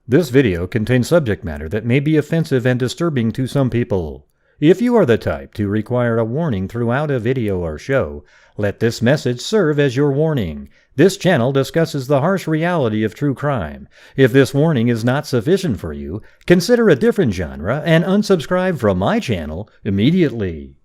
This video contains subject matter that may be offensive and disturbing to some people. If you are the type to require a warning throughout a video or show, let this message serve as your warning. This channel discusses the harsh reality of true crime. If this warning is not sufficient for you, consider a different genre and unsubscribe from my channel immediately.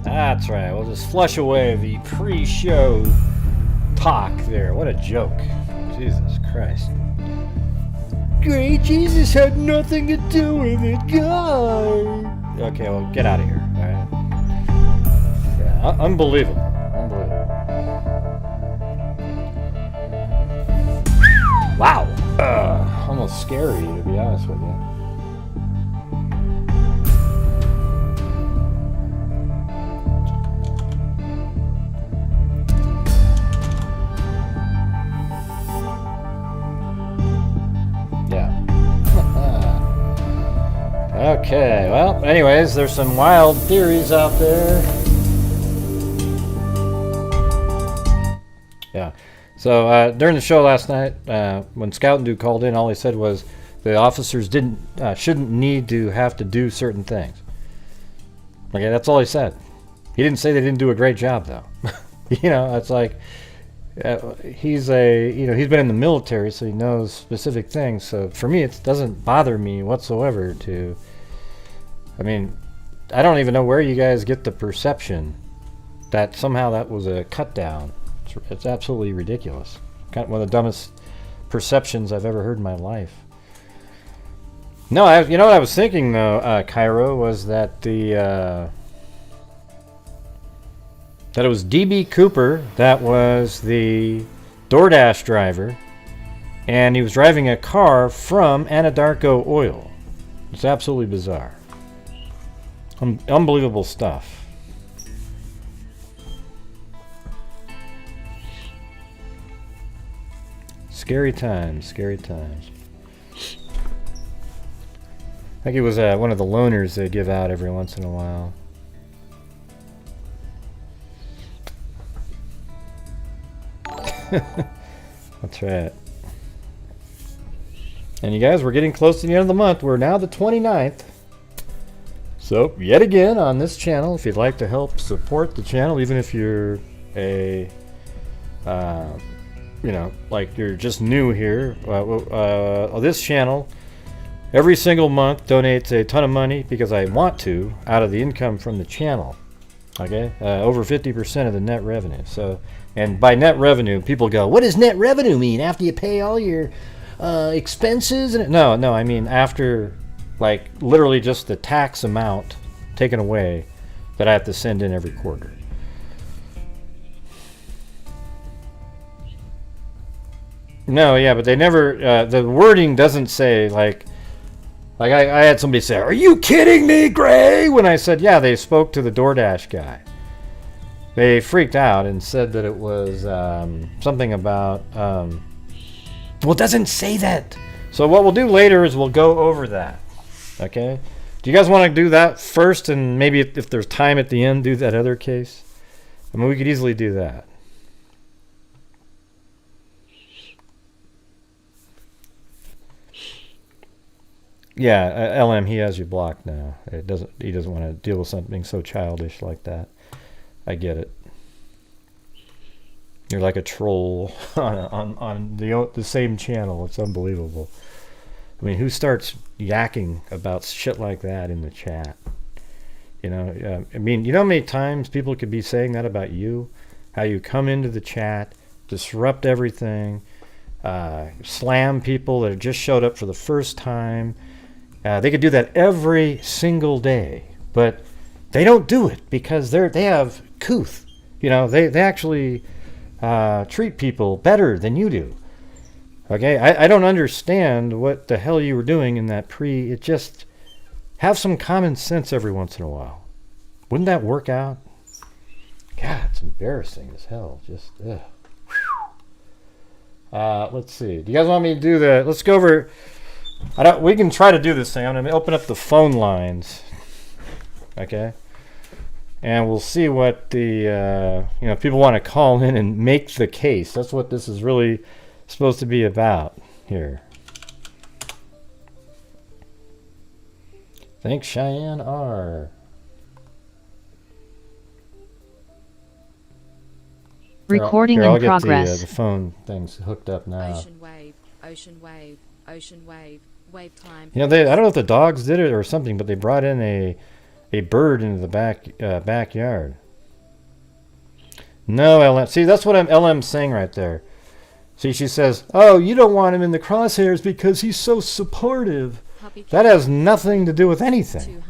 That's right, we'll just flush away the pre-show talk there. What a joke. Jesus Christ. Great Jesus had nothing to do with it, guy. Okay, well, get out of here, alright? Yeah, unbelievable. Unbelievable. Wow. Almost scary, to be honest with you. Okay, well, anyways, there's some wild theories out there. Yeah, so during the show last night, when Scout and Dude called in, all he said was the officers shouldn't need to have to do certain things. Okay, that's all he said. He didn't say they didn't do a great job, though. You know, it's like he's been in the military, so he knows specific things. So for me, it doesn't bother me whatsoever to. I mean, I don't even know where you guys get the perception that somehow that was a cut down. It's absolutely ridiculous. Kind of one of the dumbest perceptions I've ever heard in my life. No, you know what I was thinking though, Cairo, was that that it was DB Cooper that was the DoorDash driver, and he was driving a car from Anadarko Oil. It's absolutely bizarre. Unbelievable stuff. Scary times, scary times. I think it was one of the loaners they give out every once in a while. That's right. And you guys, we're getting close to the end of the month. We're now the 29th. So, yet again, on this channel, if you'd like to help support the channel, even if you're a, like you're just new here, this channel, every single month, donates a ton of money, because I want to, out of the income from the channel. Okay? Over 50% of the net revenue. So, and by net revenue, people go, what does net revenue mean? After you pay all your expenses? No, I mean after... like literally just the tax amount taken away that I have to send in every quarter. No, yeah, but they never, the wording doesn't say like I had somebody say, are you kidding me, Gray? When I said, yeah, they spoke to the DoorDash guy. They freaked out and said that it was something about, well, it doesn't say that. So what we'll do later is we'll go over that. Okay, do you guys want to do that first, and maybe if there's time at the end, do that other case? I mean, we could easily do that. Yeah, LM, he has you blocked now. He doesn't want to deal with something so childish like that. I get it. You're like a troll on the same channel. It's unbelievable. I mean, who starts yakking about shit like that in the chat? You know, I mean, you know how many times people could be saying that about you? How you come into the chat, disrupt everything, slam people that just showed up for the first time. They could do that every single day, but they don't do it because they have couth. You know, they actually treat people better than you do. Okay, I don't understand what the hell you were doing in that it just have some common sense every once in a while. Wouldn't that work out? God, it's embarrassing as hell. Just, ugh. Let's see. Do you guys want me to do let's go over, we can try to do this thing. I'm going to open up the phone lines. Okay? And we'll see what the, people want to call in and make the case. That's what this is really supposed to be about here. Thanks, Cheyenne R. Recording in progress. I'll get the phone things hooked up now. Ocean wave, wave time. I don't know if the dogs did it or something, but they brought in a bird into the backyard. No, LM. See, that's what LM's saying right there. See, she says, "Oh, you don't want him in the crosshairs because he's so supportive." That has nothing to do with anything.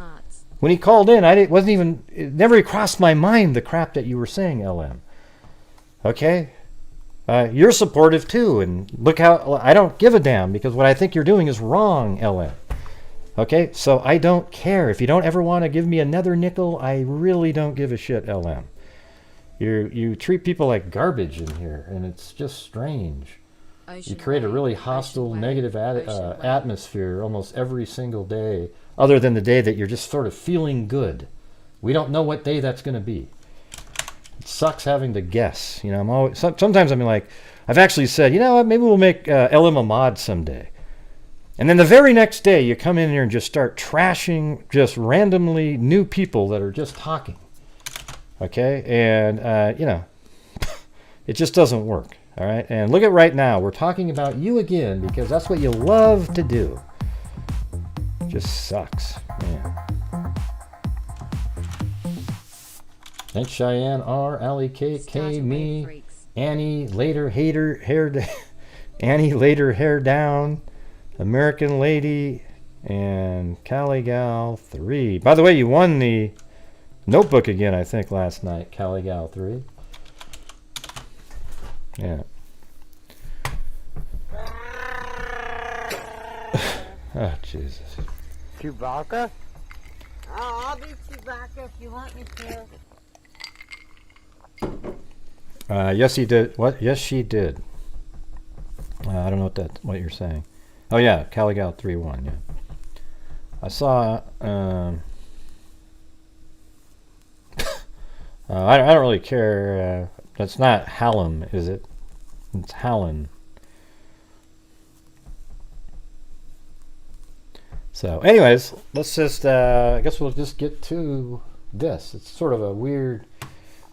When he called in, it never crossed my mind the crap that you were saying, LM. Okay? You're supportive too, and look how I don't give a damn because what I think you're doing is wrong, LM. Okay? So I don't care. If you don't ever want to give me another nickel, I really don't give a shit, LM. You treat people like garbage in here, and it's just strange. You create a really hostile, negative atmosphere almost every single day, other than the day that you're just sort of feeling good. We don't know what day that's going to be. It sucks having to guess. Sometimes I'm like, I've actually said, what, maybe we'll make LM a mod someday. And then the very next day, you come in here and just start trashing just randomly new people that are just talking. Okay? And, it just doesn't work. All right? And look at right now. We're talking about you again because that's what you love to do. Just sucks. Man. Thanks, Cheyenne R, Allie K, me, Annie, later Annie, later hair down, American Lady, and Cali Gal 3. By the way, you won the notebook again, I think, last night, Cali Gal 3. Yeah. Oh, Jesus. Chewbacca? Oh, I'll be Chewbacca if you want me to. Yes, he did. What? Yes, she did. I don't know what you're saying. Oh, yeah, Caligal 3-1, yeah. I saw... I don't really care. That's not Hallam, is it? It's Hallen. So, anyways, let's just, I guess we'll just get to this. It's sort of a weird,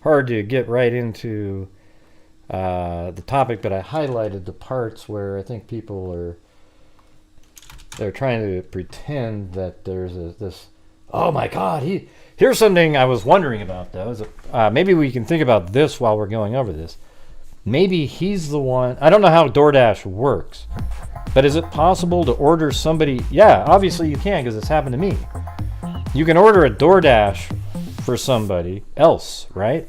hard to get right into the topic, but I highlighted the parts where I think people they're trying to pretend that there's this, oh my God, here's something I was wondering about, though. Maybe we can think about this while we're going over this. Maybe he's the one, I don't know how DoorDash works, but is it possible to order somebody? Yeah, obviously you can, because it's happened to me. You can order a DoorDash for somebody else, right?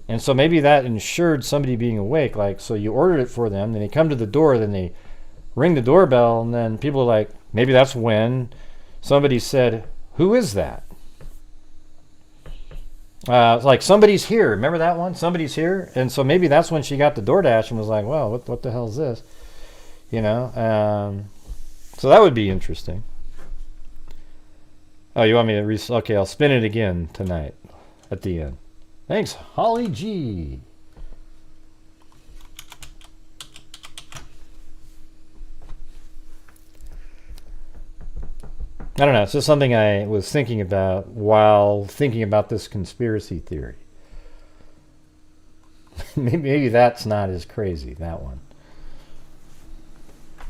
And so maybe that ensured somebody being awake. Like, so you ordered it for them, then they come to the door, then they ring the doorbell, and then people are like, maybe that's when somebody said, who is that? Like, somebody's here. Remember that one? Somebody's here. And so maybe that's when she got the DoorDash and was like, well, what the hell is this? So that would be interesting. Oh, you want me to okay, I'll spin it again tonight at the end. Thanks, Holly G. I don't know. It's just something I was thinking about while thinking about this conspiracy theory. Maybe that's not as crazy, that one.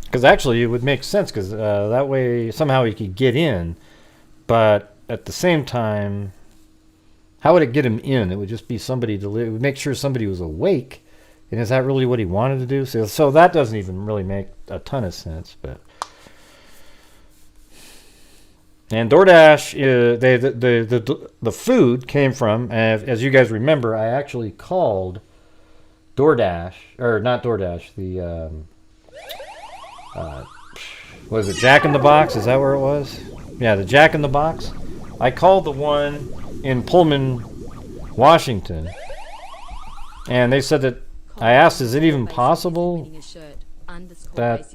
Because actually it would make sense, because that way somehow he could get in, but at the same time, how would it get him in? It would just be somebody it would make sure somebody was awake, And is that really what he wanted to do? So that doesn't even really make a ton of sense. But and DoorDash, the food came from, as you guys remember, I actually called DoorDash, or not DoorDash, the was it Jack in the Box? Is that where it was? Yeah, the Jack in the Box. I called the one in Pullman, Washington, and they said that I asked, is it even possible that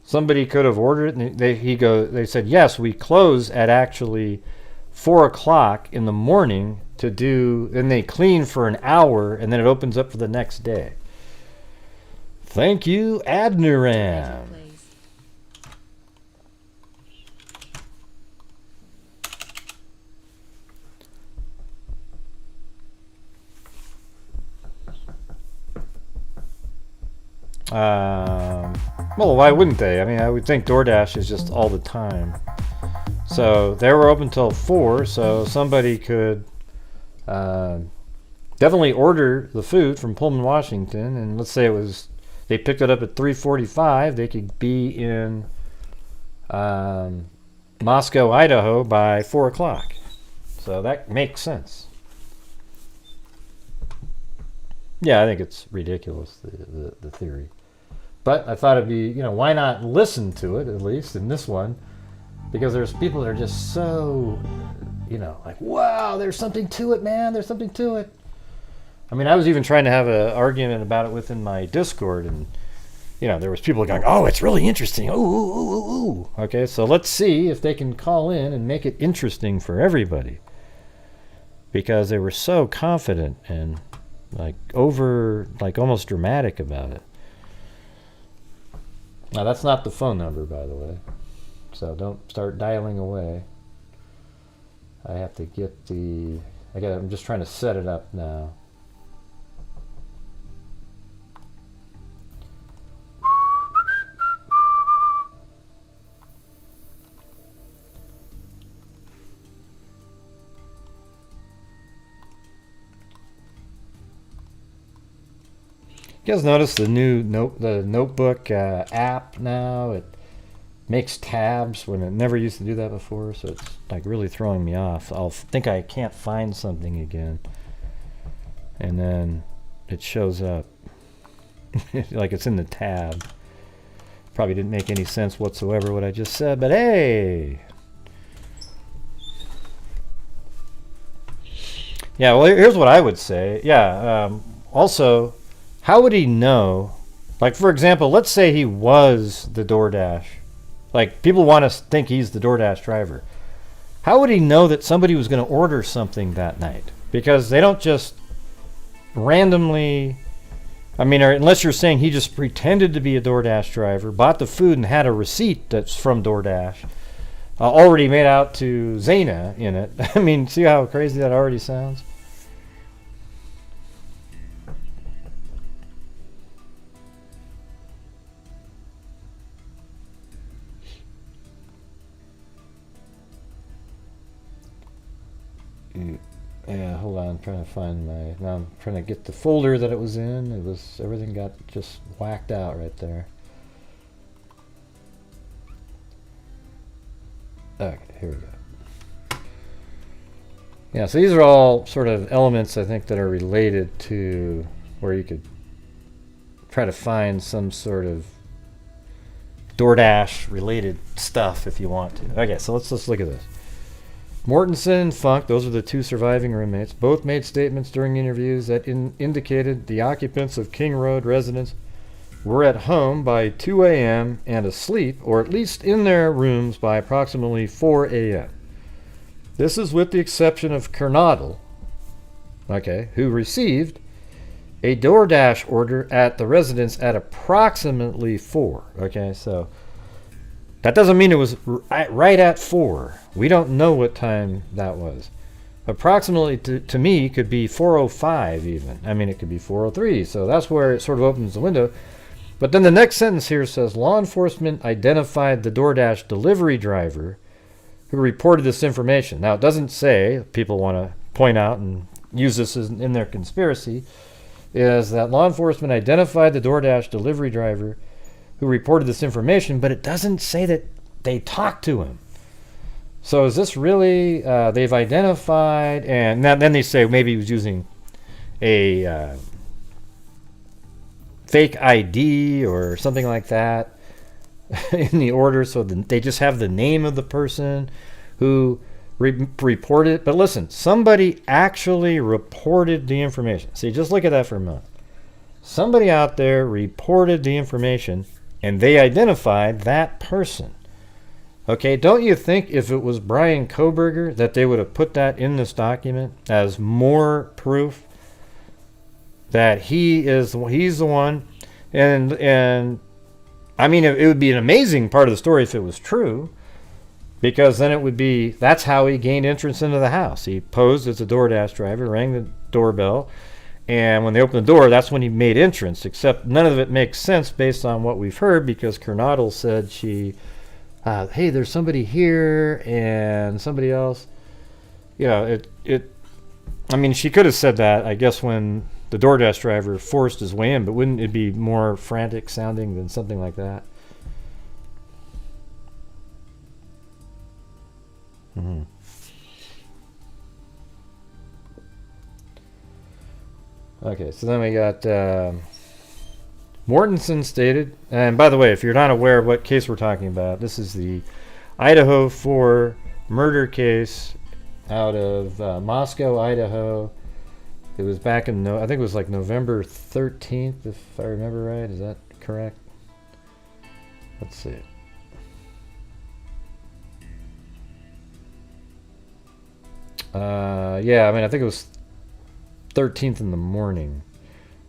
somebody could have ordered it? And they said, yes, we close at actually 4 o'clock in the morning to do, and they clean for an hour, and then it opens up for the next day. Thank you, Adniram. Well, why wouldn't they? I mean, I would think DoorDash is just all the time. So they were open till 4, so somebody could definitely order the food from Pullman, Washington, and let's say they picked it up at 3:45. They could be in Moscow, Idaho by 4 o'clock. So that makes sense. Yeah, I think it's ridiculous, the theory. But I thought it'd be, why not listen to it, at least, in this one? Because there's people that are just so, like, wow, there's something to it, man, there's something to it. I mean, I was even trying to have an argument about it within my Discord, and, there was people going, oh, it's really interesting, ooh, ooh, ooh, ooh. Okay, so let's see if they can call in and make it interesting for everybody. Because they were so confident and almost dramatic about it. Now that's not the phone number, by the way, so don't start dialing away. I have to get I'm just trying to set it up now. You guys notice the new notebook app now? It makes tabs when it never used to do that before, so it's like really throwing me off. I'll think I can't find something again, and then it shows up like it's in the tab. Probably didn't make any sense whatsoever what I just said, but hey! Yeah, well, here's what I would say. Yeah, also, how would he know? Like, for example, let's say he was the DoorDash. Like, people want to think he's the DoorDash driver. How would he know that somebody was going to order something that night? Because they don't just randomly... I mean, or unless you're saying he just pretended to be a DoorDash driver, bought the food and had a receipt that's from DoorDash, already made out to Zaina in it. I mean, see how crazy that already sounds? Yeah, hold on, I'm trying to find now I'm trying to get the folder that it was in. Everything got just whacked out right there. Okay, here we go. Yeah, so these are all sort of elements, I think, that are related to where you could try to find some sort of DoorDash related stuff if you want to. Okay, so let's look at this. Mortensen and Funk, those are the two surviving roommates, both made statements during interviews that indicated the occupants of King Road residence were at home by 2 a.m. and asleep, or at least in their rooms by approximately 4 a.m. This is with the exception of Kernodle, who received a DoorDash order at the residence at approximately 4. Okay, so that doesn't mean it was right at 4. We don't know what time that was. Approximately, to me, could be 4:05 even. I mean, it could be 4:03, so that's where it sort of opens the window. But then the next sentence here says, law enforcement identified the DoorDash delivery driver who reported this information. Now, it doesn't say, people want to point out and use this in their conspiracy, is that law enforcement identified the DoorDash delivery driver who reported this information, but it doesn't say that they talked to him. So is this really, they've identified, and then they say maybe he was using a fake ID or something like that in the order, so they just have the name of the person who reported. But listen, somebody actually reported the information. See, just look at that for a moment. Somebody out there reported the information, and they identified that person. Okay, don't you think if it was Bryan Kohberger that they would have put that in this document as more proof that he's the one? And I mean, it would be an amazing part of the story if it was true, because then it would be, that's how he gained entrance into the house. He posed as a DoorDash driver, rang the doorbell, and when they opened the door, that's when he made entrance, except none of it makes sense based on what we've heard, because Kernodle said she, hey, there's somebody here and somebody else. You know, I mean, she could have said that, I guess, when the DoorDash driver forced his way in, but wouldn't it be more frantic sounding than something like that? Mm-hmm. Okay, so then we got Mortensen stated, and by the way, if you're not aware of what case we're talking about, this is the Idaho 4 murder case out of Moscow, Idaho. It was back in, I think it was like November 13th, if I remember right. Is that correct? Let's see. Yeah, I mean, I think it was 13th in the morning.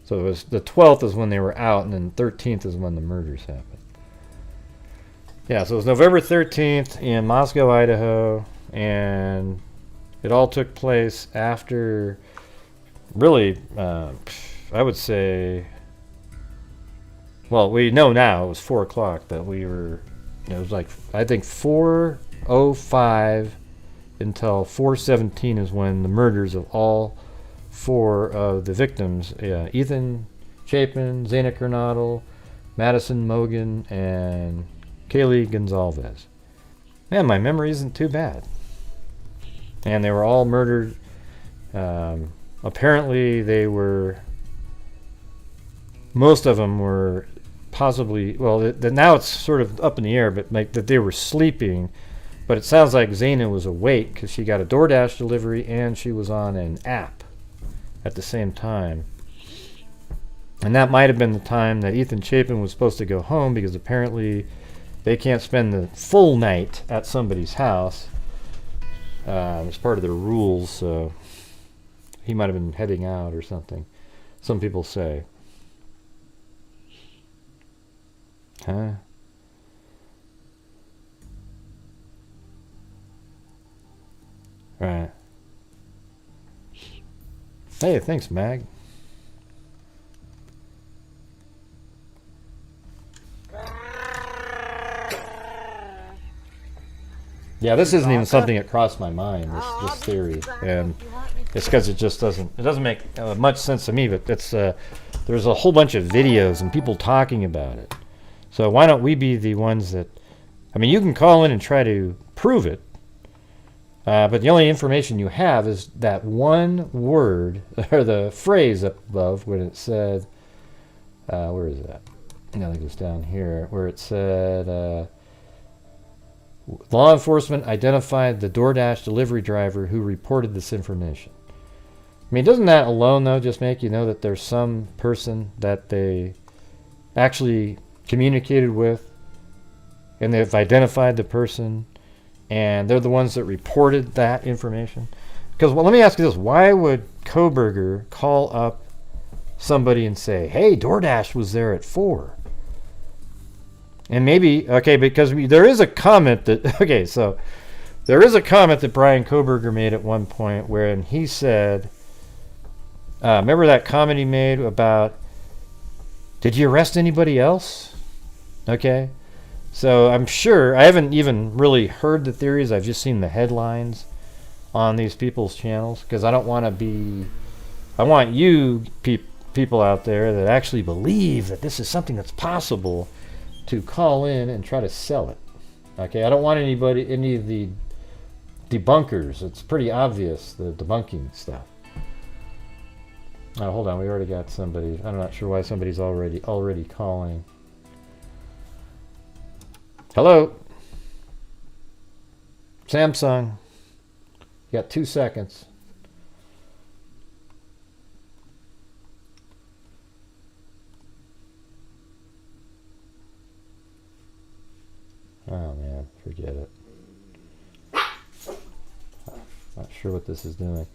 So it was the 12th is when they were out, and then 13th is when the murders happened. Yeah, so it was November 13th in Moscow, Idaho, and it all took place after, really, I would say, well, we know now it was 4 o'clock, but it was like, I think 4:05 until 4:17 is when the murders of all 4 of the victims, Ethan Chapin, Zena Kernodle, Madison Mogan, and Kaylee Gonzalez. Man, my memory isn't too bad. And they were all murdered. Apparently they were, most of them were possibly, well, now it's sort of up in the air, but like that they were sleeping. But it sounds like Zena was awake because she got a DoorDash delivery and she was on an app at the same time. And that might have been the time that Ethan Chapin was supposed to go home, because apparently they can't spend the full night at somebody's house. It's part of their rules, so he might have been heading out or something. Some people say. Huh? Right. Hey, thanks, Mag. Yeah, this isn't even something that crossed my mind, this theory, and it's because it doesn't make much sense to me, but there's a whole bunch of videos and people talking about it. So why don't we be the ones that, I mean, you can call in and try to prove it, but the only information you have is that one word, or the phrase up above when it said, where is that? I think it was down here, where it said, law enforcement identified the DoorDash delivery driver who reported this information. I mean, doesn't that alone, though, just make you know that there's some person that they actually communicated with, and they've identified the person, and they're the ones that reported that information? Because, well, let me ask you this. Why would Kohberger call up somebody and say, hey, DoorDash was there at 4? And maybe, okay, because there is a comment that, okay, so there is a comment that Bryan Kohberger made at one point where he said, remember that comment he made about, did you arrest anybody else? Okay, so I'm sure, I haven't even really heard the theories, I've just seen the headlines on these people's channels, because I don't want to be, I want you people out there that actually believe that this is something that's possible to call in and try to sell it. Okay, I don't want any of the debunkers. It's pretty obvious, the debunking stuff. Oh, hold on, we already got somebody. I'm not sure why somebody's already calling. Hello? Samsung. You got 2 seconds. Oh man, forget it. Not sure what this is doing.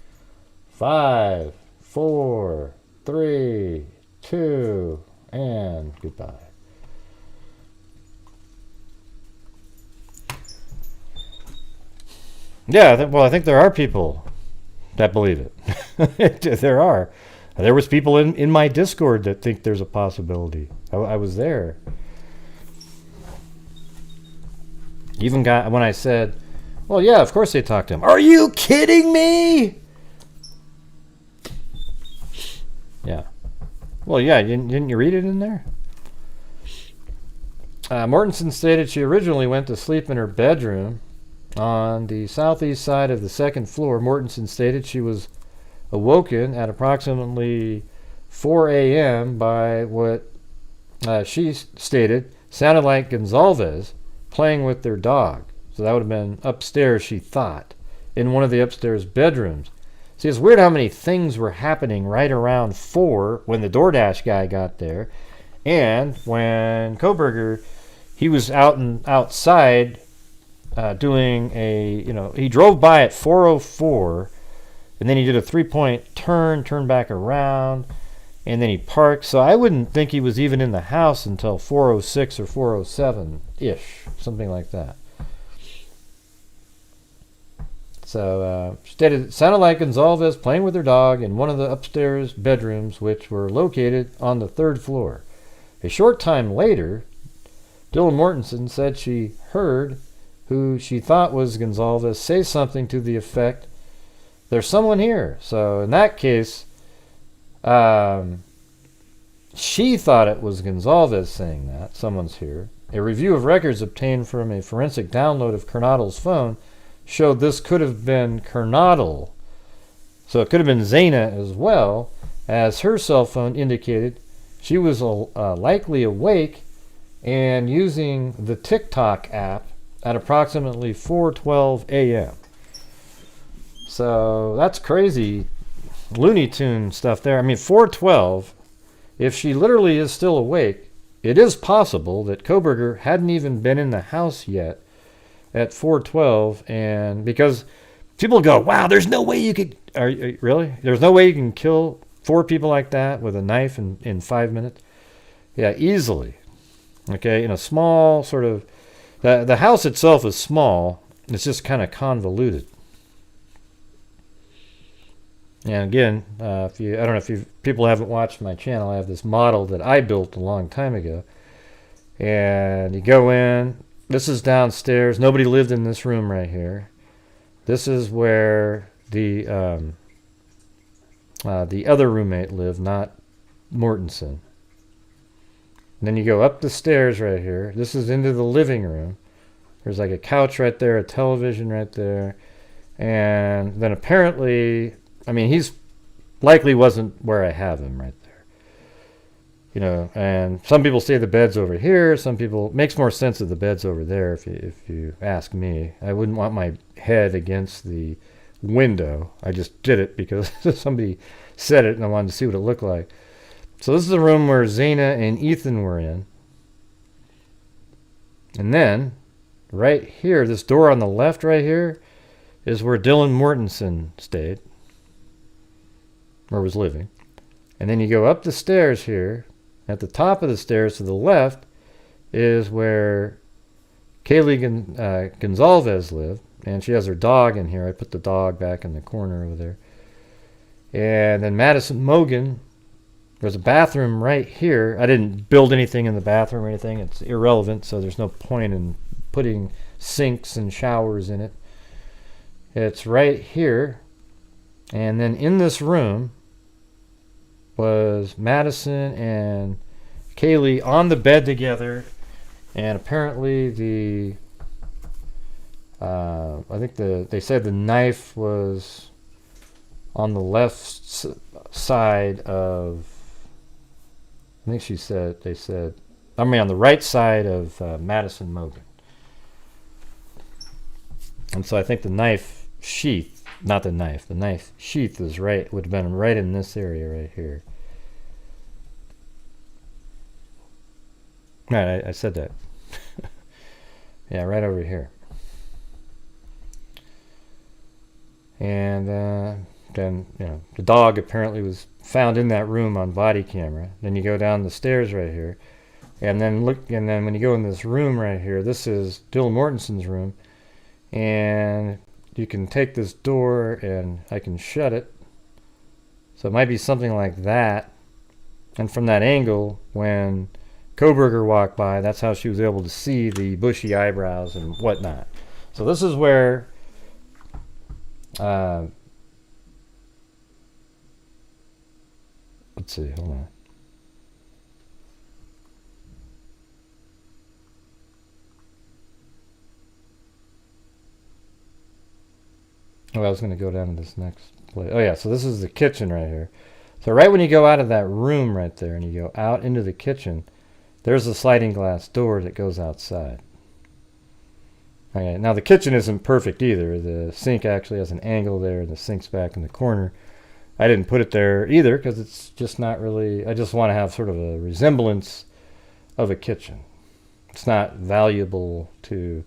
5, 4, 3, 2, and goodbye. Yeah, well, I think there are people that believe it. There are. There was people in my Discord that think there's a possibility. I was there. Even got when I said, well, yeah, of course they talked to him. Are you kidding me? Yeah. Well, yeah, didn't you read it in there? Mortensen stated she originally went to sleep in her bedroom on the southeast side of the second floor. Mortensen stated she was awoken at approximately 4 a.m. by what she stated sounded like Gonzalez playing with their dog. So that would have been upstairs, she thought, in one of the upstairs bedrooms. See, it's weird how many things were happening right around 4 when the DoorDash guy got there, and when Kohberger, he was outside doing he drove by at 4:04, and then he did a 3-point turn, turned back around, and then he parked. So I wouldn't think he was even in the house until 4:06 or 4:07-ish, something like that. So it sounded like Gonzalez playing with her dog in one of the upstairs bedrooms, which were located on the 3rd floor. A short time later, Dylan Mortensen said she heard who she thought was Gonzalez say something to the effect, "There's someone here." So in that case, she thought it was Gonzalez saying that, someone's here. A review of records obtained from a forensic download of Kernodle's phone showed this could have been Kernodle. So it could have been Zaina as well, as her cell phone indicated she was likely awake and using the TikTok app at approximately 4:12 a.m. So that's crazy Looney Tune stuff there. I mean, 4:12, if she literally is still awake, it is possible that Kohberger hadn't even been in the house yet at 4:12, and because people go, wow, there's no way you could, really? There's no way you can kill 4 people like that with a knife in 5 minutes? Yeah, easily. Okay, in a small sort of, the house itself is small, it's just kind of convoluted. And again, I don't know if people haven't watched my channel, I have this model that I built a long time ago. And you go in, this is downstairs, nobody lived in this room right here. This is where the other roommate lived, not Mortensen. And then you go up the stairs right here. This is into the living room. There's like a couch right there, a television right there. And then apparently, I mean, he's likely wasn't where I have him right there. You know, and some people say the bed's over here. Some people, makes more sense if the bed's over there if you ask me. I wouldn't want my head against the window. I just did it because somebody said it and I wanted to see what it looked like. So this is the room where Zaina and Ethan were in. And then, right here, this door on the left right here, is where Dylan Mortensen stayed, or was living. And then you go up the stairs here. At the top of the stairs to the left is where Kaylee Gonzalez lived. And she has her dog in here. I put the dog back in the corner over there. And then Madison Mogan, there's a bathroom right here. I didn't build anything in the bathroom or anything. It's irrelevant, so there's no point in putting sinks and showers in it. It's right here. And then in this room, was Madison and Kaylee on the bed together, and apparently I think they said the knife was on the left side of. I think on the right side of Madison Mogan. And so I think the knife sheath, not the knife sheath would have been right in this area right here. Right, I said that. Yeah, right over here. And then, the dog apparently was found in that room on body camera. Then you go down the stairs right here. And then when you go in this room right here, this is Dylan Mortensen's room. And you can take this door and I can shut it. So it might be something like that. And from that angle, when Kohberger walked by, that's how she was able to see the bushy eyebrows and whatnot. So this is where let's see, hold on. Oh, I was going to go down to this next place. Oh yeah, so this is the kitchen right here. So right when you go out of that room right there and you go out into the kitchen, there's a sliding glass door that goes outside. Okay, now the kitchen isn't perfect either. The sink actually has an angle there and the sink's back in the corner. I didn't put it there either because it's just not really, I just want to have sort of a resemblance of a kitchen. It's not valuable to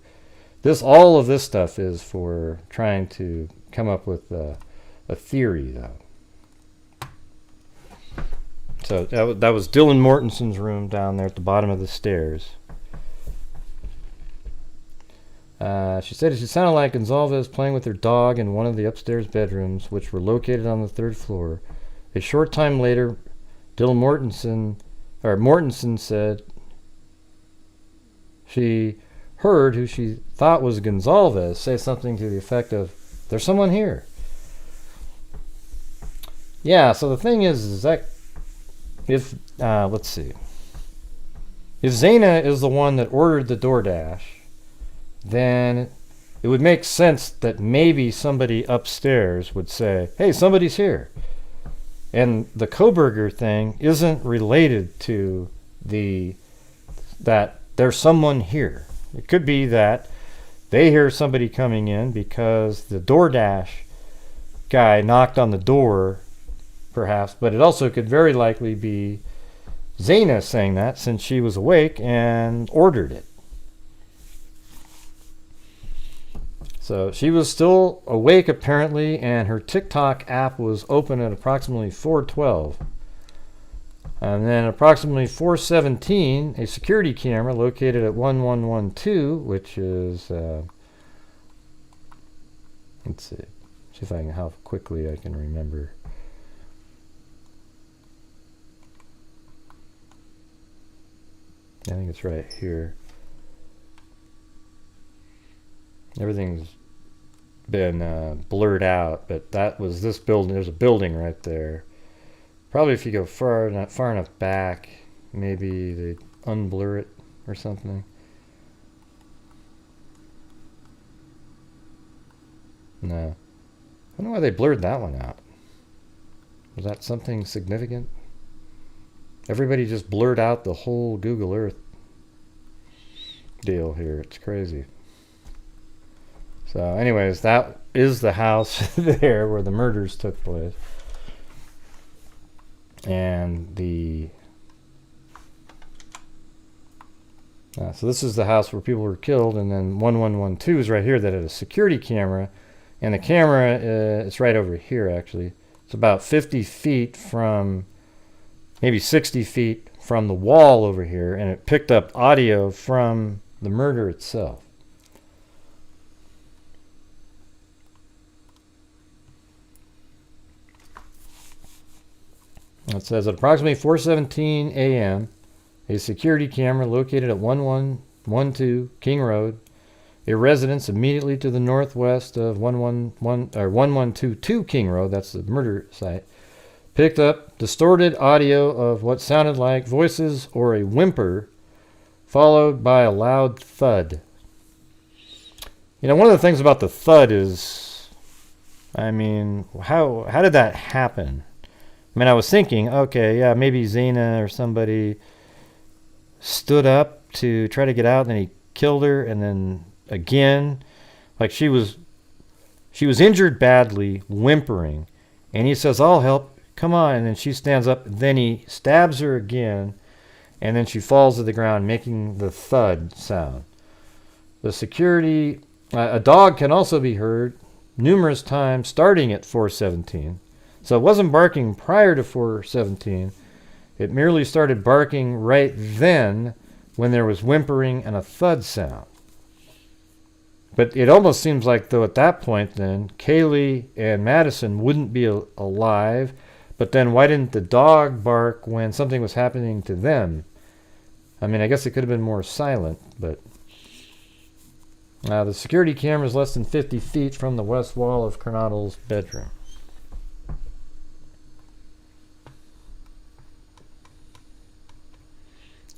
this. All of this stuff is for trying to come up with a theory though. So that was Dylan Mortensen's room down there at the bottom of the stairs. She said she sounded like Gonzalez playing with her dog in one of the upstairs bedrooms, which were located on the 3rd floor. A short time later, Mortensen said she heard who she thought was Gonzalez say something to the effect of, "There's someone here." Yeah, so the thing is that if, let's see. If Zaina is the one that ordered the DoorDash, then it would make sense that maybe somebody upstairs would say, "Hey, somebody's here." And the Kohberger thing isn't related to that there's someone here. It could be that they hear somebody coming in because the DoorDash guy knocked on the door, perhaps, but it also could very likely be Zaina saying that since she was awake and ordered it. So she was still awake apparently, and her TikTok app was open at approximately 4:12. And then approximately 4:17, a security camera located at 1112, which is, let's see if I can, how quickly I can remember. I think it's right here. Everything's been blurred out, but that was this building. There's a building right there. Probably if you go far enough back, maybe they unblur it or something. No. I don't know why they blurred that one out. Was that something significant? Everybody just blurred out the whole Google Earth deal here. It's crazy. So anyways, that is the house there where the murders took place. And so this is the house where people were killed, and then 1112 is right here that had a security camera, and the camera is right over here actually. It's about 50 feet from, maybe 60 feet from the wall over here, and it picked up audio from the murder itself. It says at approximately 4:17 a.m., a security camera located at 1112 King Road, a residence immediately to the northwest of 1122 King Road, that's the murder site, picked up distorted audio of what sounded like voices or a whimper, followed by a loud thud. You know, one of the things about the thud is, I mean, how did that happen? I mean, I was thinking, okay, yeah, maybe Zena or somebody stood up to try to get out, and then he killed her, and then again, like she was injured badly, whimpering, and he says, "I'll help, come on," and then she stands up, then he stabs her again, and then she falls to the ground, making the thud sound. The security, a dog can also be heard numerous times starting at 4:17. So it wasn't barking prior to 4:17. It merely started barking right then when there was whimpering and a thud sound. But it almost seems like, though, at that point then, Kaylee and Madison wouldn't be alive. But then why didn't the dog bark when something was happening to them? I mean, I guess it could have been more silent, but... the security camera is less than 50 feet from the west wall of Kernodle's bedroom.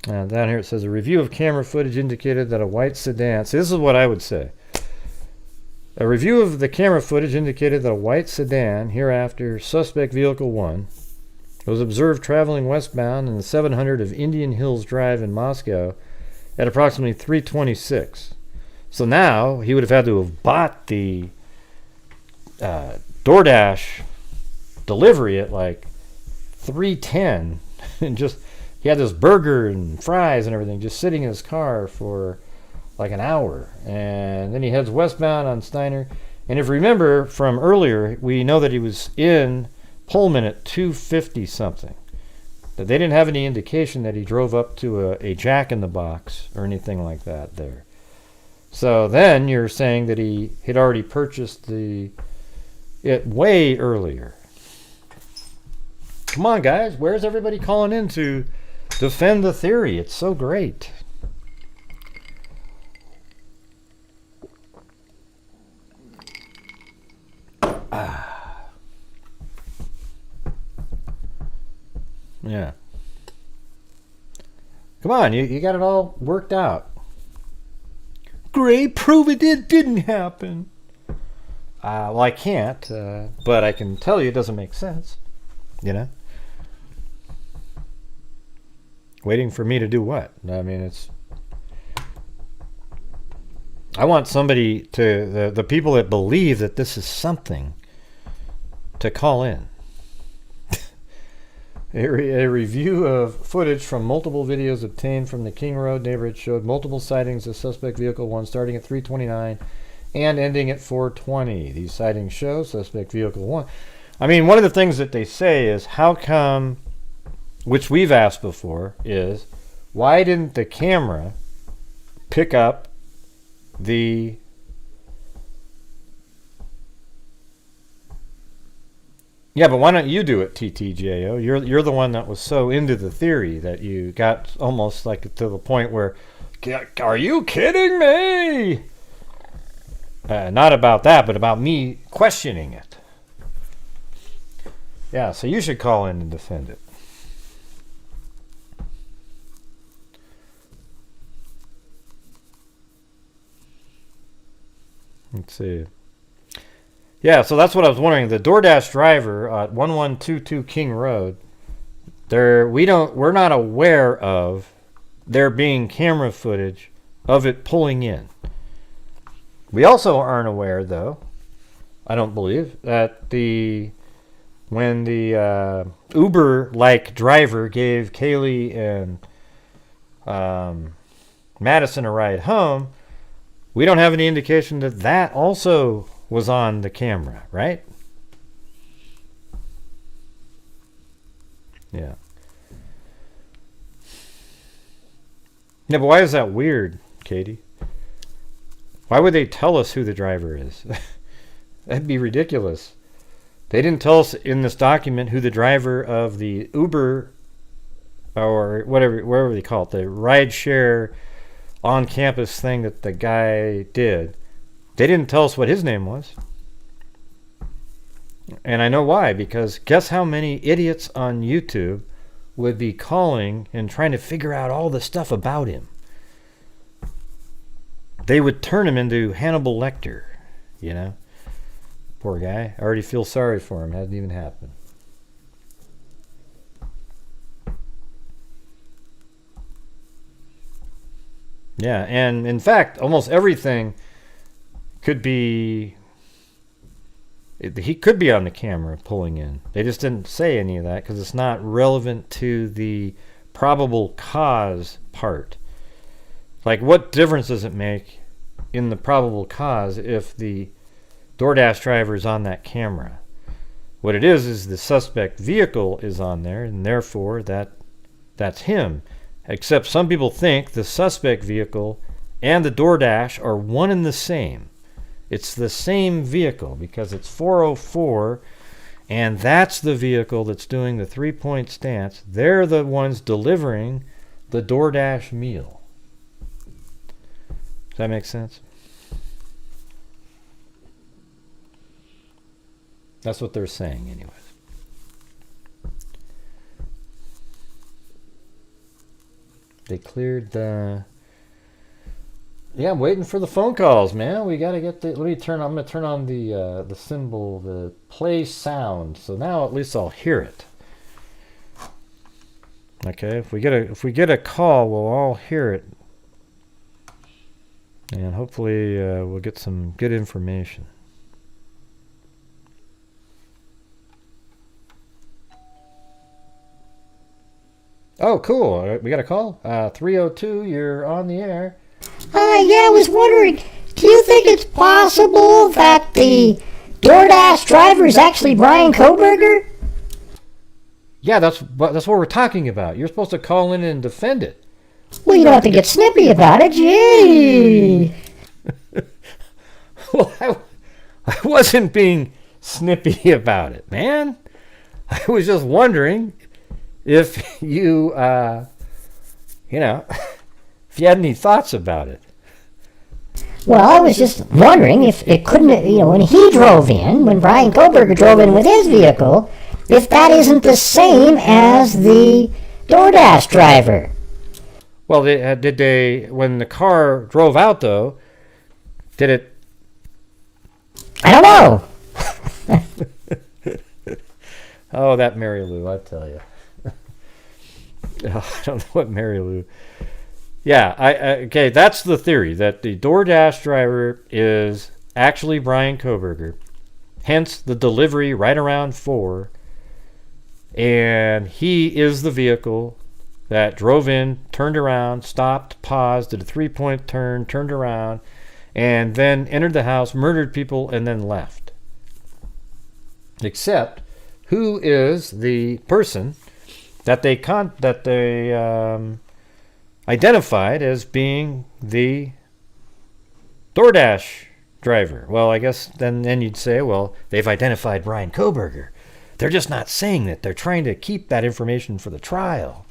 Down here it says, a review of camera footage indicated that a white sedan... See, this is what I would say. A review of the camera footage indicated that a white sedan, hereafter suspect vehicle 1, was observed traveling westbound in the 700 of Indian Hills Drive in Moscow at approximately 3:26. So now he would have had to have bought the DoorDash delivery at like 3:10 and just... He had this burger and fries and everything just sitting in his car for like an hour. And then he heads westbound on Steiner. And if you remember from earlier, we know that he was in Pullman at 2:50 something. That they didn't have any indication that he drove up to a Jack in the Box or anything like that there. So then you're saying that he had already purchased it way earlier. Come on, guys. Where's everybody calling in to defend the theory? It's so great. Yeah. Come on, you got it all worked out. Great, prove it didn't happen. Well, I can't, but I can tell you it doesn't make sense. You know? Waiting for me to do what? I mean, I want somebody to, the people that believe that this is something, to call in. A review of footage from multiple videos obtained from the King Road neighborhood showed multiple sightings of suspect vehicle 1 starting at 3:29 and ending at 4:20. These sightings show suspect vehicle 1. I mean, one of the things that they say is, how come, which we've asked before, is why didn't the camera pick up the Yeah, but why don't you do it, TTJO? You're the one that was so into the theory that you got almost like to the point where, are you kidding me? Not about that, but about me questioning it. Yeah, so you should call in and defend it. Let's see. Yeah, so that's what I was wondering. The DoorDash driver at 1122 King Road, we're not aware of there being camera footage of it pulling in. We also aren't aware, though, I don't believe, that when the Uber-like driver gave Kaylee and Madison a ride home, we don't have any indication that that also was on the camera, right? Yeah. Yeah, but why is that weird, Katie? Why would they tell us who the driver is? That'd be ridiculous. They didn't tell us in this document who the driver of the Uber or whatever they call it, the rideshare on-campus thing that the guy did. They didn't tell us what his name was. And I know why, because guess how many idiots on YouTube would be calling and trying to figure out all the stuff about him. They would turn him into Hannibal Lecter, you know. Poor guy. I already feel sorry for him. It hasn't even happened. Yeah, and in fact, almost everything could be... He could be on the camera pulling in. They just didn't say any of that because it's not relevant to the probable cause part. Like, what difference does it make in the probable cause if the DoorDash driver is on that camera? What it is the suspect vehicle is on there, and therefore that's him. Except some people think the suspect vehicle and the DoorDash are one and the same. It's the same vehicle because it's 404, and that's the vehicle that's doing the 3-point stance. They're the ones delivering the DoorDash meal. Does that make sense? That's what they're saying anyways. They cleared the... Yeah, I'm waiting for the phone calls, man. We gotta get the... I'm gonna turn on the symbol, the play sound. So now at least I'll hear it. Okay, if we get a call, we'll all hear it. And hopefully we'll get some good information. Oh, cool. We got a call. 302, you're on the air. Yeah, I was wondering, do you think it's possible that the DoorDash driver is actually Bryan Kohberger? Yeah, that's what we're talking about. You're supposed to call in and defend it. Well, you don't have to get snippy about it, gee. Well, I wasn't being snippy about it, man. I was just wondering if you, if you had any thoughts about it. Well, I was just wondering if it couldn't, when he drove in, when Bryan Kohberger drove in with his vehicle, if that isn't the same as the DoorDash driver. Well, did they, when the car drove out, though, did it... I don't know. Oh, that Mary Lou, I tell you. I don't know what Mary Lou... Yeah, okay, that's the theory, that the DoorDash driver is actually Bryan Kohberger, hence the delivery right around 4, and he is the vehicle that drove in, turned around, stopped, paused, did a 3-point turn, turned around, and then entered the house, murdered people, and then left. Except, who is the person that they identified as being the DoorDash driver? Well, I guess then you'd say, well, they've identified Bryan Kohberger. They're just not saying that. They're trying to keep that information for the trial.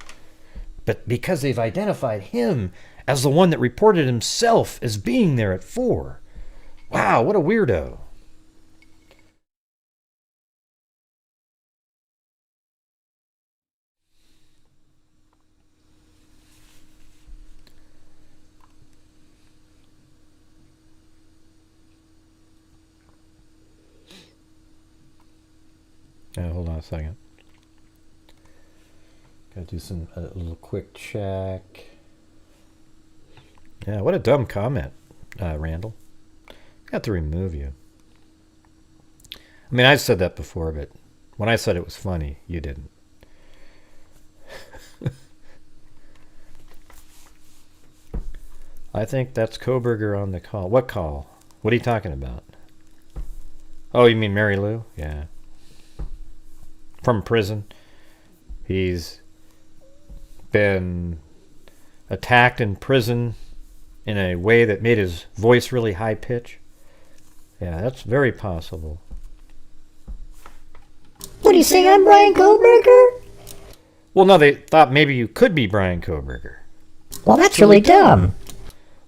But because they've identified him as the one that reported himself as being there at 4. Wow, what a weirdo. Hold on a second. Gotta do a little quick check. Yeah, what a dumb comment, Randall. Got to remove you. I mean, I said that before, but when I said it was funny, you didn't. I think that's Kohberger on the call. What call? What are you talking about? Oh, you mean Mary Lou? Yeah. From prison. He's been attacked in prison in a way that made his voice really high pitch. Yeah, that's very possible. What do you say, I'm Bryan Kohberger? Well, no, they thought maybe you could be Bryan Kohberger. Well, that's really dumb.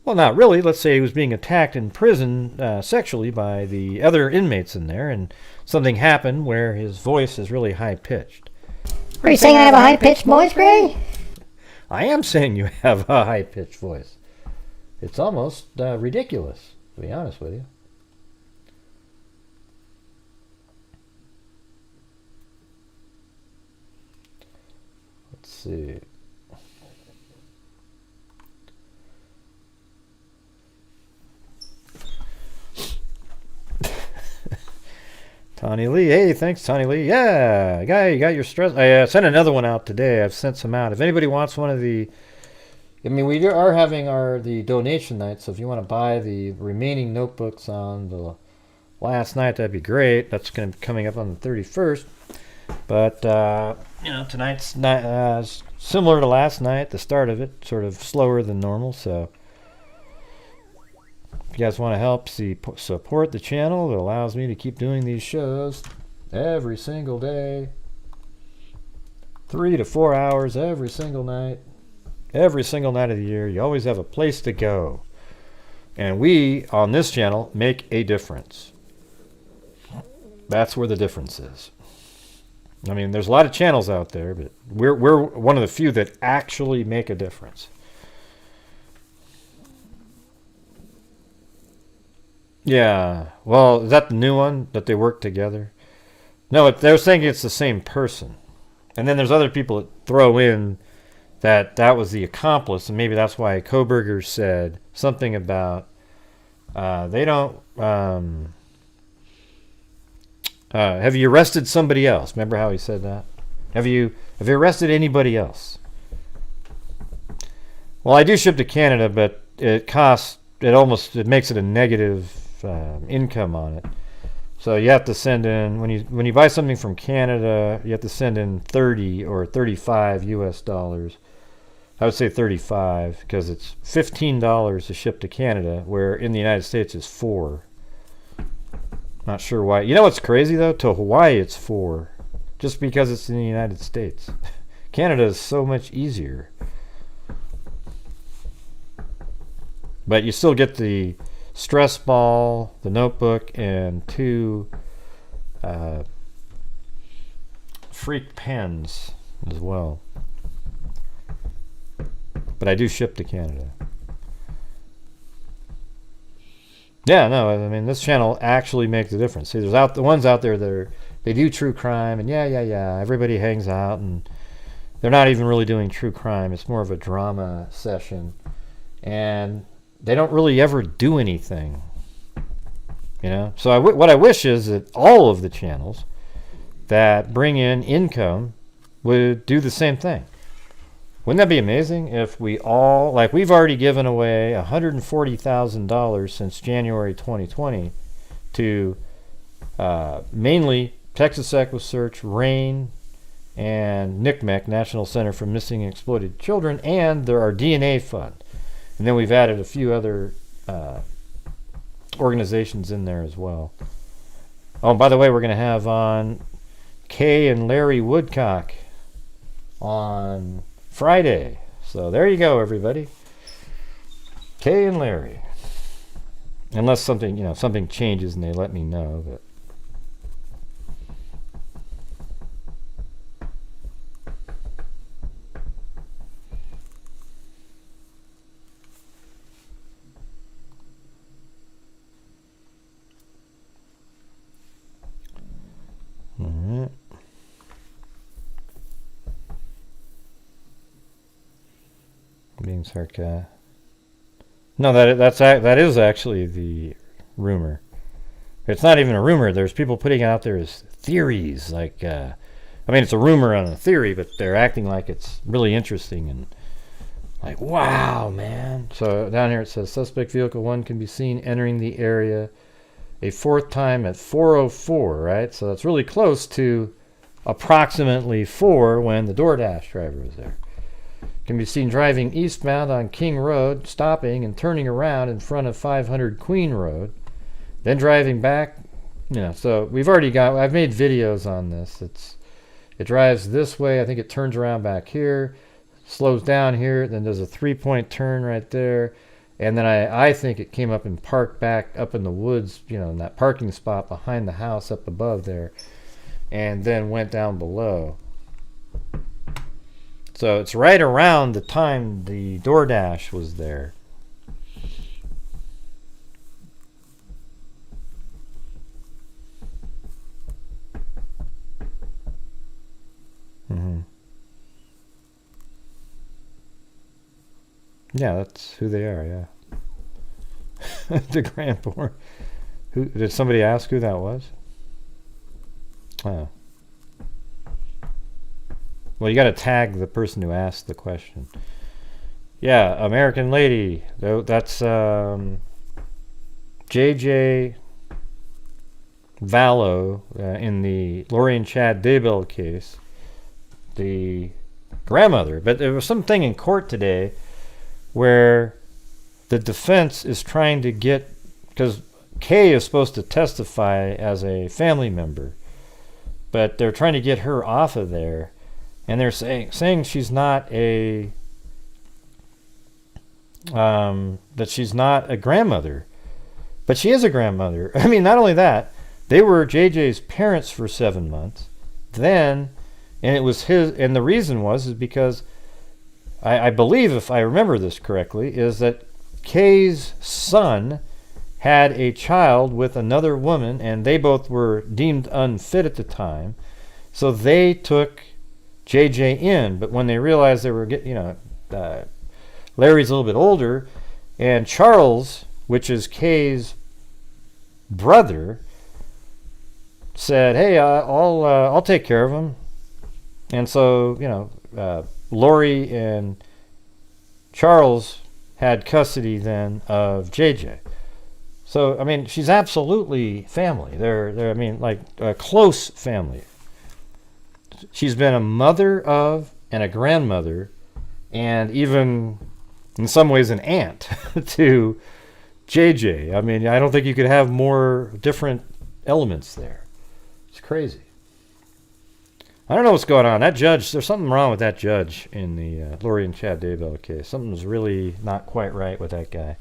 Well, not really. Let's say he was being attacked in prison sexually by the other inmates in there, and something happened where his voice is really high-pitched. Are you saying I have a high-pitched voice, Gray? I am saying you have a high-pitched voice. It's almost ridiculous, to be honest with you. Let's see. Tawny Lee, hey, thanks, Tawny Lee. Yeah, guy, you got your stress. I sent another one out today. I've sent some out. If anybody wants one of the, I mean, we are having the donation night. So if you want to buy the remaining notebooks on the last night, that'd be great. That's going to be coming up on the 31st. But you know, tonight's night similar to last night. The start of it sort of slower than normal. So if you guys want to help support the channel, it allows me to keep doing these shows every single day, 3 to 4 hours every single night of the year. You always have a place to go, and we on this channel make a difference. That's where the difference is. I mean, there's a lot of channels out there, but we're one of the few that actually make a difference. Yeah, well, is that the new one that they work together? No, they're saying it's the same person. And then there's other people that throw in that was the accomplice, and maybe that's why Kohberger said something about they don't... have you arrested somebody else? Remember how he said that? Have you arrested anybody else? Well, I do ship to Canada, but it costs... It makes it a negative... income on it, so you have to send in when you buy something from Canada, you have to send in 30 or 35 US dollars. I would say 35 because it's $15 to ship to Canada, where in the United States is $4. Not sure why. You know what's crazy though? To Hawaii it's $4, just because it's in the United States. Canada is so much easier, but you still get the stress ball, the notebook, and 2 freak pens as well. But I do ship to Canada. Yeah, no, I mean, this channel actually makes a difference. See, there's the ones out there that they do true crime, and yeah, everybody hangs out, and they're not even really doing true crime. It's more of a drama session, and they don't really ever do anything, you know. So what I wish is that all of the channels that bring in income would do the same thing. Wouldn't that be amazing if we all, like, we've already given away $140,000 since January 2020 to mainly Texas Equisearch, RAIN, and NCMEC, National Center for Missing and Exploited Children, and our DNA fund. And then we've added a few other organizations in there as well. Oh, and by the way, we're going to have on Kay and Larry Woodcock on Friday. So there you go, everybody. Kay and Larry. Unless something changes and they let me know. But Alright. Being sarcastic. No, that is actually the rumor. It's not even a rumor. There's people putting it out there as theories. Like, I mean, it's a rumor on a theory, but they're acting like it's really interesting and like, wow, man. So down here it says suspect vehicle 1 can be seen entering the area a 4th time at 4:04, right? So that's really close to approximately 4 when the DoorDash driver was there. Can be seen driving eastbound on King Road, stopping and turning around in front of 500 Queen Road, then driving back. So I've made videos on this. It drives this way. I think it turns around back here, slows down here, then does a 3-point turn right there, And then I think it came up and parked back up in the woods, you know, in that parking spot behind the house up above there, and then went down below. So it's right around the time the DoorDash was there. Mm-hmm. Yeah, that's who they are, yeah. The grandborn. Who did somebody ask who that was? Oh. Well, you got to tag the person who asked the question. Yeah, American Lady. That's JJ Vallow in the Lori and Chad Daybell case. The grandmother. But there was something in court today where the defense is trying to get, because Kay is supposed to testify as a family member, but they're trying to get her off of there, and they're saying she's not a that she's not a grandmother, but she is a grandmother. I mean, not only that, they were JJ's parents for 7 months, then, and it was his, and the reason is because I believe, if I remember this correctly, is that Kay's son had a child with another woman, and they both were deemed unfit at the time, so they took JJ in. But when they realized they were getting, Larry's a little bit older, and Charles, which is Kay's brother, said, "Hey, I'll take care of him." And so, Lori and Charles had custody then of JJ. So, I mean, she's absolutely family. They're I mean, like a close family. She's been a mother of and a grandmother, and even in some ways an aunt to JJ. I mean, I don't think you could have more different elements there. It's crazy. I don't know what's going on. That judge, there's something wrong with that judge in the Lori and Chad Daybell case. Something's really not quite right with that guy.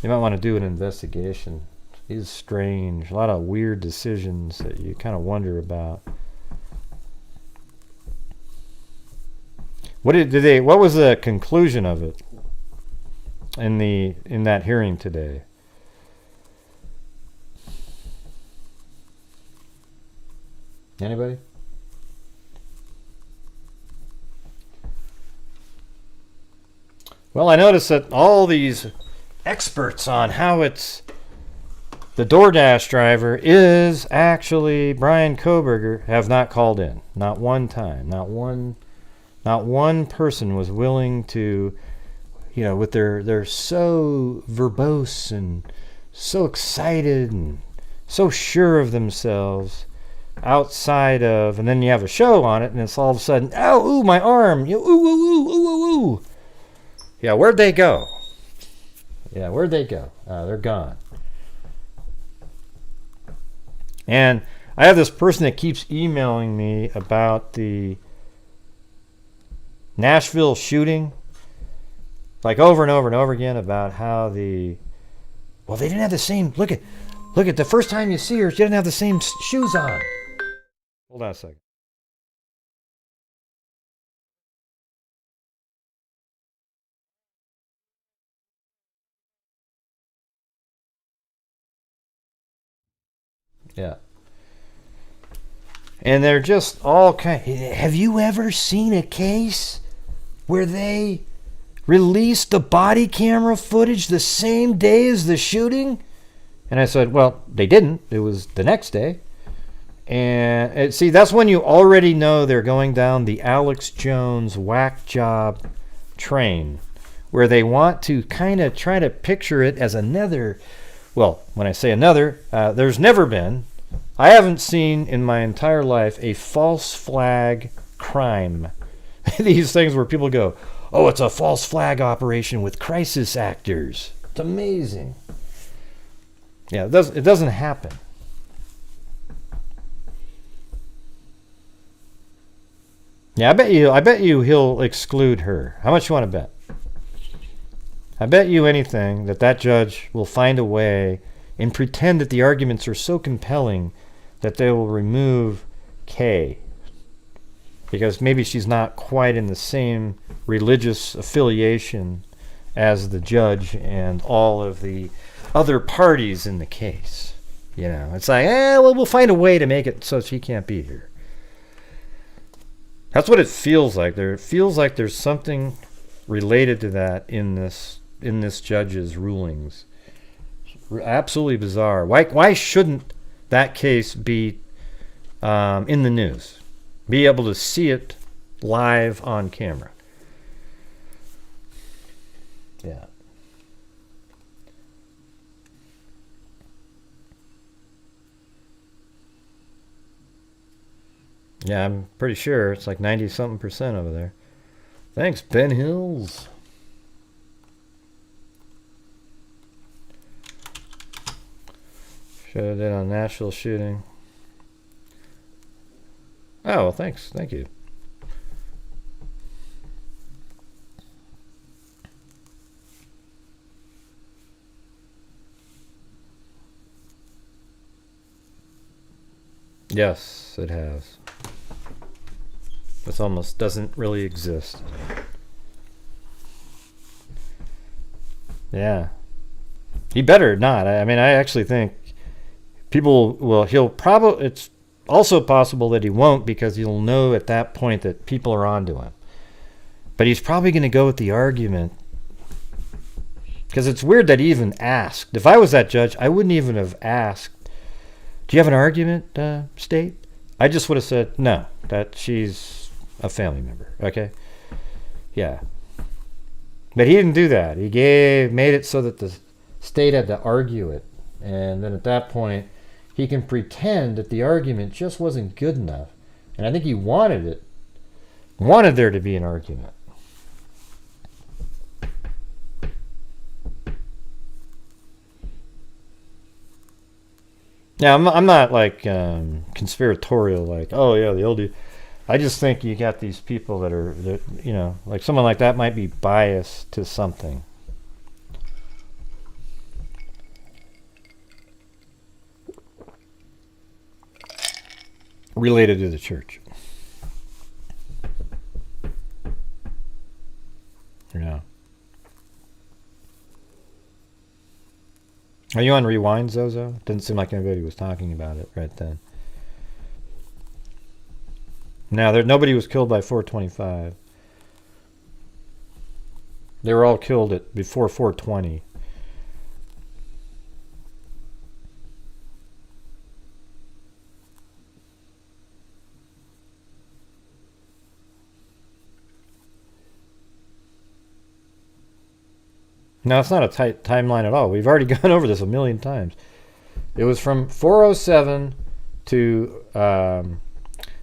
You might want to do an investigation. He's strange. A lot of weird decisions that you kind of wonder about. What was the conclusion of it in that hearing today? Anybody? Well, I noticed that all these experts on how it's the DoorDash driver is actually Bryan Kohberger have not called in. Not one time. Not one person was willing to, with they're so verbose and so excited and so sure of themselves outside of, and then you have a show on it and it's all of a sudden, "Ow, ooh, my arm, ooh, ooh, ooh, ooh, ooh, ooh." Yeah, where'd they go? They're gone. And I have this person that keeps emailing me about the Nashville shooting, like over and over and over again, about how they didn't have the same, look at the first time you see her, she didn't have the same shoes on. Hold on a second. Yeah. And they're just all kind. Have you ever seen a case where they released the body camera footage the same day as the shooting? And I said, well, they didn't. It was the next day. And see, that's when you already know they're going down the Alex Jones whack job train, where they want to kind of try to picture it as another. Well, when I say another, there's never been, I haven't seen in my entire life a false flag crime. These things where people go, "Oh, it's a false flag operation with crisis actors." It's amazing. Yeah, it doesn't happen. Yeah, I bet you he'll exclude her. How much you want to bet? I bet you anything that judge will find a way and pretend that the arguments are so compelling that they will remove Kay. Because maybe she's not quite in the same religious affiliation as the judge and all of the other parties in the case. You know, it's like, well, we'll find a way to make it so she can't be here. That's what it feels like. It feels like there's something related to that in this judge's rulings. Absolutely bizarre. Why shouldn't that case be in the news? Be able to see it live on camera. Yeah. Yeah, I'm pretty sure it's like 90-something% over there. Thanks, Ben Hills. Should have done on Nashville shooting. Oh, well, thanks. Thank you. Yes, it has. This almost doesn't really exist. Yeah. He better not. I mean, I actually think people will, he'll probably, it's also possible that he won't because he'll know at that point that people are onto him. But he's probably going to go with the argument. Because it's weird that he even asked. If I was that judge, I wouldn't even have asked, do you have an argument, State? I just would have said, no, that she's a family member, okay? Yeah. But he didn't do that. He made it so that the State had to argue it. And then at that point, he can pretend that the argument just wasn't good enough. And I think he wanted there to be an argument. Now, I'm not like conspiratorial, like, oh yeah, the LD. I just think you got these people that you know, like someone like that might be biased to something. Related to the church. Yeah. Are you on rewind, Zozo? Didn't seem like anybody was talking about it right then. Now, nobody was killed by 425. They were all killed before 420. Now, it's not a tight timeline at all. We've already gone over this a million times. It was from 407 to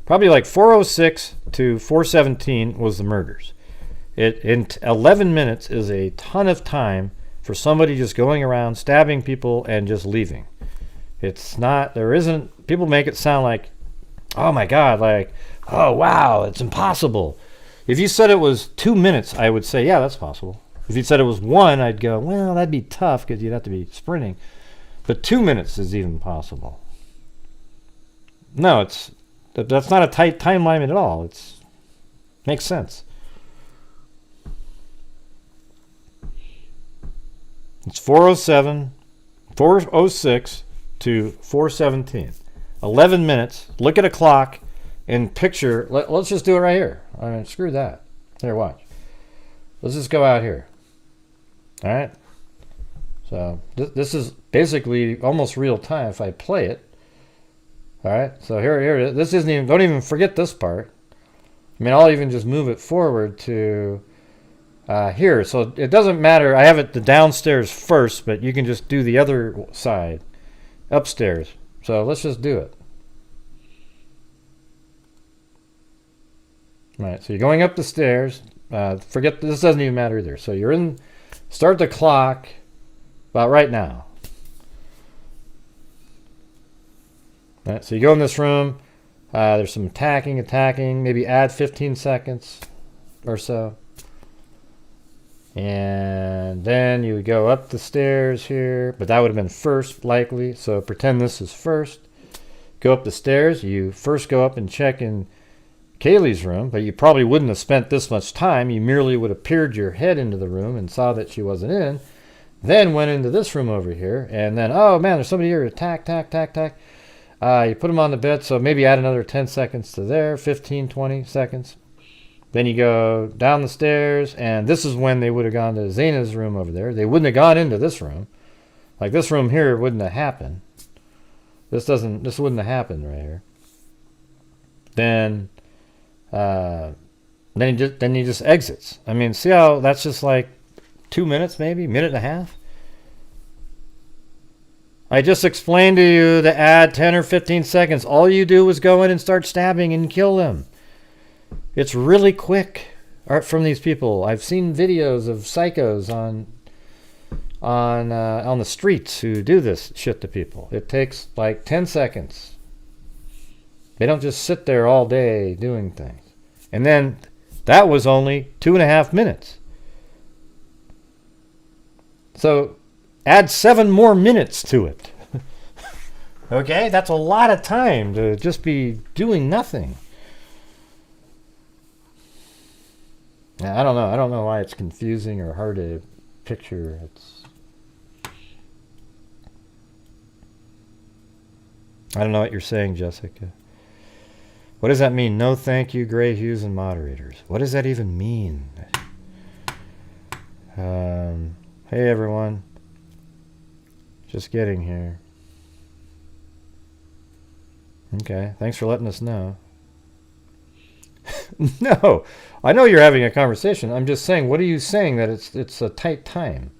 probably like 406 to 417 was the murders. In 11 minutes is a ton of time for somebody just going around stabbing people and just leaving. It's not, there isn't, people make it sound like, oh my God, like, oh wow, it's impossible. If you said it was 2 minutes, I would say, yeah, that's possible. If you said it was 1, I'd go, well, that'd be tough because you'd have to be sprinting. But 2 minutes is even possible. No, that's not a tight timeline at all. It's makes sense. It's 407, 406 to 417. 11 minutes. Look at a clock and picture. Let's just do it right here. I mean, screw that. Here, watch. Let's just go out here. All right. So this is basically almost real time if I play it. All right. So here it is. This isn't even. Don't even forget this part. I mean, I'll even just move it forward to here. So it doesn't matter. I have it the downstairs first, but you can just do the other side, upstairs. So let's just do it. All right. So you're going up the stairs. Forget this doesn't even matter either. So you're in. Start the clock about right now. All right, so you go in this room. There's some attacking. Maybe add 15 seconds or so. And And then you would go up the stairs here, but that would have been first likely. So pretend this is first. Go up the stairs. You first go up and check in Kaylee's room, but you probably wouldn't have spent this much time. You merely would have peered your head into the room and saw that she wasn't in. Then went into this room over here, and then, oh man, there's somebody here. Tack. You put them on the bed, so maybe add another 10 seconds to there, 15, 20 seconds. Then you go down the stairs, and this is when they would have gone to Zaina's room over there. They wouldn't have gone into this room. Like this room here wouldn't have happened. This wouldn't have happened right here. Then he just exits. I mean, see how that's just like 2 minutes, maybe minute and a half. I just explained to you to add 10 or 15 seconds. All you do is go in and start stabbing and kill them. It's really quick art from these people. I've seen videos of psychos on the streets who do this shit to people. It takes like 10 seconds. They don't just sit there all day doing things. And then that was only 2.5 minutes. So add 7 more minutes to it. Okay, that's a lot of time to just be doing nothing. Now, I don't know why it's confusing or hard to picture. I don't know what you're saying, Jessica. What does that mean? No thank you, Gray Hughes and moderators. What does that even mean? Hey everyone. Just getting here. Okay, thanks for letting us know. No, I know you're having a conversation. I'm just saying, what are you saying that it's a tight time?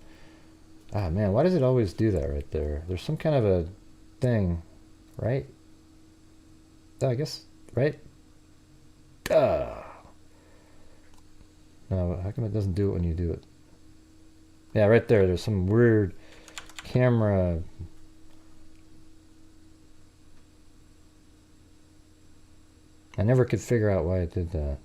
Ah man, why does it always do that right there? There's some kind of a thing, right? I guess, right? No, how come it doesn't do it when you do it? Yeah, right there. There's some weird camera. I never could figure out why it did that.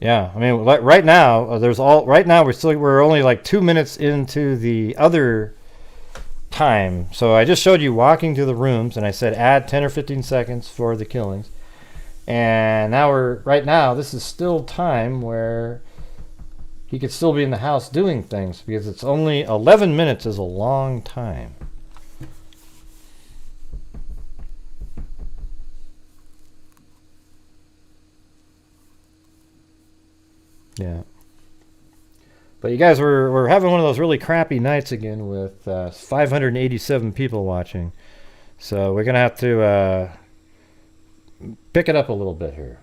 Yeah, I mean, right now we're only like 2 minutes into the other time. So I just showed you walking to the rooms, and I said add 10 or 15 seconds for the killings. And now right now this is still time where he could still be in the house doing things, because it's only 11 minutes is a long time. Yeah. But you guys, we're having one of those really crappy nights again with 587 people watching. So we're going to have to pick it up a little bit here.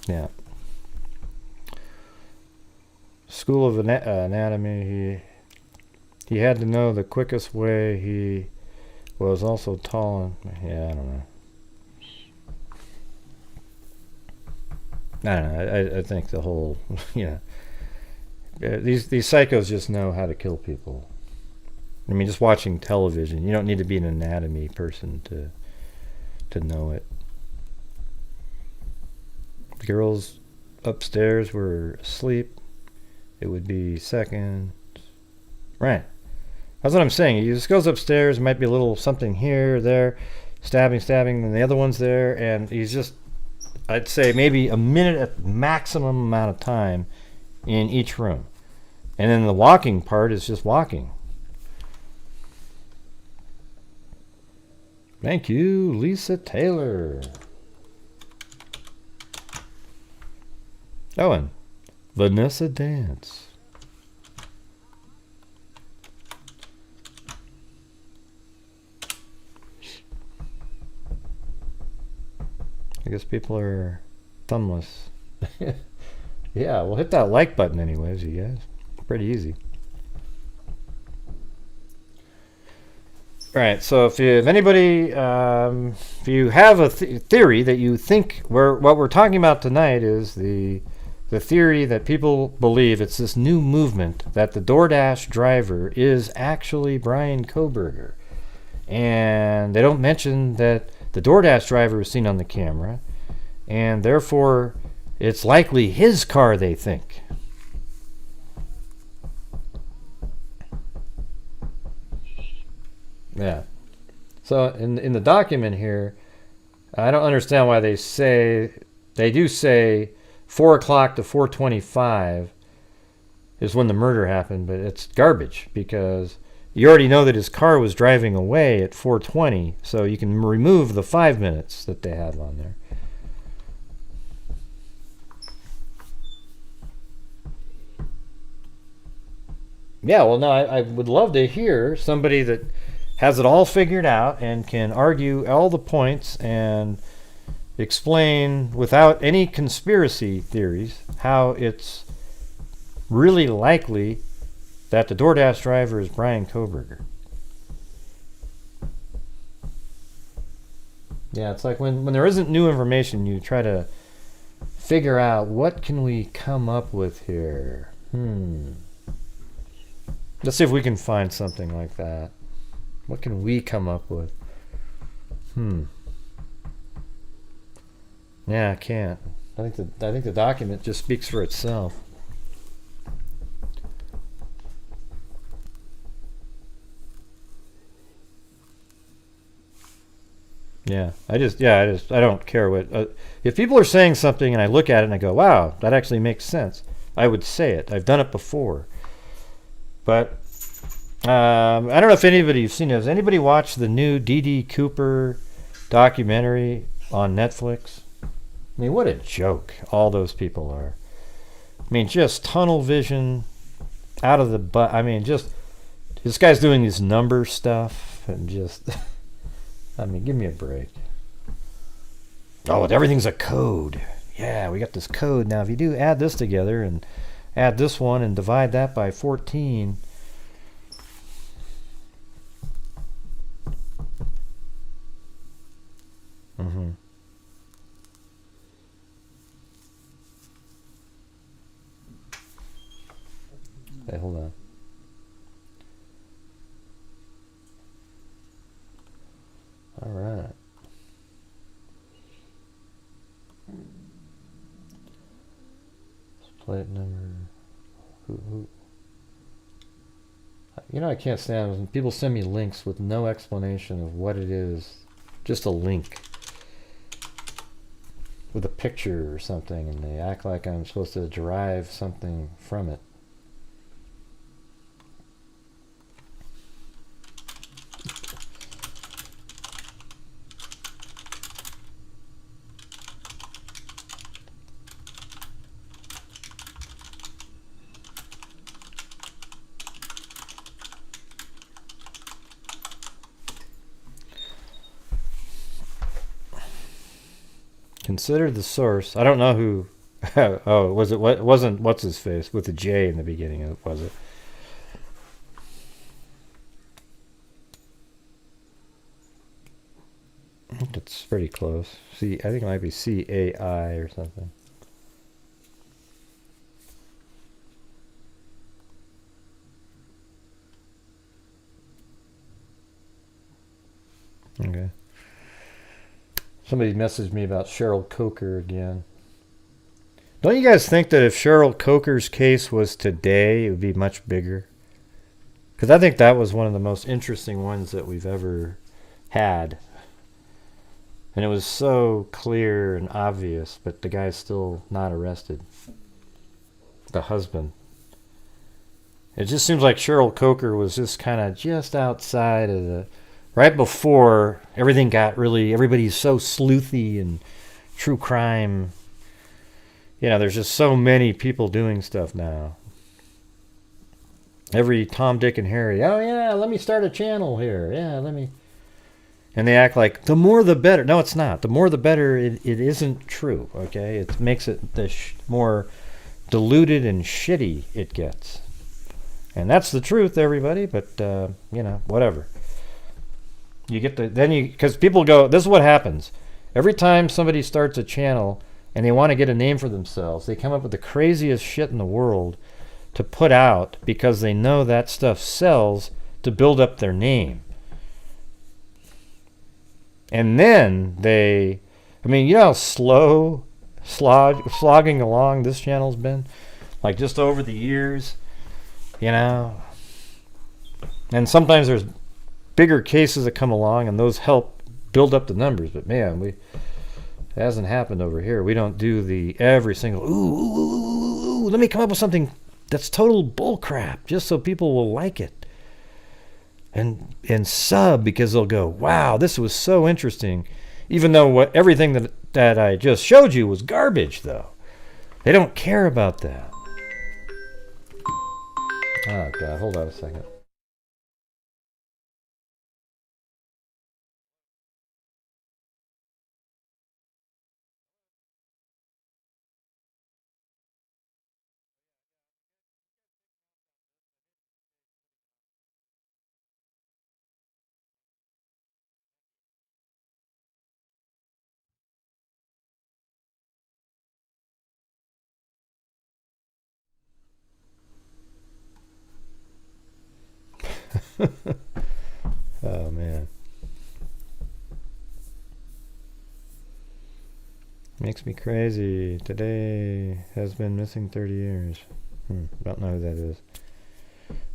Yeah. School of Anatomy, he had to know the quickest way. He was also tall and, yeah, I don't know. I think the whole, these psychos just know how to kill people. I mean, just watching television, you don't need to be an anatomy person to know it. The girls upstairs were asleep. It would be second. Right. That's what I'm saying. He just goes upstairs. Might be a little something here, there, stabbing, and the other one's there, and he's just, I'd say maybe a minute at maximum amount of time in each room. And then the walking part is just walking. Thank you, Lisa Taylor. Oh, and Vanessa Dance. I guess people are thumbless. Yeah, well, hit that like button anyways, you guys. Pretty easy. All right, so if anybody, if you have a theory that you think what we're talking about tonight is the theory that people believe it's this new movement that the DoorDash driver is actually Bryan Kohberger. And they don't mention that the DoorDash driver was seen on the camera, and therefore it's likely his car, they think. Yeah. So in the document here, I don't understand why they do say 4 o'clock to 4:25 is when the murder happened, but it's garbage because you already know that his car was driving away at 4:20, so you can remove the 5 minutes that they have on there. Yeah, well, no, I would love to hear somebody that has it all figured out and can argue all the points and explain without any conspiracy theories how it's really likely that the DoorDash driver is Bryan Kohberger. Yeah, it's like when there isn't new information, you try to figure out what can we come up with here. Let's see if we can find something like that. What can we come up with? Yeah, I can't. I think the document just speaks for itself. Yeah, I don't care what. If people are saying something and I look at it and I go, wow, that actually makes sense, I would say it. I've done it before. But I don't know if anybody's seen it. Has anybody watched the new D.D. Cooper documentary on Netflix? I mean, what a joke all those people are. I mean, just tunnel vision out of the butt. I mean, just this guy's doing these number stuff and just, I mean, give me a break. Oh, everything's a code. Yeah, we got this code. Now, if you do add this together and add this one and divide that by 14. Hey, hold on. All right. Plate number. Who? You know, I can't stand when people send me links with no explanation of what it is. Just a link with a picture or something, and they act like I'm supposed to derive something from it. Consider the source. I don't know who. Oh, was it? What wasn't? What's his face with the J in the beginning? Was it? I think it's pretty close. I think it might be CAI or something. Okay. Somebody messaged me about Cheryl Coker again. Don't you guys think that if Cheryl Coker's case was today, it would be much bigger? Because I think that was one of the most interesting ones that we've ever had. And it was so clear and obvious, but the guy's still not arrested. The husband. It just seems like Cheryl Coker was just kind of just outside of the... Right before everything got really, everybody's so sleuthy and true crime. You know, there's just so many people doing stuff now. Every Tom, Dick, and Harry. Oh, yeah, let me start a channel here. Yeah, let me. And they act like the more the better. No, it's not. The more the better, it isn't true, okay? It makes it the more diluted and shitty it gets. And that's the truth, everybody, but, you know, whatever. You get because people go, this is what happens. Every time somebody starts a channel and they want to get a name for themselves, they come up with the craziest shit in the world to put out because they know that stuff sells to build up their name. And then they, I mean, you know how slow slogging along this channel's been? Like just over the years, you know? And sometimes there's bigger cases that come along and those help build up the numbers. But man, it hasn't happened over here. We don't do the every single, ooh, let me come up with something that's total bull crap just so people will like it. And sub because they'll go, wow, this was so interesting. Even though everything that I just showed you was garbage, though. They don't care about that. Oh, God, hold on a second. Oh, man. Makes me crazy. Today has been missing 30 years. Don't know who that is.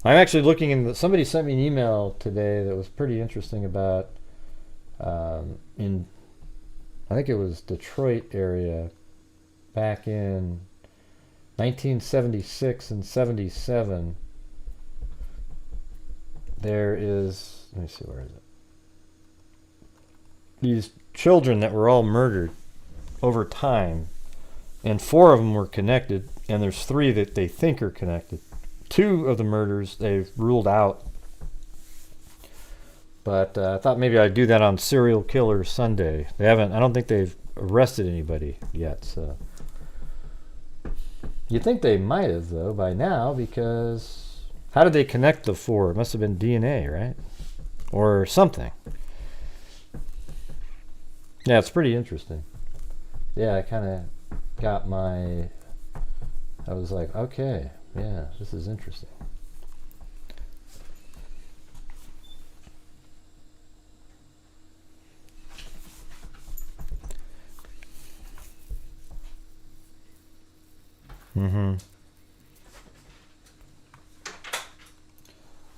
I'm actually looking in. Somebody sent me an email today that was pretty interesting about in, I think it was Detroit area, back in 1976 and 77. There is, let me see, where is it? These children that were all murdered over time, and 4 of them were connected, and there's 3 that they think are connected. 2 of the murders they've ruled out, but I thought maybe I'd do that on Serial Killer Sunday. They haven't, I don't think they've arrested anybody yet, so you'd think they might have, though, by now, because how did they connect the 4? It must have been DNA, right? Or something. Yeah, it's pretty interesting. Yeah, I kind of got I was like, okay, yeah, this is interesting.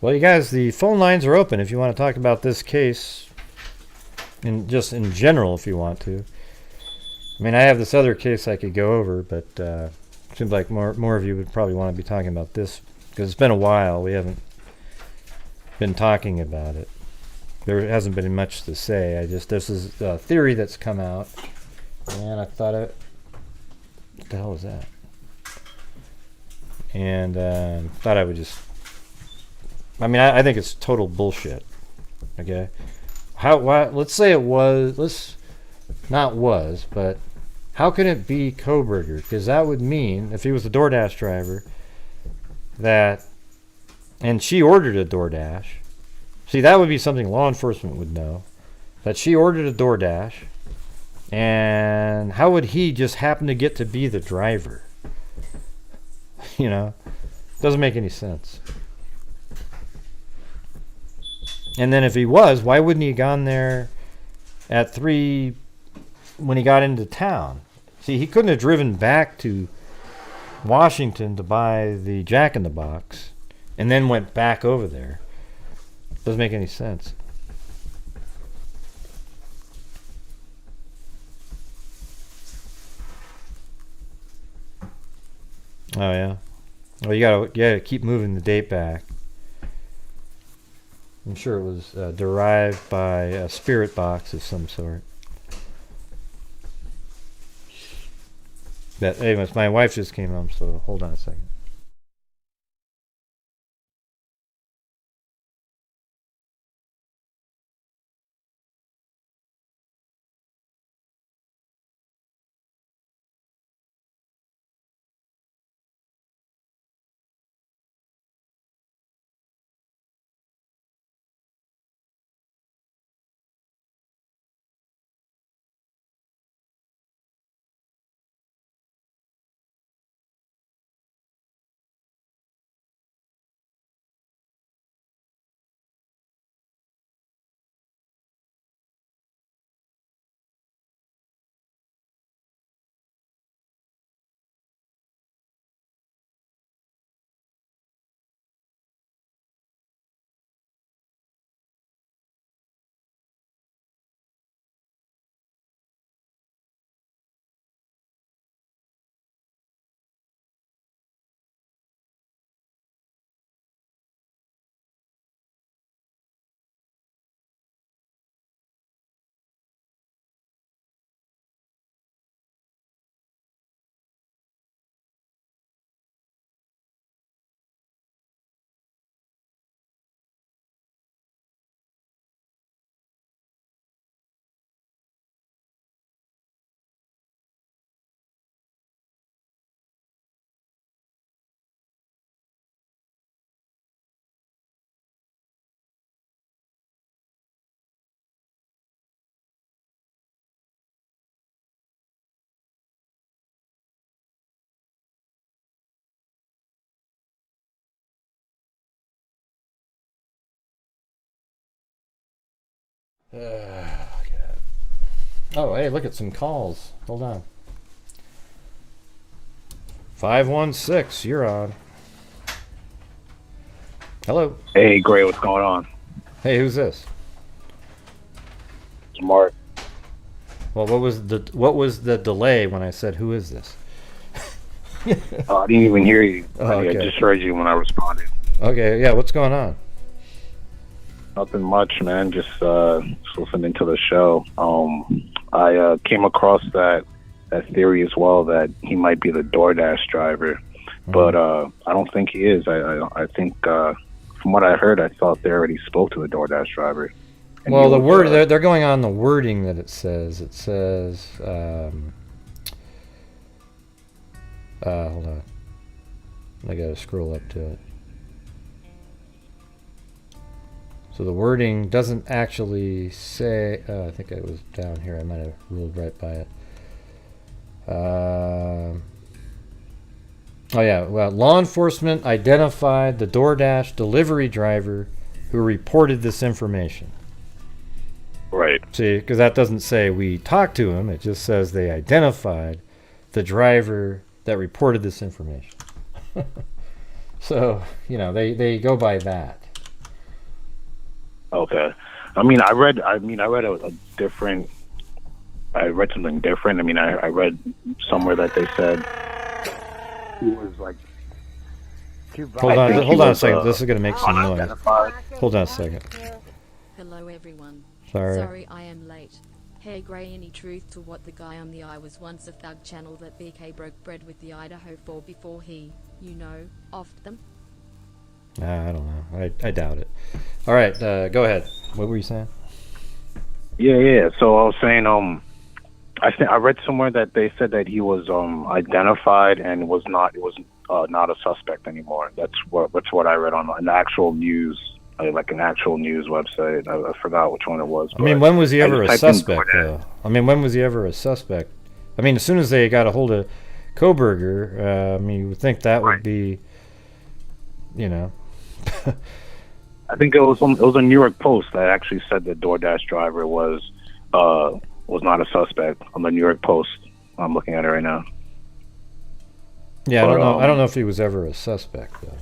Well, you guys, the phone lines are open if you want to talk about this case, and just in general if you want to. I mean, I have this other case I could go over, but it seems like more of you would probably want to be talking about this, because it's been a while. We haven't been talking about it. There hasn't been much to say. This is a theory that's come out, and I thought what the hell was that? And thought I would just, I mean, I think it's total bullshit. Okay, let's say it was, but how can it be Kohberger? Because that would mean, if he was the DoorDash driver, and she ordered a DoorDash, see, that would be something law enforcement would know, that she ordered a DoorDash, and how would he just happen to get to be the driver? You know, doesn't make any sense. And then if he was, why wouldn't he have gone there at 3 when he got into town? See, he couldn't have driven back to Washington to buy the Jack in the Box and then went back over there. Doesn't make any sense. Oh yeah. Well, you gotta keep moving the date back. I'm sure it was derived by a spirit box of some sort. Anyways, my wife just came home, so hold on a second. Oh, hey, look at some calls. Hold on. 516, you're on. Hello. Hey, Gray, what's going on? Hey, who's this? It's Mark. Well, what was the delay when I said who is this? I didn't even hear you. Oh, okay. I just heard you when I responded. Okay, yeah, what's going on? Nothing much, man. Just listening to the show. I came across that theory as well that he might be the DoorDash driver, but I don't think he is. I think from what I heard, I thought they already spoke to the DoorDash driver. Well, the word they're going on the wording that it says. It says, hold on, I gotta scroll up to it. So the wording doesn't actually say. I think it was down here. I might have ruled right by it. Oh yeah. Well, law enforcement identified the DoorDash delivery driver who reported this information. Right. See, because that doesn't say we talked to him. It just says they identified the driver that reported this information. So, you know, they go by that. Okay. I read something different. I mean, I read somewhere that they said he was like. Hold on a second. This is going to make some noise. Hold on a second. Hello everyone. Sorry. I am late. Hey Gray, any truth to what the guy on the I was once a thug channel that BK broke bread with the Idaho for before he, offed them? I don't know. I doubt it. All right, go ahead. What were you saying? Yeah. So I was saying, I read somewhere that they said that he was identified and was not a suspect anymore. That's what I read on an actual news, like an actual news website. I forgot which one it was. I mean, when was he ever a suspect, though? I mean, when was he ever a suspect? I mean, as soon as they got a hold of Kohberger, I mean, you would think that would be, I think it was a New York Post that actually said the DoorDash driver was not a suspect on the New York Post. I'm looking at it right now. Yeah, I don't know if he was ever a suspect though.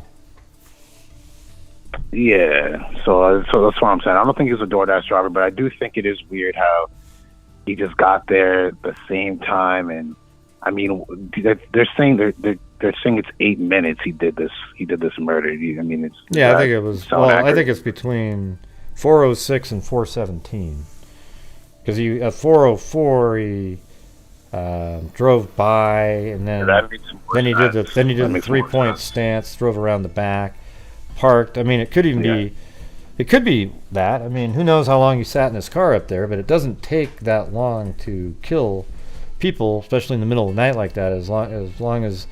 Yeah, so that's what I'm saying. I don't think he's a DoorDash driver, but I do think it is weird how he just got there at the same time. And I mean, they're saying it's 8 minutes. He did this murder. I mean, it's I think it was. Well, I think it's between 4:06 and 4:17. Because at 4:04 he drove by, and then he did the 3-point stance, drove around the back, parked. I mean, it could be that. I mean, who knows how long he sat in his car up there? But it doesn't take that long to kill people, especially in the middle of the night like that. As long as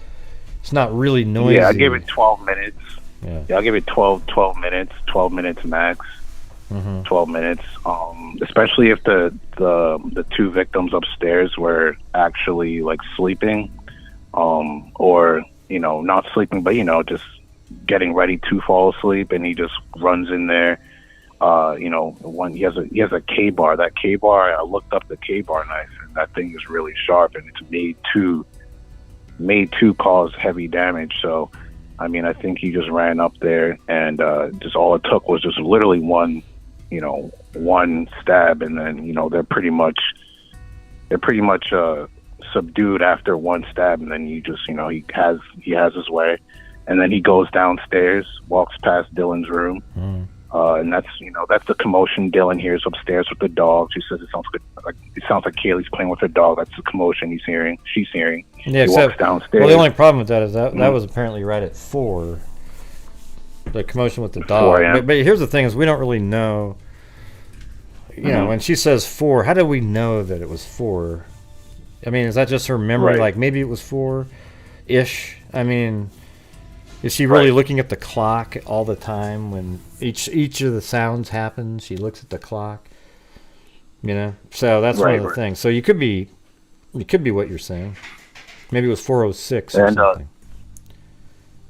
it's not really noisy. Yeah, I give it 12 minutes. Yeah, I'll give it 12 minutes. 12 minutes max. 12 minutes, especially if the two victims upstairs were actually like sleeping, or not sleeping, but just getting ready to fall asleep, and he just runs in there. He has a K-bar. That K-bar, I looked up the K-bar knife, and that thing is really sharp, and it's made to cause heavy damage. So, I mean, I think he just ran up there, and just all it took was just literally one stab, and then they're pretty much subdued after one stab, and then he has his way, and then he goes downstairs, walks past Dylan's room, and that's the commotion. Dylan hears upstairs with the dog. She says it sounds like Kaylee's playing with her dog. That's the commotion she's hearing. Yeah, he walks downstairs. Well, the only problem with that is that was apparently right at 4. The commotion with the dog. But here's the thing: is we don't really know. When she says 4, how do we know that it was 4? I mean, is that just her memory? Right. Like maybe it was 4-ish. I mean, is she really looking at the clock all the time when each of the sounds happen? She looks at the clock. So that's one of the things. So it could be what you're saying. Maybe it was 4:06 or something.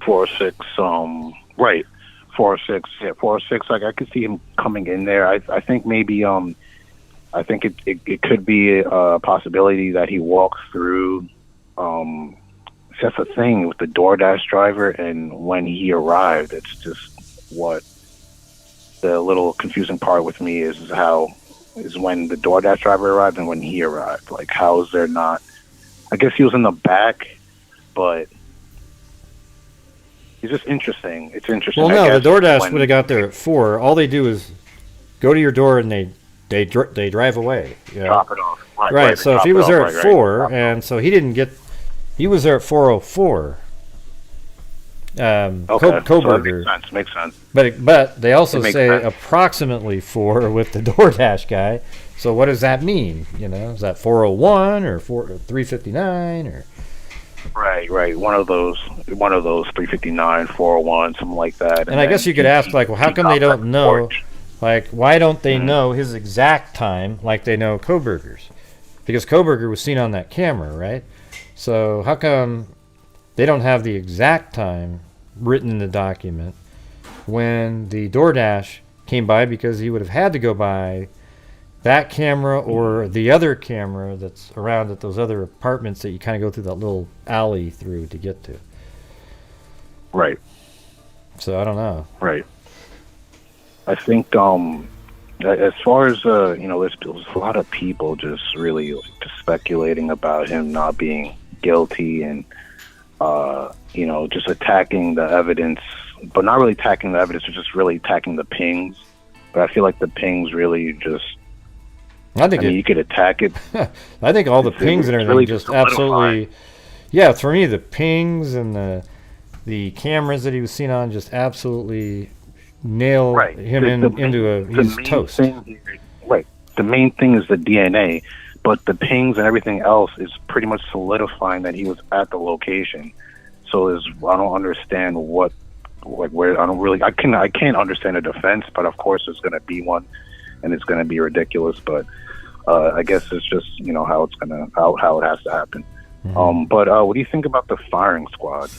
4:06. Right. 4:06. Yeah, 4:06. Like I could see him coming in there. I think maybe I think it could be a possibility that he walked through. That's the thing with the DoorDash driver, and when he arrived, it's just what the little confusing part with me is when the DoorDash driver arrived and when he arrived. Like, how is there not? I guess he was in the back, but it's just interesting. It's interesting. Well, no, the DoorDash would have got there at 4. All they do is go to your door and they drive away. You know? Drop it off. Right. So if he was there at 4, and so he was there at 4:04. Kohberger. So makes sense. But they also say sense. Approximately 4 with the DoorDash guy. So what does that mean? You know, is that 4:01 or 3:59 or? Right. One of those 3:59, 4:01, something like that. And I guess you could ask, like, well, how come they don't know? Like, why don't they know his exact time like they know Kohberger's? Because Kohberger was seen on that camera, right? So how come they don't have the exact time written in the document when the DoorDash came by, because he would have had to go by that camera or the other camera that's around at those other apartments that you kind of go through that little alley through to get to. Right. So I don't know. Right. I think as far as there's a lot of people just really just speculating about him not being guilty and just attacking the evidence, but not really attacking the evidence, but just really attacking the pings. But I feel like the pings really just. I mean, you could attack it. I think all the pings and everything really just absolutely. Yeah, for me, the pings and the cameras that he was seen on just absolutely nail him into he's toast. Right. The main thing is the DNA, but the pings and everything else is pretty much solidifying that he was at the location. So I don't understand I can't understand a defense, but of course there's going to be one, and it's going to be ridiculous. But I guess it's just how it's how it has to happen. Mm-hmm. But what do you think about the firing squad?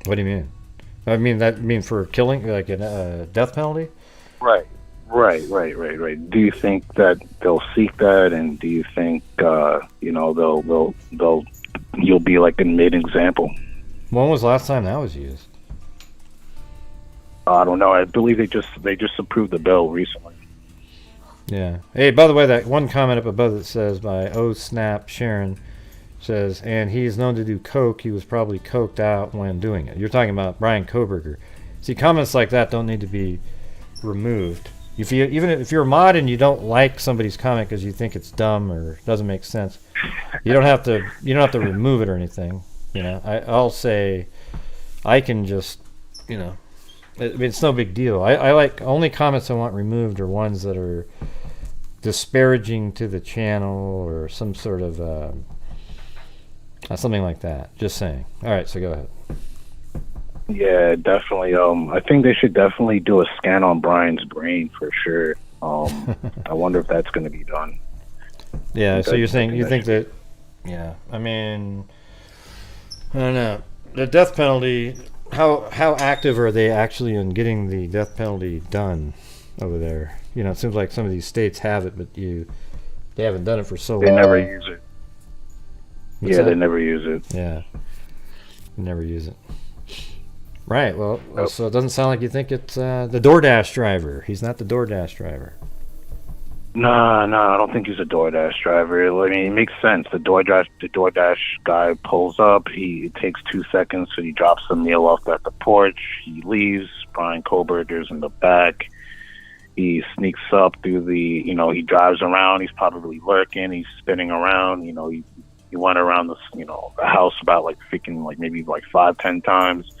What do you mean? I mean for killing, like a death penalty? Right. Do you think that they'll seek that, and do you think you'll be like a mid example? When was the last time that was used? I don't know. I believe they just approved the bill recently. Yeah. Hey, by the way, that one comment up above that says by Snap Sharon says, and he's known to do coke. He was probably coked out when doing it. You're talking about Bryan Kohberger. See, comments like that don't need to be removed. Even if you're a mod and you don't like somebody's comment because you think it's dumb or doesn't make sense, you don't have to remove it or anything. I'll say I can just it's no big deal. I like only comments I want removed are ones that are disparaging to the channel or some sort of something like that. Just saying. All right, so go ahead. Yeah, definitely. I think they should definitely do a scan on Bryan's brain for sure. I wonder if that's going to be done. Yeah, so you're saying you think that? Yeah, I mean, I don't know. The death penalty. How active are they actually in getting the death penalty done over there? It seems like some of these states have it, but they haven't done it for so long. They never use it. What's that? They never use it. Yeah, they never use it. Right. Well, Nope. So it doesn't sound like you think it's the DoorDash driver. He's not the DoorDash driver. No, I don't think he's a DoorDash driver. I mean, it makes sense. The DoorDash guy pulls up. It takes 2 seconds, so he drops the meal off at the porch. He leaves. Bryan Kohberger's in the back. He sneaks up through the, he drives around. He's probably lurking. He's spinning around. He went around the house about maybe 5-10 times.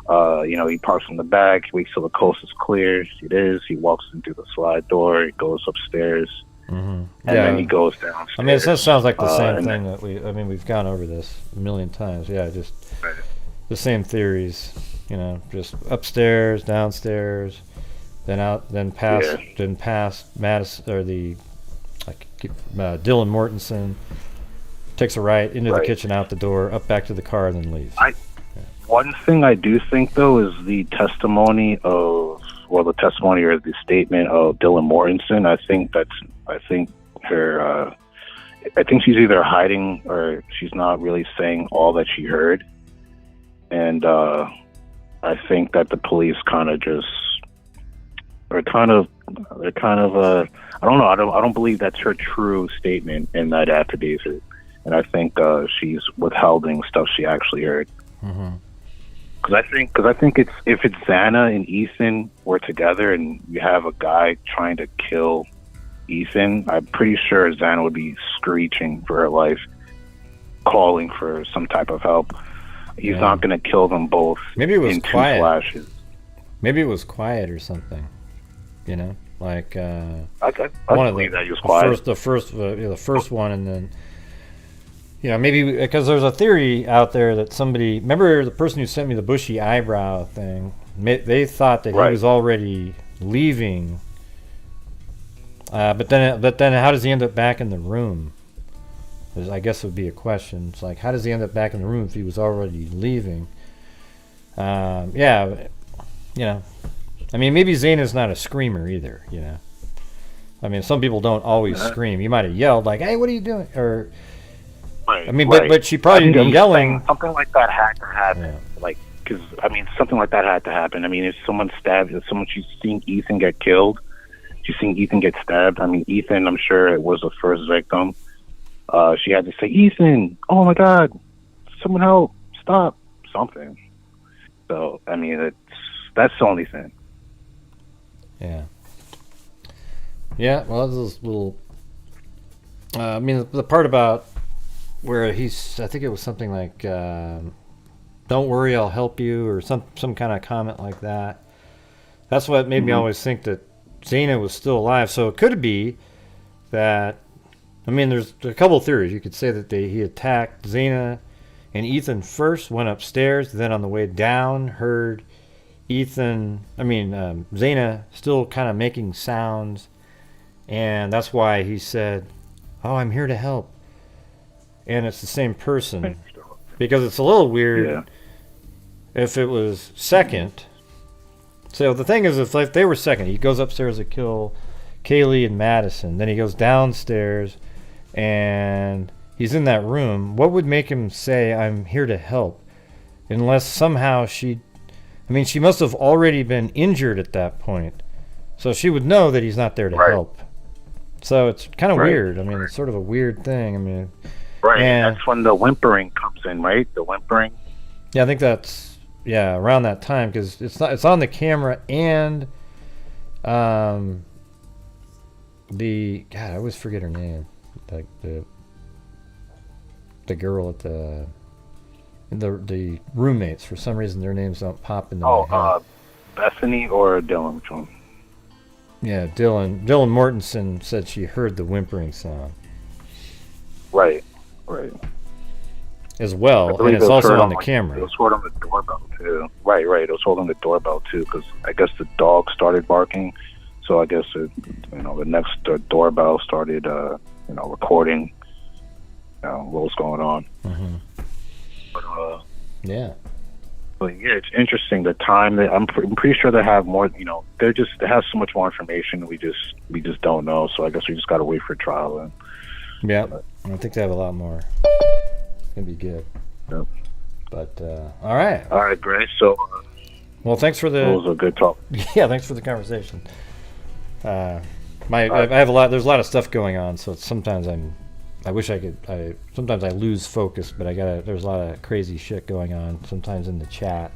He parks in the back, waits till the coast is clear. It is. He walks into the slide door. He goes upstairs, and then he goes downstairs. I mean, it sounds like the same thing that we've gone over this a million times. Yeah, just the same theories. Just upstairs, downstairs, then out, then past Madison or Dylan Mortensen. Takes a right into the kitchen, out the door, up back to the car, and then leaves. One thing I do think, though, is the testimony of well, the testimony or the statement of Dylan Mortensen. I think she's either hiding or she's not really saying all that she heard. And I think that the police kind of just I don't know. I don't believe that's her true statement in that affidavit. And I think she's withholding stuff she actually heard. Because I think if it's Xana and Ethan were together and you have a guy trying to kill Ethan, I'm pretty sure Xana would be screeching for her life, calling for some type of help. He's not going to kill them both. Maybe it was in quiet. 2 flashes. Maybe it was quiet or something. You know, like I one of believe that he was quiet. the first one, and then maybe because there's a theory out there that somebody, remember the person who sent me the bushy eyebrow thing, they thought that he was already leaving, but then how does he end up back in the room? I guess would be a question. It's like, how does he end up back in the room if he was already leaving? I mean, maybe Xana's not a screamer either, I mean, some people don't always scream. You might have yelled like, "Hey, what are you doing?" Or, but she probably didn't yelling. Something like that had to happen. Because something like that had to happen. I mean, if she's seen Ethan get killed, she's seen Ethan get stabbed. I mean, Ethan, I'm sure it was the first victim. She had to say, "Ethan, oh my God, someone help, stop," something. So, I mean, that's the only thing. Yeah, well, those little... I mean, the part about where I think it was something like, "Don't worry, I'll help you," or some kind of comment like that. That's what made me always think that Xana was still alive. So it could be that... I mean, there's a couple of theories. You could say that he attacked Xana and first, went upstairs, then on the way down heard Xana still kind of making sounds, and that's why he said, "Oh, I'm here to help." And it's the same person, because it's a little weird if it was second. So the thing is, if they were second, he goes upstairs to kill Kaylee and Madison, then he goes downstairs and he's in that room. What would make him say, "I'm here to help"? Unless somehow she must have already been injured at that point. So she would know that he's not there to help. So it's kind of weird. I mean, it's sort of a weird thing. I mean, and that's when the whimpering comes in, right? The whimpering. Yeah, I think that's around that time, because it's on the camera, and I always forget her name. Like the girl at the roommates, for some reason their names don't pop into my head. Bethany or Dylan? Which one? Yeah, Dylan Mortensen said she heard the whimpering sound. Right. As well, and it's also on the camera. It was heard on the doorbell too. Right. It was heard on the doorbell too, because I guess the dog started barking. So I guess the next doorbell started recording what was going on. But it's interesting. The time that I'm pretty sure they have more. They have so much more information. We just don't know. So I guess we just got to wait for trial. And I think they have a lot more. It's gonna be good. Yep. But all right, Gray. So well, thanks for the. It was a good talk. Yeah, thanks for the conversation. I have a lot. There's a lot of stuff going on, so sometimes I wish I could. Sometimes I lose focus, but there's a lot of crazy shit going on sometimes in the chat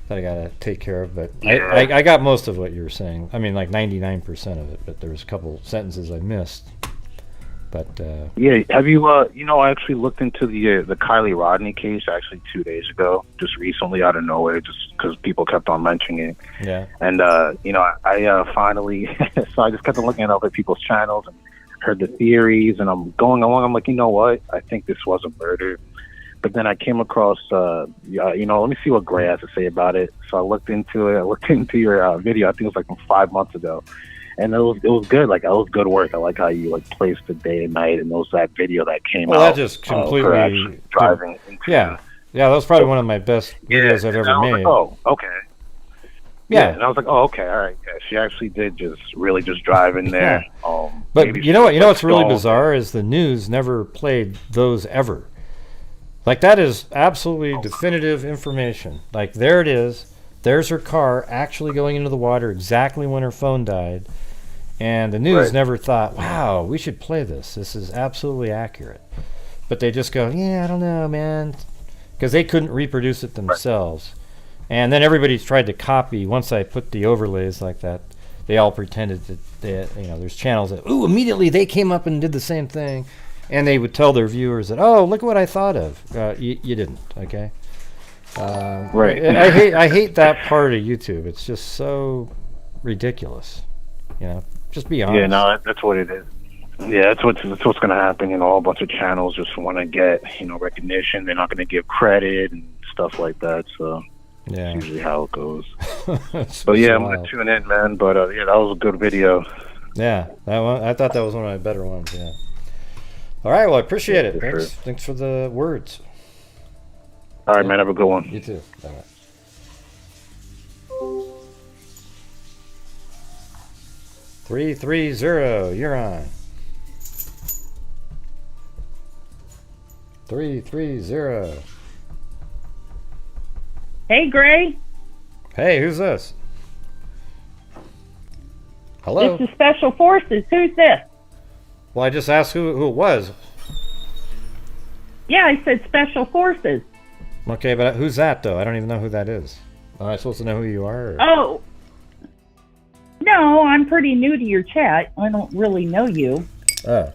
that I gotta take care of. But I got most of what you were saying. I mean, like 99% of it, but there's a couple sentences I missed. But have you? I actually looked into the Kylie Rodney case actually 2 days ago, just recently out of nowhere, just because people kept on mentioning it. Yeah. And I finally, so I just kept on looking at other people's channels and heard the theories, and I'm going along. I'm like, you know what? I think this was a murder. But then I came across, let me see what Gray has to say about it. So I looked into it. I looked into your video. I think it was like from 5 months ago. And it was good. Like, that was good work. I like how you placed the day and night, and that video that came out. Well, that just completely driving. Yeah, that was probably one of my best videos I've ever made. Like, oh, okay. Yeah. And I was like, oh, okay, all right. Yeah, she actually did just drive in there. But maybe you know what? she You know what's really stalled. bizarre is the news never played those ever. Like, that is absolutely definitive information. Like, there it is. There's her car actually going into the water exactly when her phone died. And the news never thought, wow, we should play this. This is absolutely accurate. But they just go, yeah, I don't know, man. Because they couldn't reproduce it themselves. And then everybody's tried to copy. Once I put the overlays like that, they all pretended that there's channels that, ooh, immediately they came up and did the same thing. And they would tell their viewers that, oh, look what I thought of. You didn't, okay? I hate that part of YouTube. It's just so ridiculous. Just be honest. Yeah, no, that's what it is. Yeah, that's what's going to happen. A whole bunch of channels just want to get recognition. They're not going to give credit and stuff like that. So yeah, that's usually how it goes. But yeah, I'm going to tune in, man. But yeah, that was a good video. Yeah, that one. I thought that was one of my better ones. Yeah. All right. Well, I appreciate it. Thanks. Sure. Thanks for the words. All right, man. Have a good one. You too. All right. 330, you're on. 330. Hey, Gray. Hey, who's this? Hello? This is Special Forces. Who's this? Well, I just asked who it was. Yeah, I said Special Forces. Okay, but who's that, though? I don't even know who that is. Am I supposed to know who you are? Or? Oh. No, I'm pretty new to your chat. I don't really know you. Oh.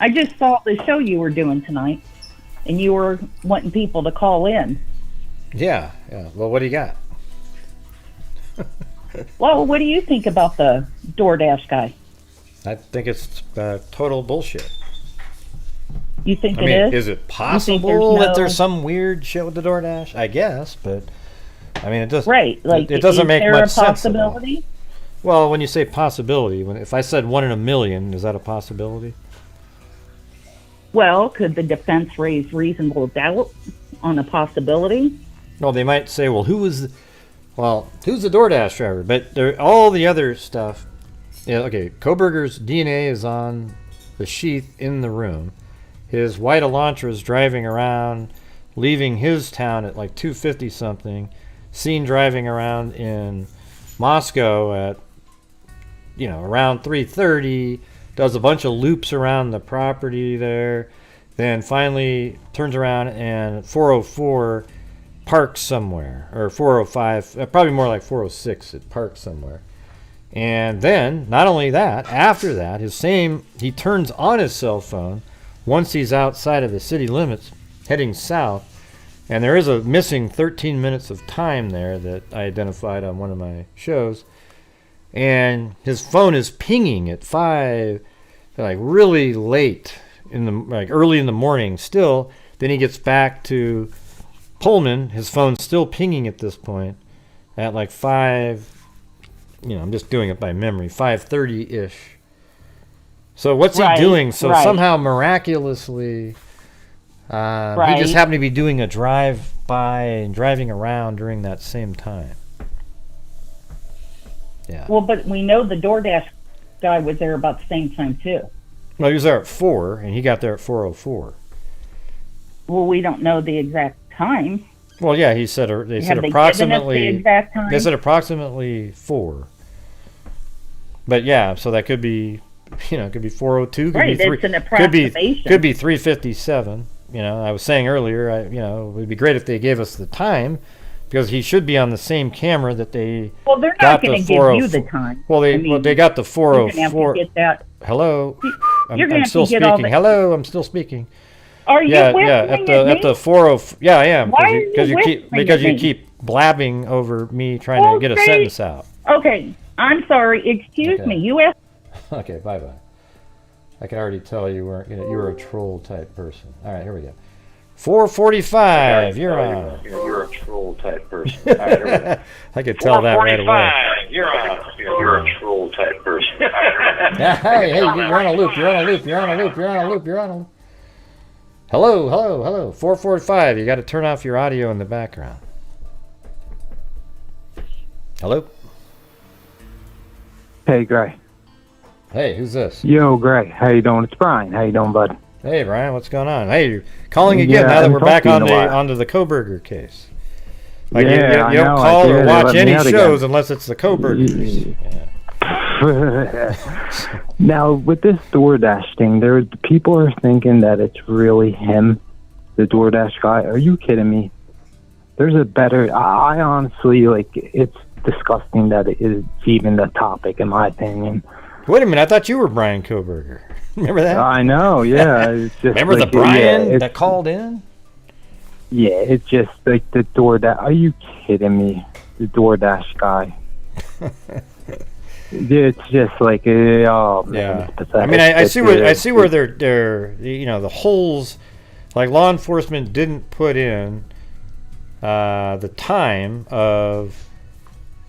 I just saw the show you were doing tonight, and you were wanting people to call in. Yeah. Well, what do you got? Well, what do you think about the DoorDash guy? I think it's total bullshit. You think I mean, is it possible that there's some weird shit with the DoorDash? I guess, but I mean, it does. Right, like it doesn't make much sense. Is there a possibility? Well, when you say possibility, if I said 1 in a million, is that a possibility? Well, could the defense raise reasonable doubt on a possibility? Well, they might say, well, who's the DoorDash driver? But all the other stuff. Yeah, okay. Kohberger's DNA is on the sheath in the room. His white Elantra is driving around, leaving his town at like 2:50 something. Seen driving around in Moscow at around 3:30. Does a bunch of loops around the property there. Then finally turns around and 404 parks somewhere, or 405, probably more like 406. It parks somewhere. And then, not only that, after that, he turns on his cell phone once he's outside of the city limits, heading south. And there is a missing 13 minutes of time there that I identified on one of my shows. And his phone is pinging at 5, like really late, early in the morning still. Then he gets back to Pullman. His phone's still pinging at this point at like 5. I'm just doing it by memory, 5:30-ish. So what's he doing? So somehow miraculously, he just happened to be doing a drive-by and driving around during that same time. Yeah. Well, but we know the DoorDash guy was there about the same time, too. Well, he was there at 4, and he got there at 4:04. Well, we don't know the exact time. Well, yeah, they said approximately. The exact time? They said approximately 4. But yeah, so that could be, it could be 4:02. Could be 3, it's an approximation. Could be 3:57. I was saying earlier, it would be great if they gave us the time, because he should be on the same camera that they. Well, they're not going to give you the time. Well, they got the 4:04. You're going to have to get that. Hello, I'm still speaking. Hello, I'm still speaking. Are you at the 4:04. Yeah, I am. Because you keep blabbing over me trying to get a sentence out. Okay, I'm sorry. Excuse me. You asked. Okay, bye. I can already tell you were a troll type person. All right, here we go. 4:45. You're on. You're a troll type person. All right, here we go. I could tell that right away. You're on. You're a troll type person. Hey, you're on a loop. Hello. 4:45. You got to turn off your audio in the background. Hello? Hey, Gray. Hey, who's this? Yo, Gray. How you doing? It's Bryan. How you doing, bud? Hey, Bryan, what's going on? Hey, you're calling again now that haven't we're talked back to you in a while. onto the Kohberger case. Like Yeah, you I don't know, call I or did. They watch let me any out shows again. unless it's the Kohbergers. Yeah. Now, with this DoorDash thing, people are thinking that it's really him, the DoorDash guy. Are you kidding me? There's a better... I honestly, like, it's disgusting that it's even the topic, in my opinion. Wait a minute, I thought you were Bryan Kohberger. Remember that? I know, yeah. It's just Remember like, the Bryan yeah, that called in? Yeah, it's just like the DoorDash. Are you kidding me? The DoorDash guy. It's just like, oh man, Yeah. it's pathetic. I mean, I see where they're you know, the holes, like law enforcement didn't put in the time of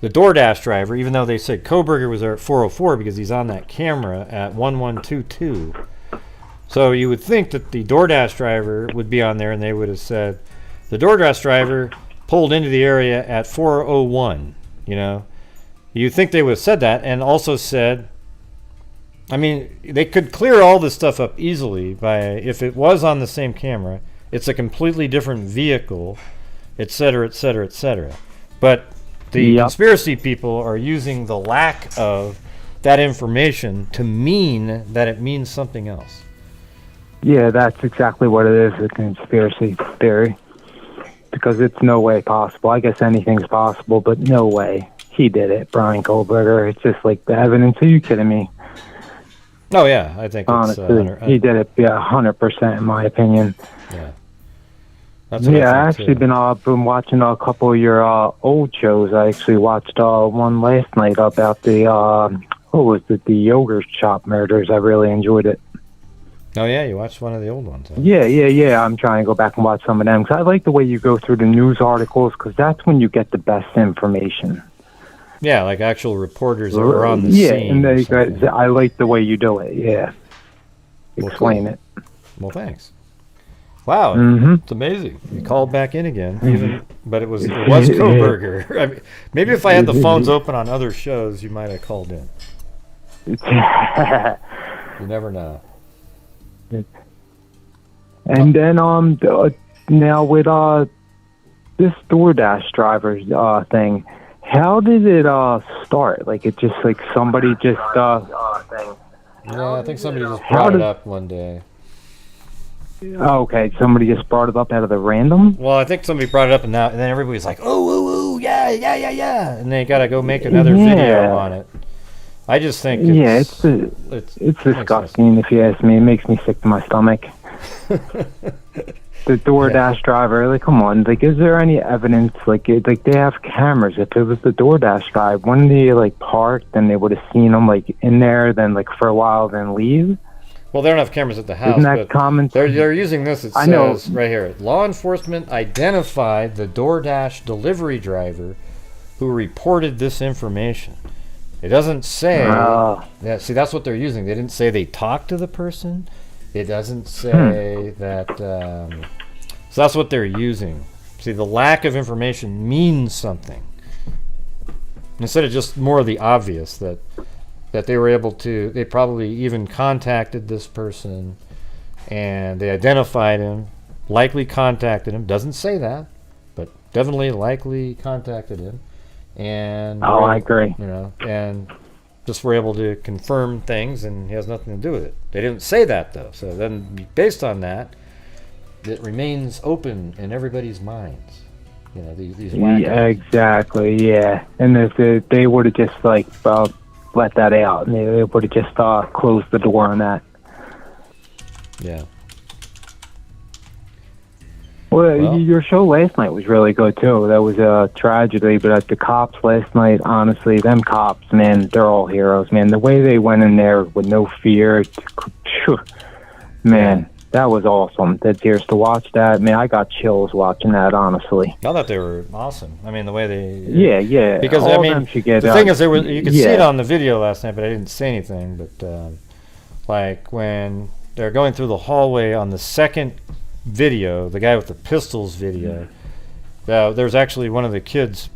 the DoorDash driver, even though they said Kohberger was there at 4:04 because he's on that camera at 1122. So you would think that the DoorDash driver would be on there, and they would have said the DoorDash driver pulled into the area at 4:01. You know, you think they would have said that, and also said, I mean, they could clear all this stuff up easily by if it was on the same camera, it's a completely different vehicle, et cetera, et cetera, et cetera. But the conspiracy people are using the lack of that information to mean that it means something else. Yeah, that's exactly what it is, a conspiracy theory. Because it's no way possible. I guess anything's possible, but no way. He did it, Bryan Kohberger. It's just like the evidence. Are you kidding me? Oh, yeah, I think honestly, he did it, 100% in my opinion. Yeah. That's what I I actually been watching a couple of your old shows. I actually watched one last night about the the yogurt shop murders. I really enjoyed it. Oh yeah, you watched one of the old ones. Huh? Yeah. I'm trying to go back and watch some of them because I like the way you go through the news articles because that's when you get the best information. Yeah, like actual reporters that were on the scene. Yeah, I like the way you do it. Yeah, explain it. Well, thanks. Wow, it's amazing. You called back in again, but it was Kohberger. I mean, maybe if I had the phones open on other shows, you might have called in. You never know. And then now with this DoorDash driver thing, how did it start? Like it just like somebody just Yeah, I think somebody just brought it up one day. Okay, somebody just brought it up out of the random? Well, I think somebody brought it up, and then everybody's like, oh, yeah, and they got to go make another video on it. I just think it's disgusting if you ask me. It makes me sick to my stomach. The DoorDash driver, like, come on, like, is there any evidence? Like they have cameras. If it was the DoorDash guy, wouldn't they like park? Then they would have seen him like in there, then like for a while, then leave. Well, they don't have cameras at the house. Isn't that common? They're using this. It says right here, law enforcement identified the DoorDash delivery driver who reported this information. It doesn't say. Yeah, see, that's what they're using. They didn't say they talked to the person. It doesn't say that. So that's what they're using. See, the lack of information means something. Instead of just more of the obvious that they were able to, they probably even contacted this person and they identified him, likely contacted him, doesn't say that, but definitely likely contacted him. And I agree. You know, and just were able to confirm things and he has nothing to do with it. They didn't say that though. So then based on that, it remains open in everybody's minds. You know, these yeah, exactly, yeah. And if they would have just like let that out, and they would have just closed the door on that. Yeah. Well, your show last night was really good too. That was a tragedy, but the cops last night, honestly, them cops, man, they're all heroes, man. The way they went in there with no fear, man, that was awesome. Here's to watch that. Man, I got chills watching that, honestly. I thought they were awesome. I mean, the way they... Yeah. Because, all I mean, get, the thing is, you could see it on the video last night, but I didn't say anything. But, like, when they're going through the hallway on the second video, the guy with the pistols video, there's actually one of the kids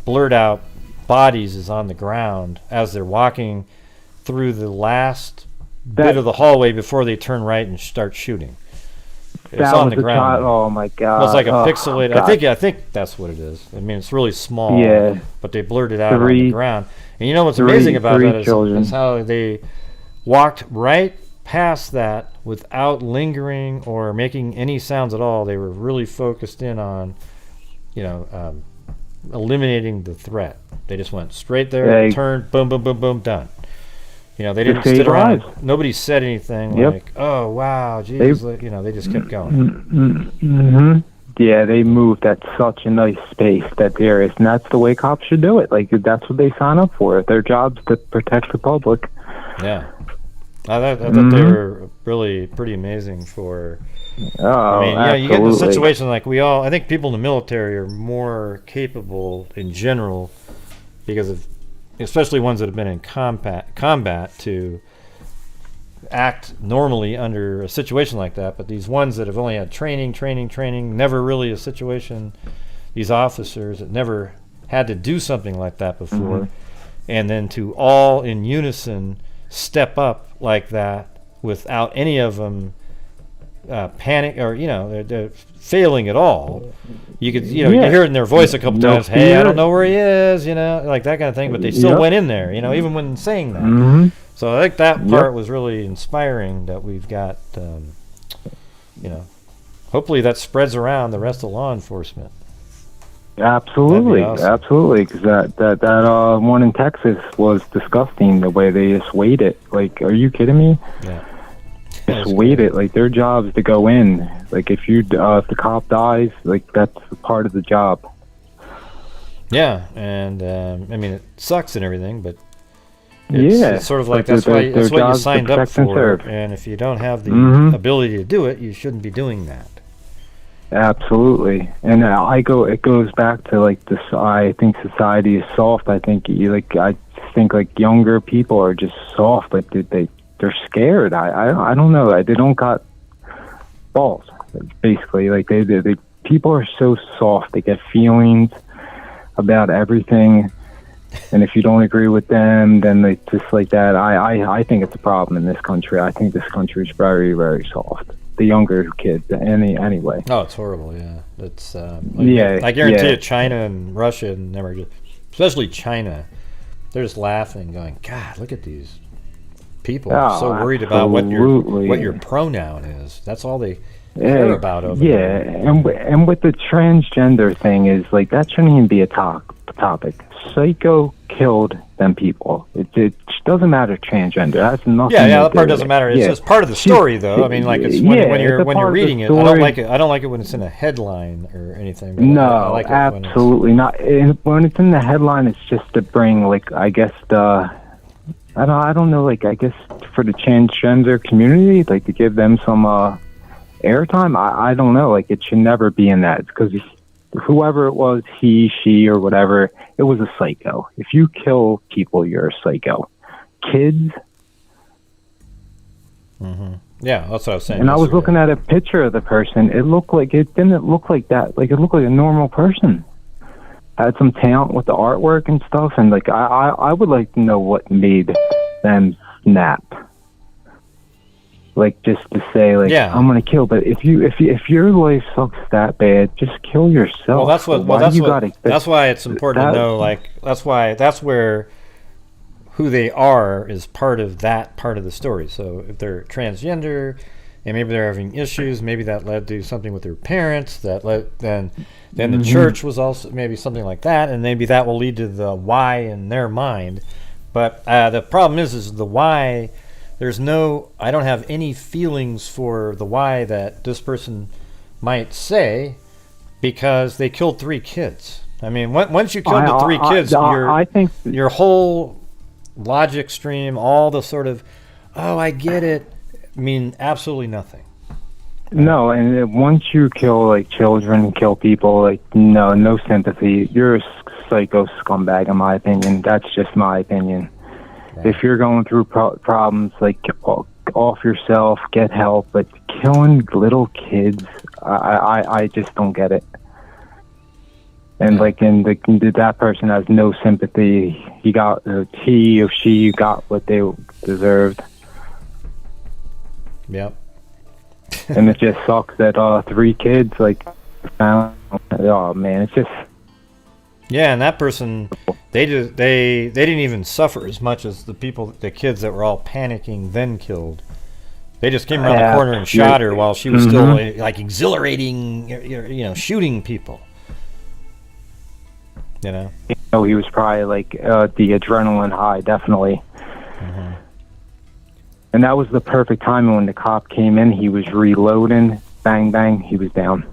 blurred out bodies is on the ground as they're walking through the last bit of the hallway before they turn right and start shooting. It's on the ground. Oh my god! Well, it's like a pixelated. God. I think that's what it is. I mean, it's really small. Yeah. But they blurred it out on the ground. And you know what's amazing about that is how they walked right past that without lingering or making any sounds at all. They were really focused in on, eliminating the threat. They just went straight there, turned, boom, boom, boom, boom, done. They didn't sit around. Nobody said anything like, "Oh wow, geez," they just kept going. Mm-hmm. Yeah, they moved at such a nice space that there is, and that's the way cops should do it. Like that's what they sign up for. Their job's to protect the public. Yeah, I thought they were really pretty amazing for. Oh, you get in a situation like I think people in the military are more capable in general because of. Especially ones that have been in combat to act normally under a situation like that. But these ones that have only had training, never really a situation, these officers that never had to do something like that before, and then to all in unison step up like that without any of them panic or they're failing at all. You could you hear it in their voice a couple times. Hey, I don't know where he is, like that kind of thing. But they still went in there, even when saying that. So I think that part was really inspiring. That we've got, hopefully that spreads around the rest of law enforcement. Absolutely, awesome. Absolutely, because that one in Texas was disgusting. The way they just weighed it. Like, are you kidding me? Yeah. Just wait it. Like their job is to go in. Like if the cop dies, like that's part of the job. Yeah, and it sucks and everything, but it's sort of like that's what you signed up for. And if you don't have the ability to do it, you shouldn't be doing that. Absolutely, and it goes back to like this. I think society is soft. I think younger people are just soft. Like they're scared. I don't know. They don't got balls. Basically, like they people are so soft. They get feelings about everything, and if you don't agree with them, then they just like that. I think it's a problem in this country. I think this country is very, very soft. The younger kids, anyway. Oh, it's horrible. Yeah, it's I guarantee you, China and Russia and especially China, they're just laughing, going, "God, look at these." People are so worried about what your pronoun is. That's all they care about over there. And with the transgender thing is like that shouldn't even be a topic. Psycho killed them people. It doesn't matter transgender. That's nothing. Yeah, that part doesn't matter. It's just part of the story, though. I mean, like it's when you're reading it. I don't like it. I don't like it when it's in a headline or anything. But no, I like absolutely not. When it's in the headline, it's just to bring I guess I don't know, I guess for the transgender community, to give them some airtime. I don't know, it should never be in that, because whoever it was, he, she, or whatever, it was a psycho. If you kill people, you're a psycho. Kids. Yeah, that's what I was saying. And I was looking at a picture of the person. It didn't look like that. It looked like a normal person. Had some talent with the artwork and stuff, and I would like to know what made them snap. Just to say, I'm gonna kill. But if your life sucks that bad, just kill yourself. That's why it's important to know. That's where who they are is part of the story. So if they're transgender, and maybe they're having issues, maybe that led to something with their parents. Then the church was also maybe something like that, and maybe that will lead to the why in their mind. But the problem is the why. I don't have any feelings for the why that this person might say, because they killed 3 kids. I mean, once you killed the 3 kids, I think your whole logic stream, all the sort of, I get it, mean absolutely nothing. No, and once you kill children, kill people, no sympathy. You're a psycho scumbag, in my opinion. That's just my opinion. Right. If you're going through problems, off yourself, get help. But killing little kids, I just don't get it. And that person has no sympathy. He or she got what they deserved. Yep. And it just sucks that 3 kids found. Oh man, it's just. Yeah, and that person, they didn't even suffer as much as the kids that were all panicking then killed. They just came around the corner and shot her while she was still exhilarating, shooting people. He was probably the adrenaline high, definitely. Mm-hmm. And that was the perfect timing when the cop came in. He was reloading. Bang, bang. He was down.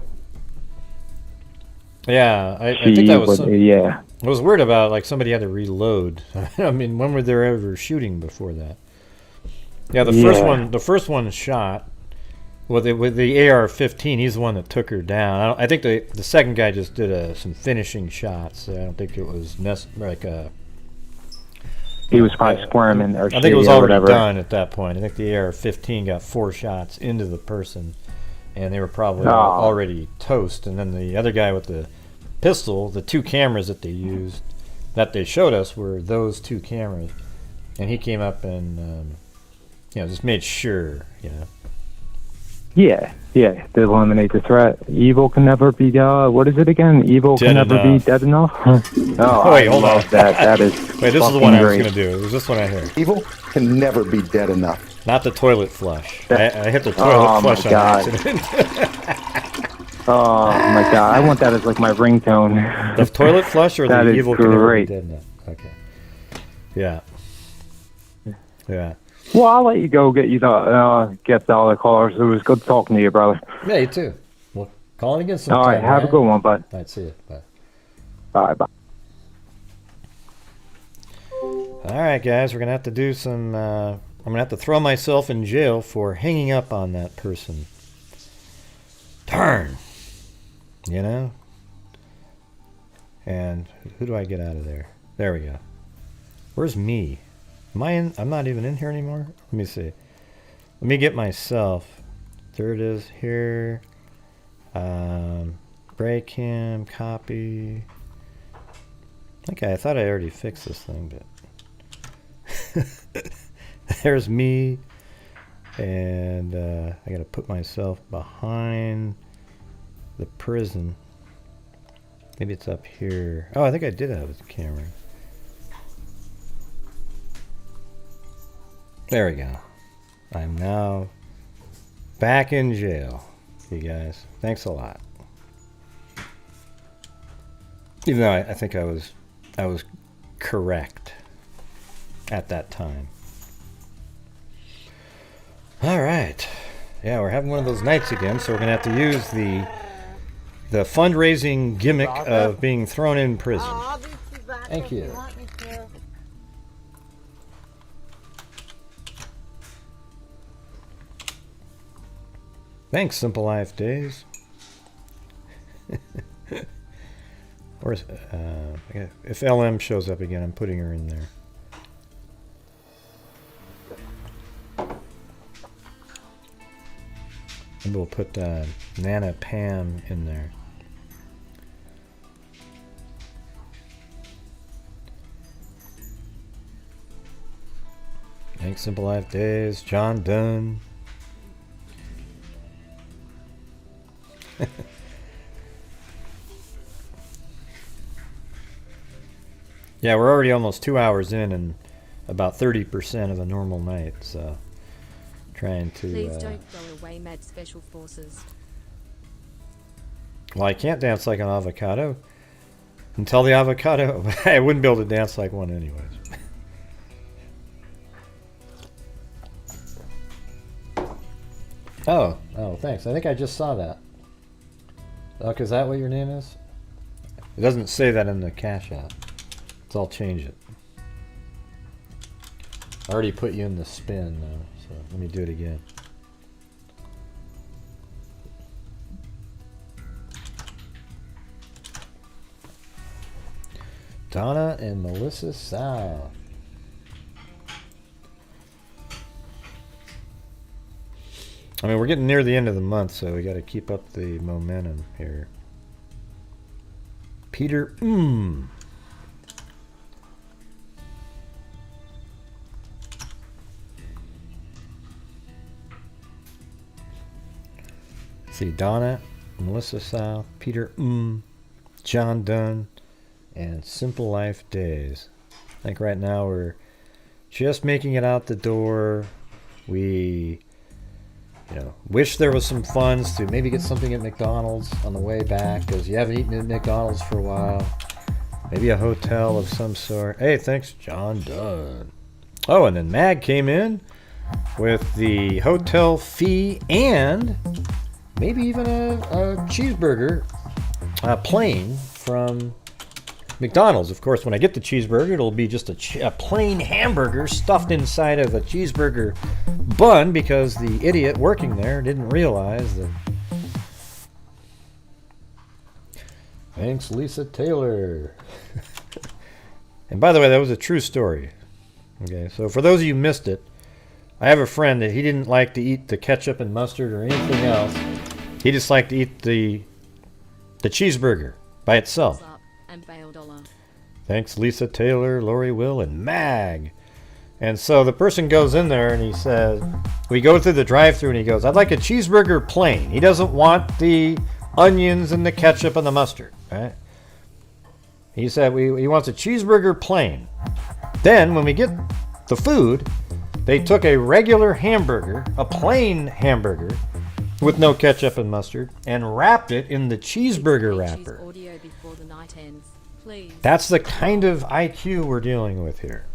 Yeah, I think that was. Yeah. It was weird about somebody had to reload. I mean, when were there ever shooting before that? Yeah, the first one shot with the AR-15. He's the one that took her down. I think the second guy just did some finishing shots. I don't think it was he was probably squirming or I think it was already done at that point. I think the AR-15 got 4 shots into the person, and they were probably already toast. And then the other guy with the pistol, the 2 cameras that they used, that they showed us, were those 2 cameras. And he came up and just made sure, Yeah, to eliminate the threat. Evil can never be, what is it again? Evil can never be dead enough? Wait, hold on. That is Wait, this is the one I was going to do. It was this one right here. Evil can never be dead enough. Not the toilet flush. I hit the toilet flush on accident. Oh my god, I want that as my ringtone. The toilet flush or the evil can never be dead enough? Okay. Yeah. Yeah. Well, I'll let you go get the other callers. It was good talking to you, brother. Yeah, you too. Well, call it again sometime. All right, have a good one, bud. All right, see you. Bye. Bye. All right, guys, we're going to have to do some... I'm going to have to throw myself in jail for hanging up on that person. Darn. And who do I get out of there? There we go. Where's me? Am I in? I'm not even in here anymore. Let me see. Let me get myself. There it is here. Break him. Copy. Okay, I thought I already fixed this thing, but there's me. And I got to put myself behind the prison. Maybe it's up here. Oh, I think I did have the camera. There we go. I'm now back in jail, you guys. Thanks a lot. Even though I think I was correct at that time. All right. Yeah, we're having one of those nights again, so we're going to have to use the fundraising gimmick of being thrown in prison. Thank you. Thanks, Simple Life Days. Or if LM shows up again, I'm putting her in there. And we'll put Nana Pam in there. Thanks, Simple Life Days. John Dunn. Yeah, we're already almost 2 hours in and about 30% of a normal night, so trying to... Please don't go away, Mad Special Forces. Well, I can't dance like an avocado. Until the avocado... I wouldn't be able to dance like one anyways. Oh, thanks. I think I just saw that. Doc, is that what your name is? It doesn't say that in the Cash App. So I'll change it. I already put you in the spin though, so let me do it again. Donna and Melissa South. I mean, we're getting near the end of the month, so we got to keep up the momentum here. Peter See, Donna, Melissa South, Peter John Dunn, and Simple Life Days. I think right now we're just making it out the door. We, wish there was some funds to maybe get something at McDonald's on the way back, because you haven't eaten at McDonald's for a while. Maybe a hotel of some sort. Hey, thanks, John Dunn. Oh, and then Mag came in with the hotel fee and maybe even a cheeseburger plain from McDonald's. Of course, when I get the cheeseburger, it'll be just a plain hamburger stuffed inside of a cheeseburger bun, because the idiot working there didn't realize that. Thanks, Lisa Taylor. And by the way, that was a true story. Okay, so for those of you who missed it, I have a friend that he didn't like to eat the ketchup and mustard or anything else. He just liked to eat the cheeseburger by itself. Thanks, Lisa Taylor, Lori Will, and Mag. And so the person goes in there and he says, we go through the drive-thru and he goes, I'd like a cheeseburger plain. He doesn't want the onions and the ketchup and the mustard. Right? He said he wants a cheeseburger plain. Then when we get the food, they took a regular hamburger, a plain hamburger, with no ketchup and mustard, and wrapped it in the cheeseburger wrapper. That's the kind of IQ we're dealing with here.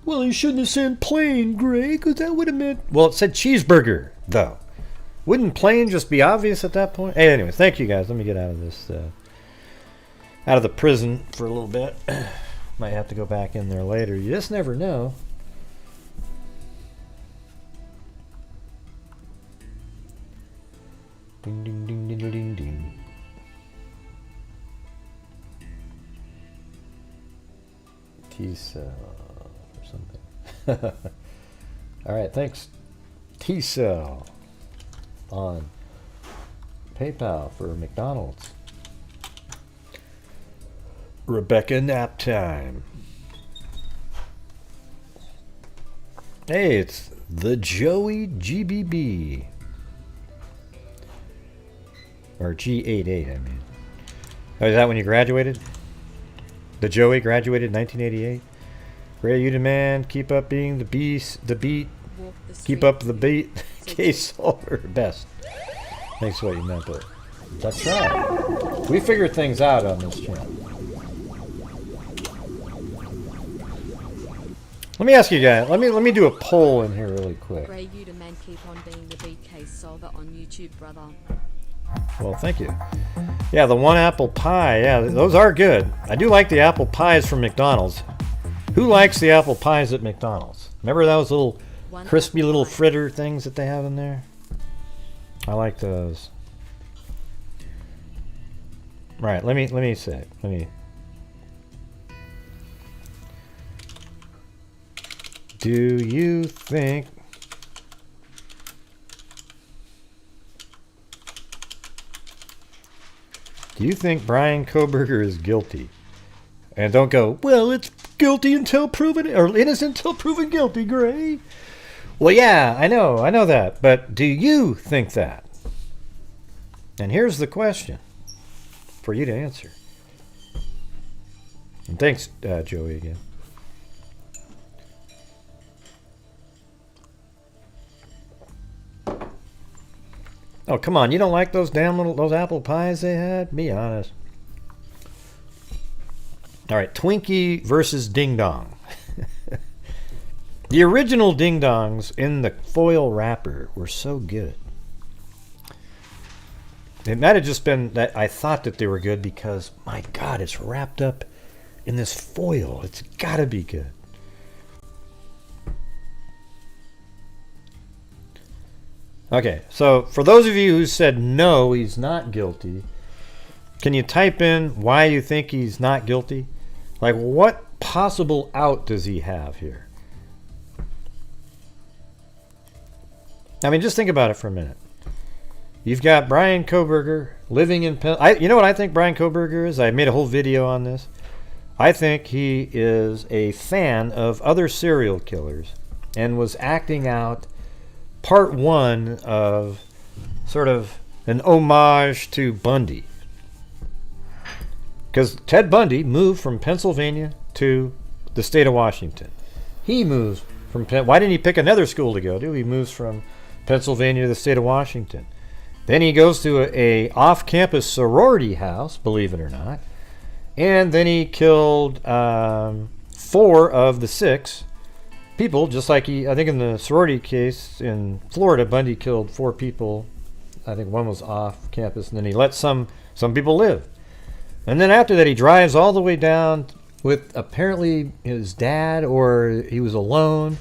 Well, you shouldn't have said plain, Greg, because that would have meant... Well, it said cheeseburger, though. Wouldn't plain just be obvious at that point? Hey, anyways, thank you guys. Let me get out of this, out of the prison for a little bit. Might have to go back in there later. You just never know. Ding, ding, ding, ding, ding, ding. T-cell or something. All right, thanks, T-cell on PayPal for McDonald's. Rebecca nap time. Hey, it's the Joey GBB. Or G88, I mean. Oh, is that when you graduated? The Joey graduated in 1988? Ray, you demand, keep up being the beat, keep up the beat, case solver, best. Thanks for what you meant, but that's right. We figure things out on this channel. Let me ask you guys, let me do a poll in here really quick. Ray, you demand keep on being the beat case solver on YouTube, brother. Well, thank you. Yeah, the one apple pie. Yeah, those are good. I do like the apple pies from McDonald's. Who likes the apple pies at McDonald's? Remember those little crispy little fritter things that they have in there? I like those. Right, let me say it. Do you think Bryan Kohberger is guilty? And don't go, well, it's guilty until proven, or innocent until proven guilty, Gray. Well, yeah, I know that. But do you think that? And here's the question for you to answer. And thanks, Joey, again. Oh, come on. You don't like those those apple pies they had? Be honest. All right. Twinkie versus Ding Dong. The original Ding Dongs in the foil wrapper were so good. It might have just been that I thought that they were good because, my God, it's wrapped up in this foil. It's got to be good. Okay, so for those of you who said no, he's not guilty, can you type in why you think he's not guilty? Like, what possible out does he have here? I mean, just think about it for a minute. you've got Bryan Kohberger living in you know what I think Bryan Kohberger is? I made a whole video on this. I think he is a fan of other serial killers and was acting out part one of sort of an homage to Bundy. Because Ted Bundy moved from Pennsylvania to the state of Washington. He moves from why didn't he pick another school to go to? He moves from Pennsylvania to the state of Washington. Then he goes to a off-campus sorority house, believe it or not. And then he killed 4 of the 6 people, just like I think in the sorority case in Florida, Bundy killed 4 people. I think one was off campus, and then he let some people live. And then after that, he drives all the way down with apparently his dad, or he was alone.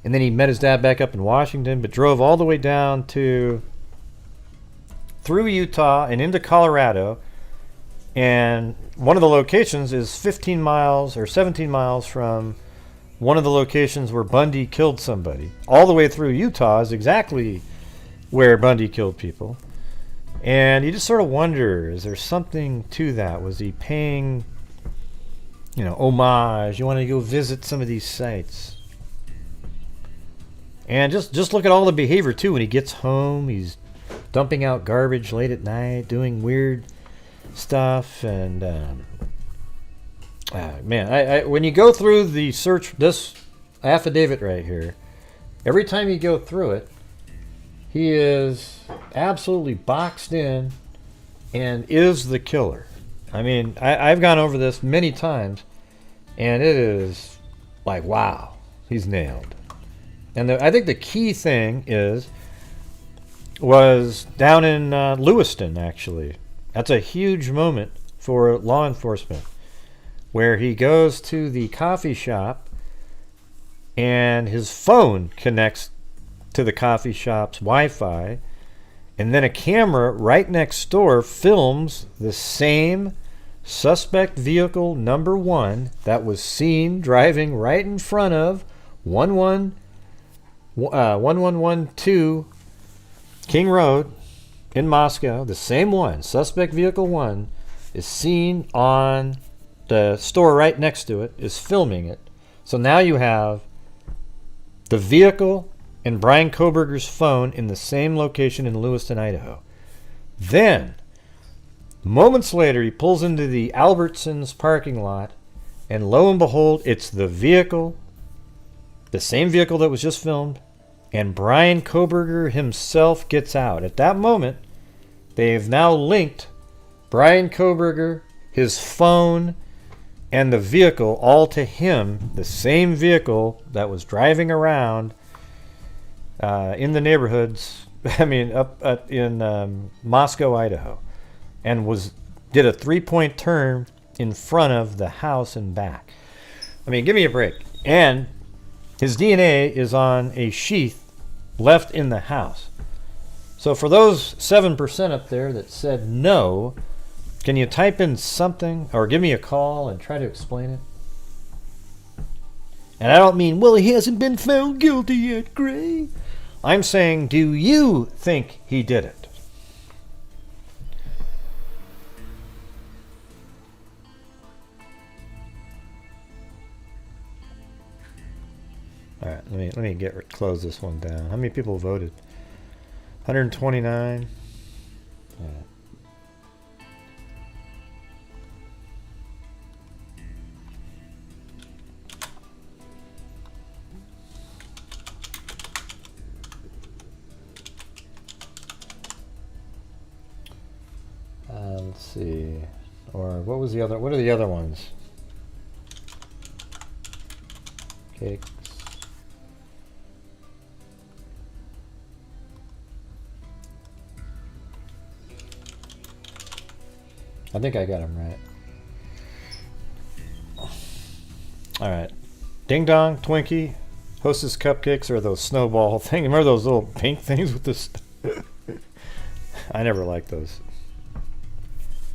And then he met his dad back up in Washington, but drove all the way down through Utah and into Colorado. And one of the locations is 15 miles or 17 miles from one of the locations where Bundy killed somebody. All the way through Utah is exactly where Bundy killed people. And you just sort of wonder, is there something to that? Was he paying, homage? You want to go visit some of these sites. And just look at all the behavior, too. When he gets home, he's dumping out garbage late at night, doing weird stuff. And, man, when you go through the search, this affidavit right here, every time you go through it, he is absolutely boxed in and is the killer. I mean, I've gone over this many times, and it is like, wow, he's nailed. And I think the key thing was down in Lewiston, actually. That's a huge moment for law enforcement, where he goes to the coffee shop, and his phone connects to the coffee shop's Wi-Fi, and then a camera right next door films the same suspect vehicle number 1 that was seen driving right in front of 1112 King Road in Moscow. The same one, suspect vehicle 1, is seen on the store right next to it, is filming it. So now you have the vehicle and Bryan Kohberger's phone in the same location in Lewiston, Idaho. Then, moments later, he pulls into the Albertsons parking lot, and lo and behold, it's the vehicle, the same vehicle that was just filmed, and Bryan Kohberger himself gets out. At that moment, they've now linked Bryan Kohberger, his phone, and the vehicle all to him, the same vehicle that was driving around in the neighborhoods, up in Moscow, Idaho, and did a 3-point turn in front of the house and back. I mean, give me a break. And his DNA is on a sheath left in the house. So for those 7% up there that said no, can you type in something or give me a call and try to explain it? And I don't mean, well, he hasn't been found guilty yet, Gray. I'm saying, do you think he did it? All right, let me close this one down. How many people voted? 129. All right. Let's see. Or what was the other? What are the other ones? Cakes. I think I got them right. All right. Ding Dong, Twinkie, Hostess Cupcakes, or those snowball things. Remember those little pink things with this? I never liked those.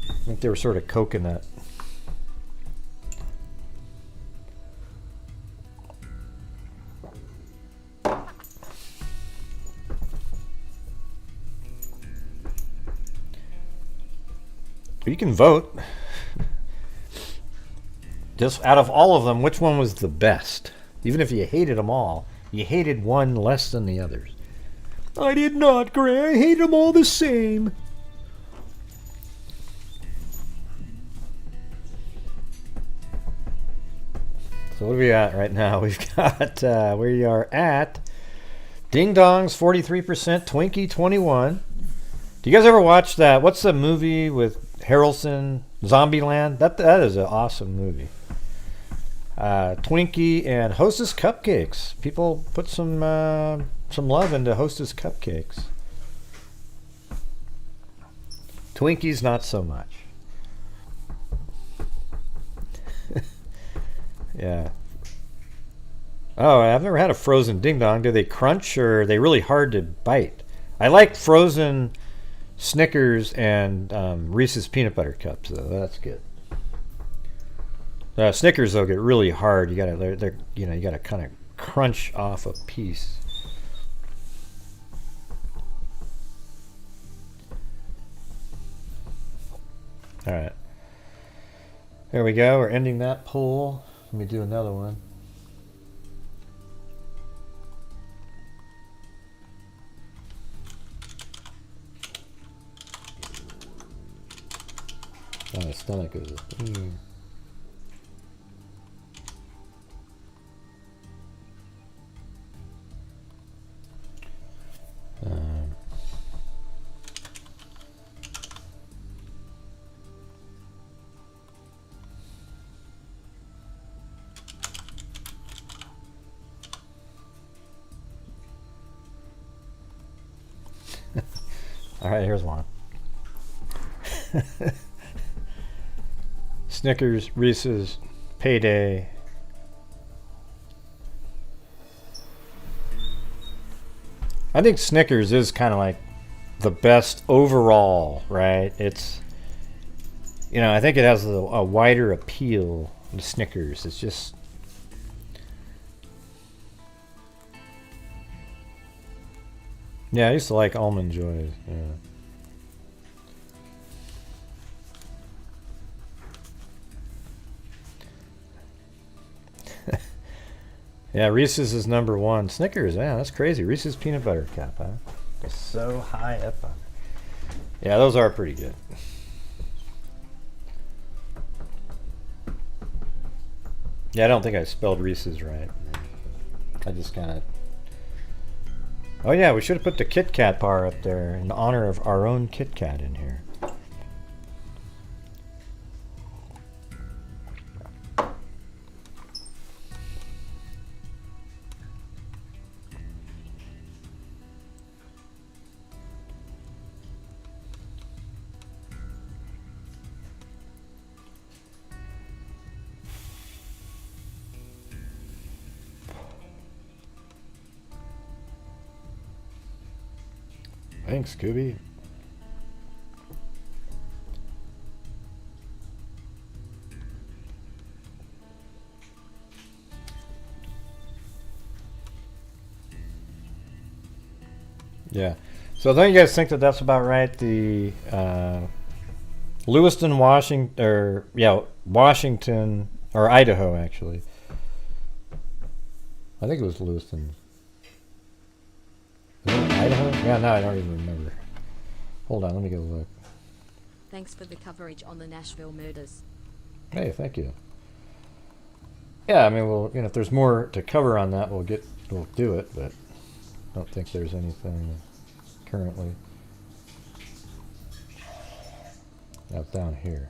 I think they were sort of coconut. You can vote. Just out of all of them, which one was the best? Even if you hated them all, you hated one less than the others. I did not, Gray. I hate them all the same. So what are we at right now? We've got, we are at Ding Dongs 43%, Twinkie 21. Do you guys ever watch that? What's the movie with Harrelson, Zombieland? That is an awesome movie. Twinkie and Hostess cupcakes. People put some love into Hostess cupcakes. Twinkies, not so much. Yeah. Oh, I've never had a frozen Ding Dong. Do they crunch or are they really hard to bite? I like frozen Snickers and Reese's peanut butter cups, though. That's good. Snickers though get really hard. You gotta kind of crunch off a piece. All right. There we go. We're ending that poll. Let me do another one. My stomach is. All right, here's one. Snickers, Reese's, Payday. I think Snickers is kind of like the best overall, right? It's, I think it has a wider appeal to Snickers. It's just, yeah, I used to like Almond Joys. Yeah. Yeah, Reese's is number one. Snickers, yeah, that's crazy. Reese's peanut butter cup, huh? It's so high up on it. Yeah, those are pretty good. Yeah, I don't think I spelled Reese's right. I just kind of... Oh yeah, we should have put the Kit Kat bar up there in honor of our own Kit Kat in here. Thanks, Scooby. Yeah. So don't you guys think that that's about right? The Lewiston, Washington, or Idaho, actually. I think it was Lewiston. Is it Idaho? Yeah, no, I don't even remember. Hold on, let me get a look. Thanks for the coverage on the Nashville murders. Hey, thank you. Yeah, I mean, well, if there's more to cover on that, we'll do it, but I don't think there's anything currently. Now it's down here.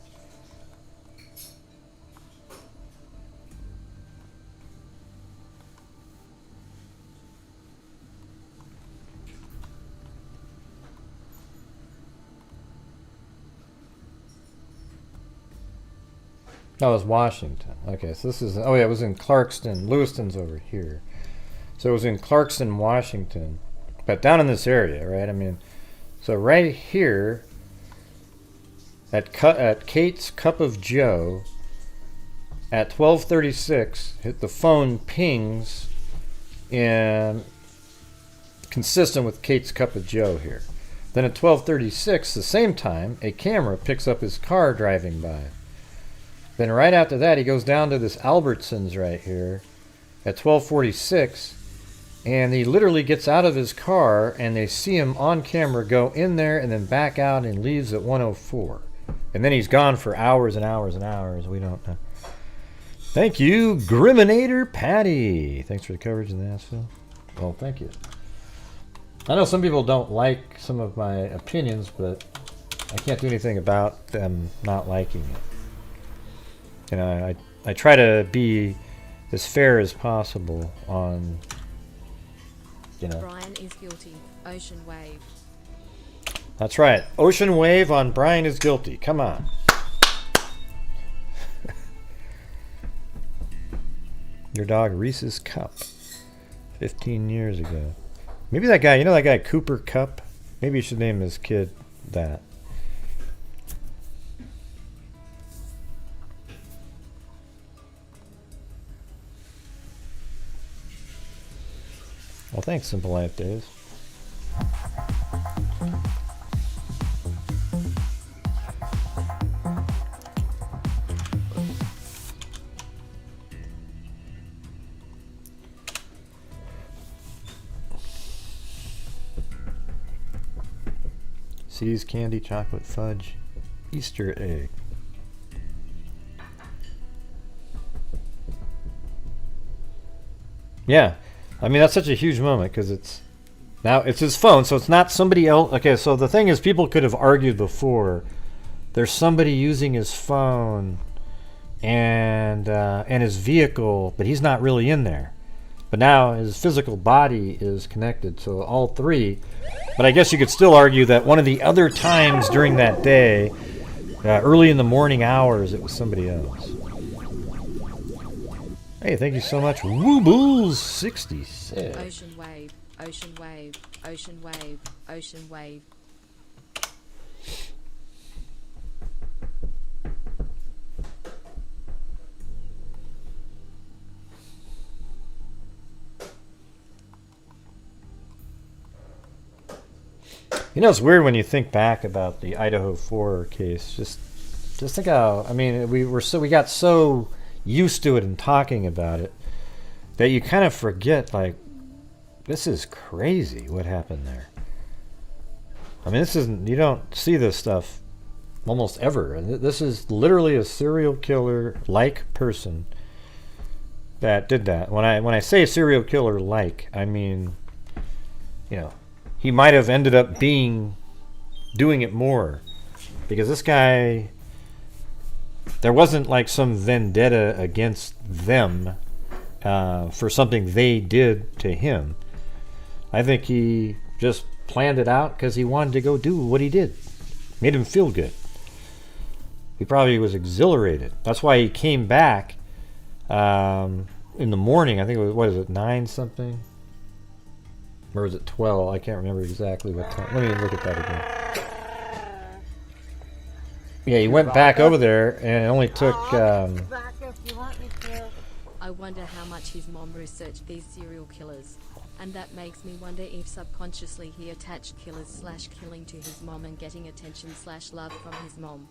Oh, it was Washington. Okay, so this is... Oh, yeah, it was in Clarkston. Lewiston's over here. So it was in Clarkston, Washington. But down in this area, right? I mean, so right here at Kate's Cup of Joe at 12:36, the phone pings in consistent with Kate's Cup of Joe here. Then at 12:36, the same time, a camera picks up his car driving by. Then right after that, he goes down to this Albertsons right here at 12:46, and he literally gets out of his car, and they see him on camera go in there and then back out and leaves at 1:04. And then he's gone for hours and hours and hours. We don't know. Thank you, Griminator Patty. Thanks for the coverage in Nashville. Well, thank you. I know some people don't like some of my opinions, but I can't do anything about them not liking it. You know, I try to be as fair as possible on, you know. Bryan is guilty. Ocean wave. That's right. Ocean wave on Bryan is guilty. Come on. Your dog Reese's Cup. 15 years ago. Maybe that guy, you know that guy Cooper Cup? Maybe you should name his kid that. Well, thanks, Simple Life Days. Seas, candy, chocolate, fudge, Easter egg. Yeah, I mean that's such a huge moment because it's now it's his phone, so it's not somebody else. Okay, so the thing is, people could have argued before. There's somebody using his phone and his vehicle, but he's not really in there. But now his physical body is connected, so all three. But I guess you could still argue that one of the other times during that day, early in the morning hours, it was somebody else. Hey, thank you so much, Woobles66. Ocean wave, ocean wave, ocean wave, ocean wave. You know, it's weird when you think back about the Idaho 4 case. Just think how, I mean, we got so used to it and talking about it that you kind of forget, like, this is crazy what happened there. I mean, you don't see this stuff almost ever. And this is literally a serial killer-like person that did that. When I say serial killer-like, I mean, you know, he might have ended up doing it more, because this guy, there wasn't like some vendetta against them for something they did to him. I think he just planned it out because he wanted to go do what he did. Made him feel good. He probably was exhilarated. That's why he came back in the morning. I think it was, what is it, 9 something? Or was it 12? I can't remember exactly what time. Let me look at that again. Yeah, he went back over there, and it only took... I wonder how much his mom researched these serial killers. And that makes me wonder if subconsciously he attached killers/killing to his mom and getting attention/love from his mom.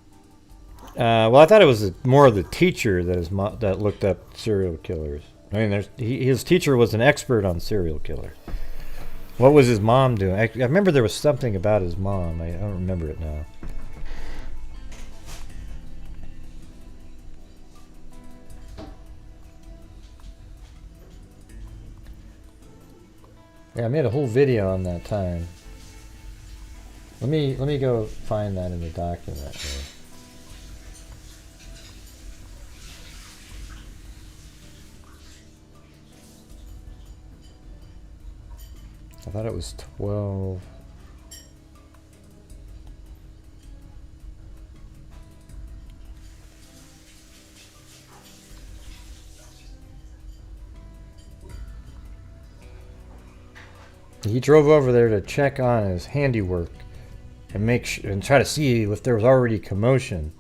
Well, I thought it was more of the teacher that looked up serial killers. I mean, his teacher was an expert on serial killers. What was his mom doing? I remember there was something about his mom. I don't remember it now. Yeah, I made a whole video on that time. Let me go find that in the document here. I thought it was 12. He drove over there to check on his handiwork and and try to see if there was already commotion.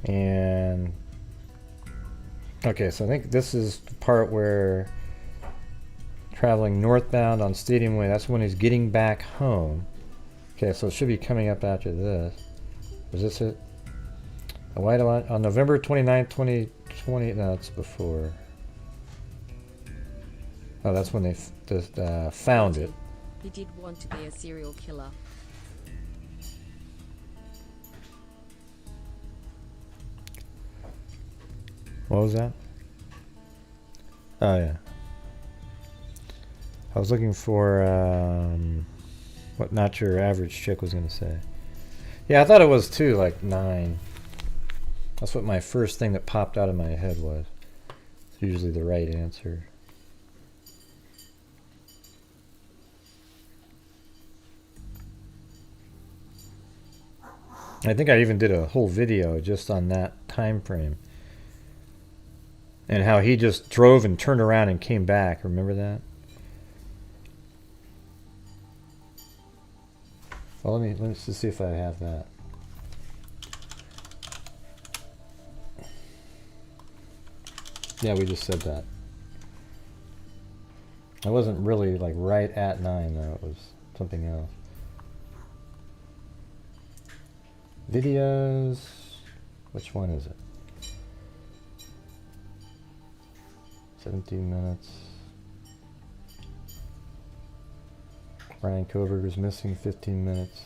And okay, so I think this is the part where traveling northbound on Stadium Way. That's when he's getting back home. Okay, so it should be coming up after this. Was this it? A white on November 29th, 2020. No, it's before. Oh, that's when they found it. He did want to be a serial killer. What was that? Oh, yeah. I was looking for what Not Your Average Chick was going to say. Yeah, I thought it was too, like 9. That's what my first thing that popped out of my head was. It's usually the right answer. I think I even did a whole video just on that time frame. And how he just drove and turned around and came back. Remember that? Well, let me just see if I have that. Yeah, we just said that. I wasn't really like right at 9 though. It was something else. Videos. Which one is it? 17 minutes. Bryan Kohberger's missing 15 minutes.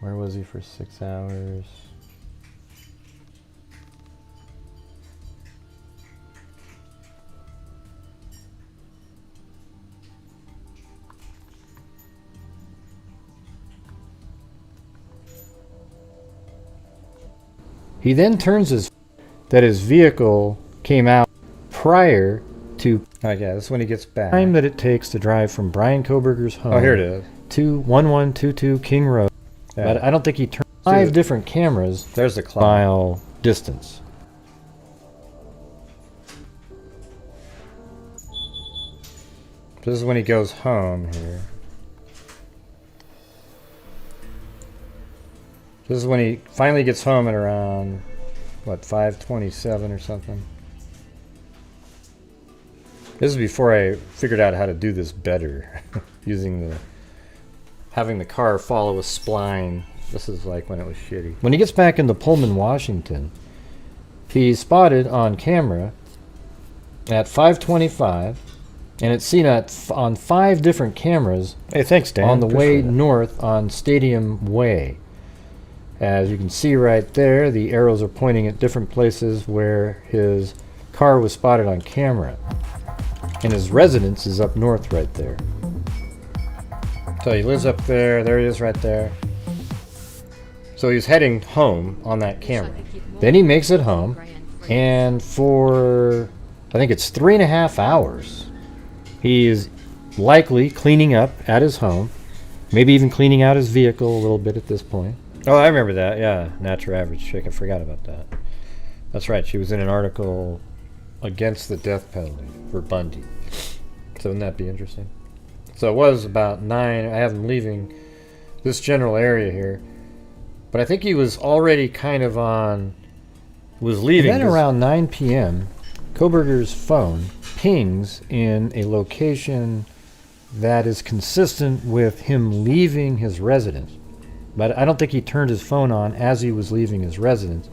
Where was he for 6 hours? He then turns that his vehicle came out prior to. Oh yeah, that's when he gets back. Time that it takes to drive from Bryan Kohberger's home. Oh, here it is. To 1122 King Road. Yeah. But I don't think he turned 5 different cameras. There's the clock. Mile distance. This is when he goes home here. This is when he finally gets home at around, what, 5:27 or something. This is before I figured out how to do this better, using having the car follow a spline. This is like when it was shitty. When he gets back into Pullman, Washington, he's spotted on camera at 5:25, and it's seen on 5 different cameras. Hey, thanks, Dan. On the way north on Stadium Way. As you can see right there, the arrows are pointing at different places where his car was spotted on camera. And his residence is up north right there. So he lives up there. There he is right there. So he's heading home on that camera. Then he makes it home. And for, I think it's 3.5 hours, he is likely cleaning up at his home. Maybe even cleaning out his vehicle a little bit at this point. Oh, I remember that. Yeah, Not Your Average Chick. I forgot about that. That's right. She was in an article against the death penalty for Bundy. So wouldn't that be interesting? So it was about 9. I have him leaving this general area here. But I think he was already kind of was leaving. And then around 9 p.m., Kohberger's phone pings in a location that is consistent with him leaving his residence. But I don't think he turned his phone on as he was leaving his residence.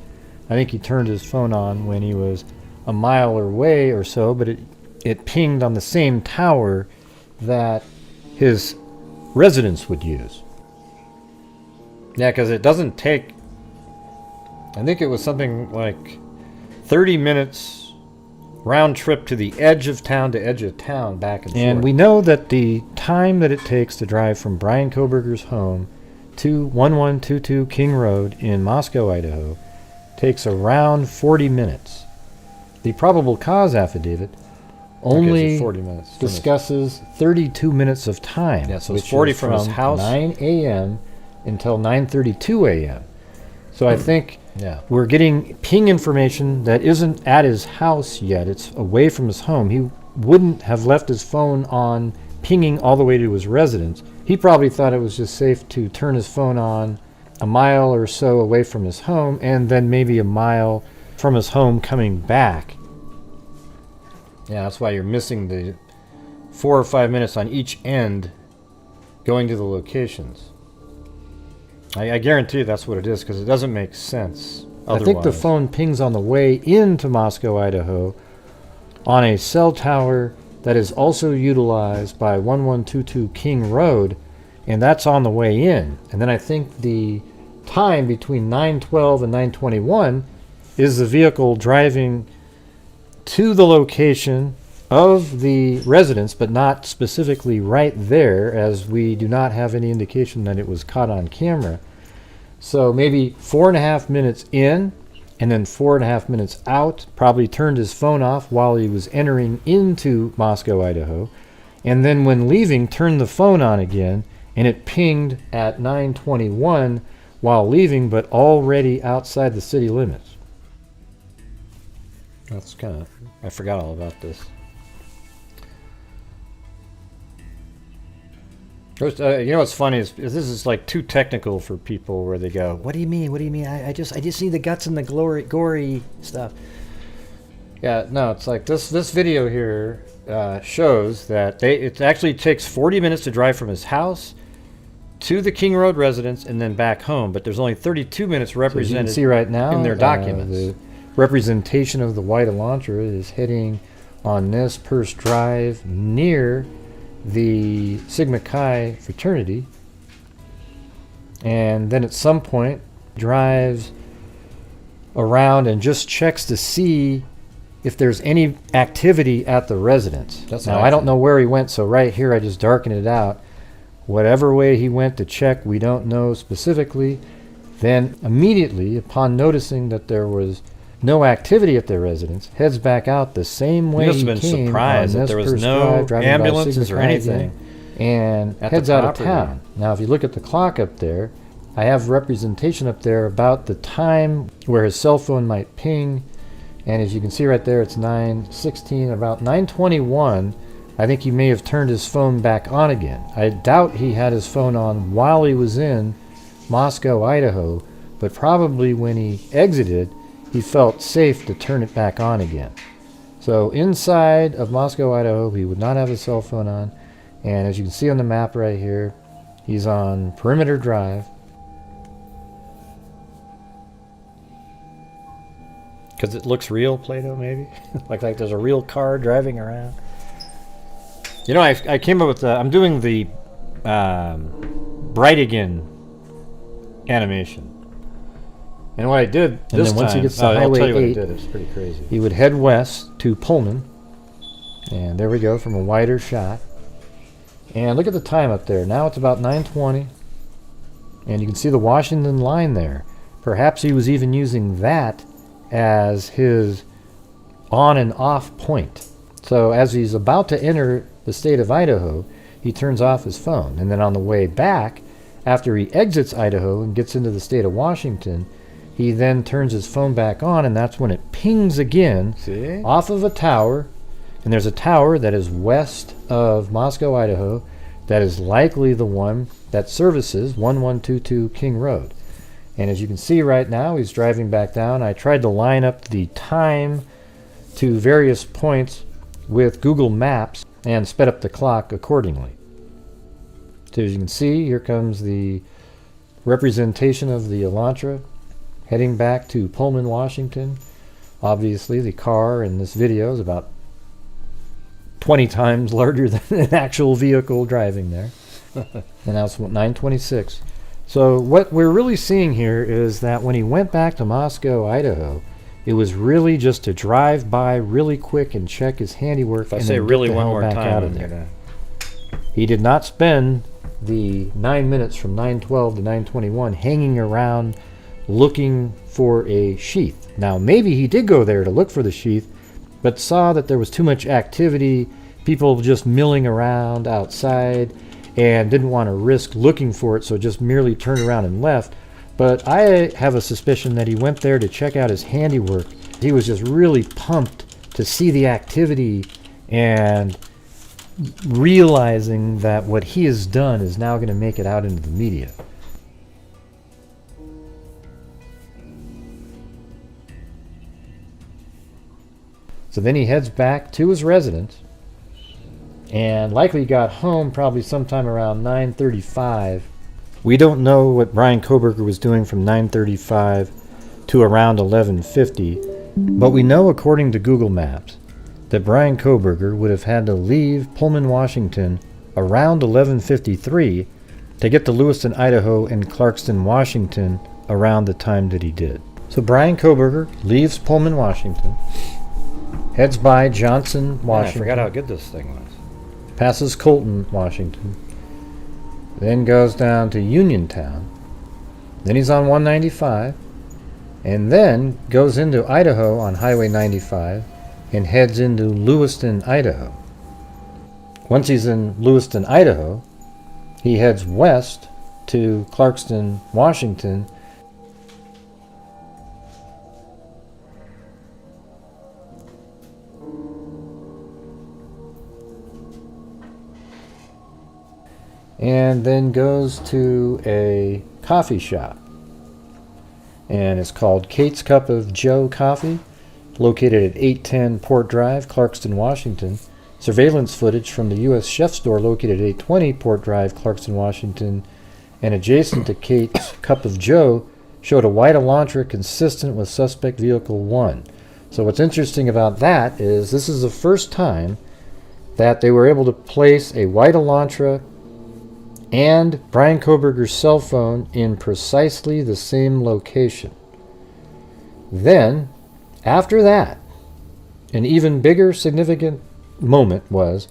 I think he turned his phone on when he was a mile away or so, but it pinged on the same tower that his residence would use. Yeah, because it doesn't take, I think it was something like 30 minutes round trip to the edge of town to edge of town, back and forth. And we know that the time that it takes to drive from Bryan Kohberger's home to 1122 King Road in Moscow, Idaho, takes around 40 minutes. The probable cause affidavit only 40 minutes, discusses 32 minutes of time. Yeah, so it's 40 from his house, 9 a.m. until 9:32 a.m. So I think we're getting ping information that isn't at his house yet. It's away from his home. He wouldn't have left his phone on pinging all the way to his residence. He probably thought it was just safe to turn his phone on a mile or so away from his home, and then maybe a mile from his home coming back. Yeah, that's why you're missing 4 or 5 minutes on each end going to the locations. I guarantee that's what it is, because it doesn't make sense otherwise. I think the phone pings on the way into Moscow, Idaho, on a cell tower that is also utilized by 1122 King Road, and that's on the way in. And then I think the time between 9:12 and 9:21 is the vehicle driving to the location of the residence, but not specifically right there, as we do not have any indication that it was caught on camera. So maybe 4.5 minutes in, and then 4.5 minutes out. Probably turned his phone off while he was entering into Moscow, Idaho, and then when leaving, turned the phone on again, and it pinged at 9:21 while leaving, but already outside the city limits. That's kind of, I forgot all about this. You know what's funny is this is like too technical for people, where they go, "What do you mean? What do you mean? I just see the guts and the gory stuff." Yeah, no, it's like this video here shows that it actually takes 40 minutes to drive from his house to the King Road residence and then back home, but there's only 32 minutes represented. So you can see right now in their documents. The representation of the white Elantra is heading on Nez Perce Drive near the Sigma Chi fraternity, and then at some point drives around and just checks to see if there's any activity at the residence. Now I don't know where he went, so right here I just darken it out. Whatever way he went to check, we don't know specifically. Then immediately, upon noticing that there was no activity at their residence, heads back out the same way he came. He must have been surprised that there was no ambulances or anything, and heads out of town. Now, if you look at the clock up there, I have representation up there about the time where his cell phone might ping, and as you can see right there, it's 9:16. About 9:21, I think he may have turned his phone back on again. I doubt he had his phone on while he was in Moscow, Idaho, but probably when he exited, he felt safe to turn it back on again. So inside of Moscow, Idaho, he would not have his cell phone on. And as you can see on the map right here, he's on Perimeter Drive. Because it looks real, Plato, maybe? like there's a real car driving around. You know, I came up with I'm doing the Bright Again animation. And what I did this time, once he gets to Highway 8, it's pretty crazy. He would head west to Pullman, and there we go from a wider shot. And look at the time up there. Now it's about 9:20, and you can see the Washington line there. Perhaps he was even using that as his on and off point. So as he's about to enter the state of Idaho, he turns off his phone, and then on the way back, after he exits Idaho and gets into the state of Washington, he then turns his phone back on, and that's when it pings again off of a tower. And there's a tower that is west of Moscow, Idaho, that is likely the one that services 1122 King Road. And as you can see right now, he's driving back down. I tried to line up the time to various points with Google Maps and sped up the clock accordingly. So as you can see, here comes the representation of the Elantra heading back to Pullman, Washington. Obviously, the car in this video is about 20 times larger than an actual vehicle driving there. And now it's 9:26. So what we're really seeing here is that when he went back to Moscow, Idaho, it was really just to drive by really quick and check his handiwork. If I say really one more time, out of there. He did not spend the 9 minutes from 9:12 to 9:21 hanging around looking for a sheath. Now maybe he did go there to look for the sheath, but saw that there was too much activity, people just milling around outside, and didn't want to risk looking for it, so just merely turned around and left. But I have a suspicion that he went there to check out his handiwork. He was just really pumped to see the activity and realizing that what he has done is now going to make it out into the media. So then he heads back to his residence, and likely got home probably sometime around 9:35. We don't know what Bryan Kohberger was doing from 9:35 to around 11:50, but we know according to Google Maps that Bryan Kohberger would have had to leave Pullman, Washington around 11:53 to get to Lewiston, Idaho and Clarkston, Washington around the time that he did. So Bryan Kohberger leaves Pullman, Washington, heads by Johnson, Washington. I forgot how good this thing was. Passes Colton, Washington. Then goes down to Uniontown. Then he's on 195. And then goes into Idaho on Highway 95 and heads into Lewiston, Idaho. Once he's in Lewiston, Idaho, he heads west to Clarkston, Washington. And then goes to a coffee shop. And it's called Kate's Cup of Joe Coffee, located at 810 Port Drive, Clarkston, Washington. Surveillance footage from the U.S. Chef Store located at 820 Port Drive, Clarkston, Washington, and adjacent to Kate's Cup of Joe showed a white Elantra consistent with suspect vehicle 1. So what's interesting about that is this is the first time that they were able to place a white Elantra and Bryan Kohberger's cell phone in precisely the same location. Then, after that, an even bigger significant moment was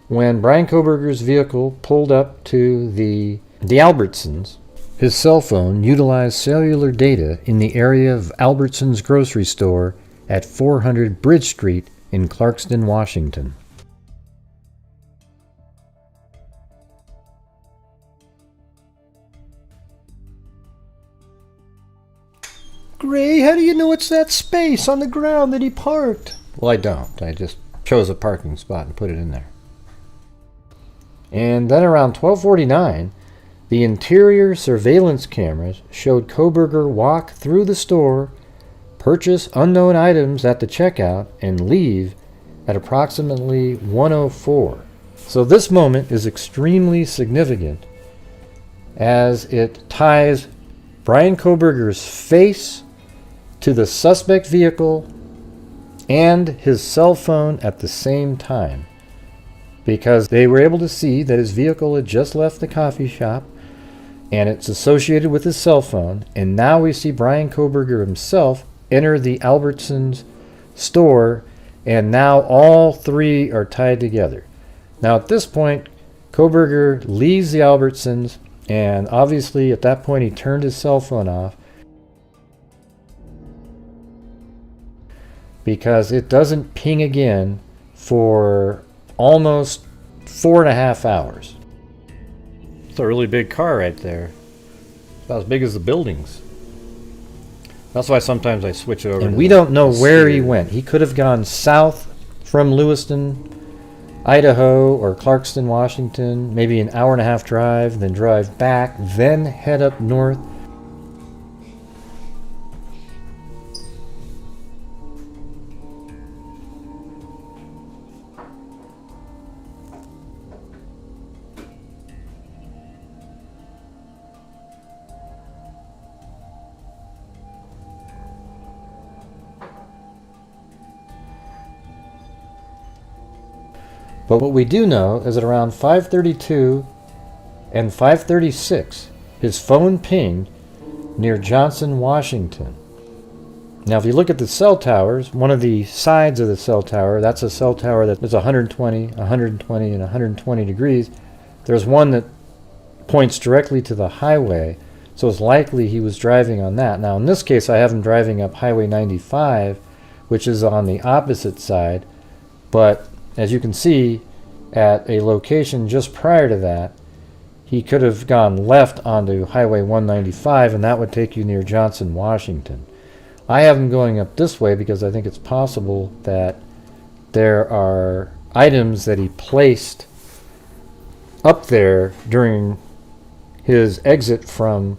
when Bryan Kohberger's vehicle pulled up to the Albertsons. His cell phone utilized cellular data in the area of Albertsons grocery store at 400 Bridge Street in Clarkston, Washington. Gray, how do you know it's that space on the ground that he parked? Well, I don't. I just chose a parking spot and put it in there. And then around 12:49, the interior surveillance cameras showed Kohberger walk through the store, purchase unknown items at the checkout, and leave at approximately 1:04. So this moment is extremely significant as it ties Bryan Kohberger's face to the suspect vehicle and his cell phone at the same time, because they were able to see that his vehicle had just left the coffee shop and it's associated with his cell phone, and now we see Bryan Kohberger himself enter the Albertsons store, and now all three are tied together. Now at this point, Kohberger leaves the Albertsons, and obviously at that point he turned his cell phone off because it doesn't ping again for almost 4.5 hours. It's a really big car right there. It's about as big as the buildings. That's why sometimes I switch over. And we don't know where he went. He could have gone south from Lewiston, Idaho, or Clarkston, Washington, maybe an 1.5-hour drive, then drive back, then head up north. But what we do know is that around 5:32 and 5:36, his phone pinged near Johnson, Washington. Now, if you look at the cell towers, one of the sides of the cell tower, that's a cell tower that is 120, 120, and 120 degrees. There's one that points directly to the highway, so it's likely he was driving on that. Now, in this case, I have him driving up Highway 95, which is on the opposite side, but as you can see, at a location just prior to that, he could have gone left onto Highway 195, and that would take you near Johnson, Washington. I have him going up this way because I think it's possible that there are items that he placed up there during his exit from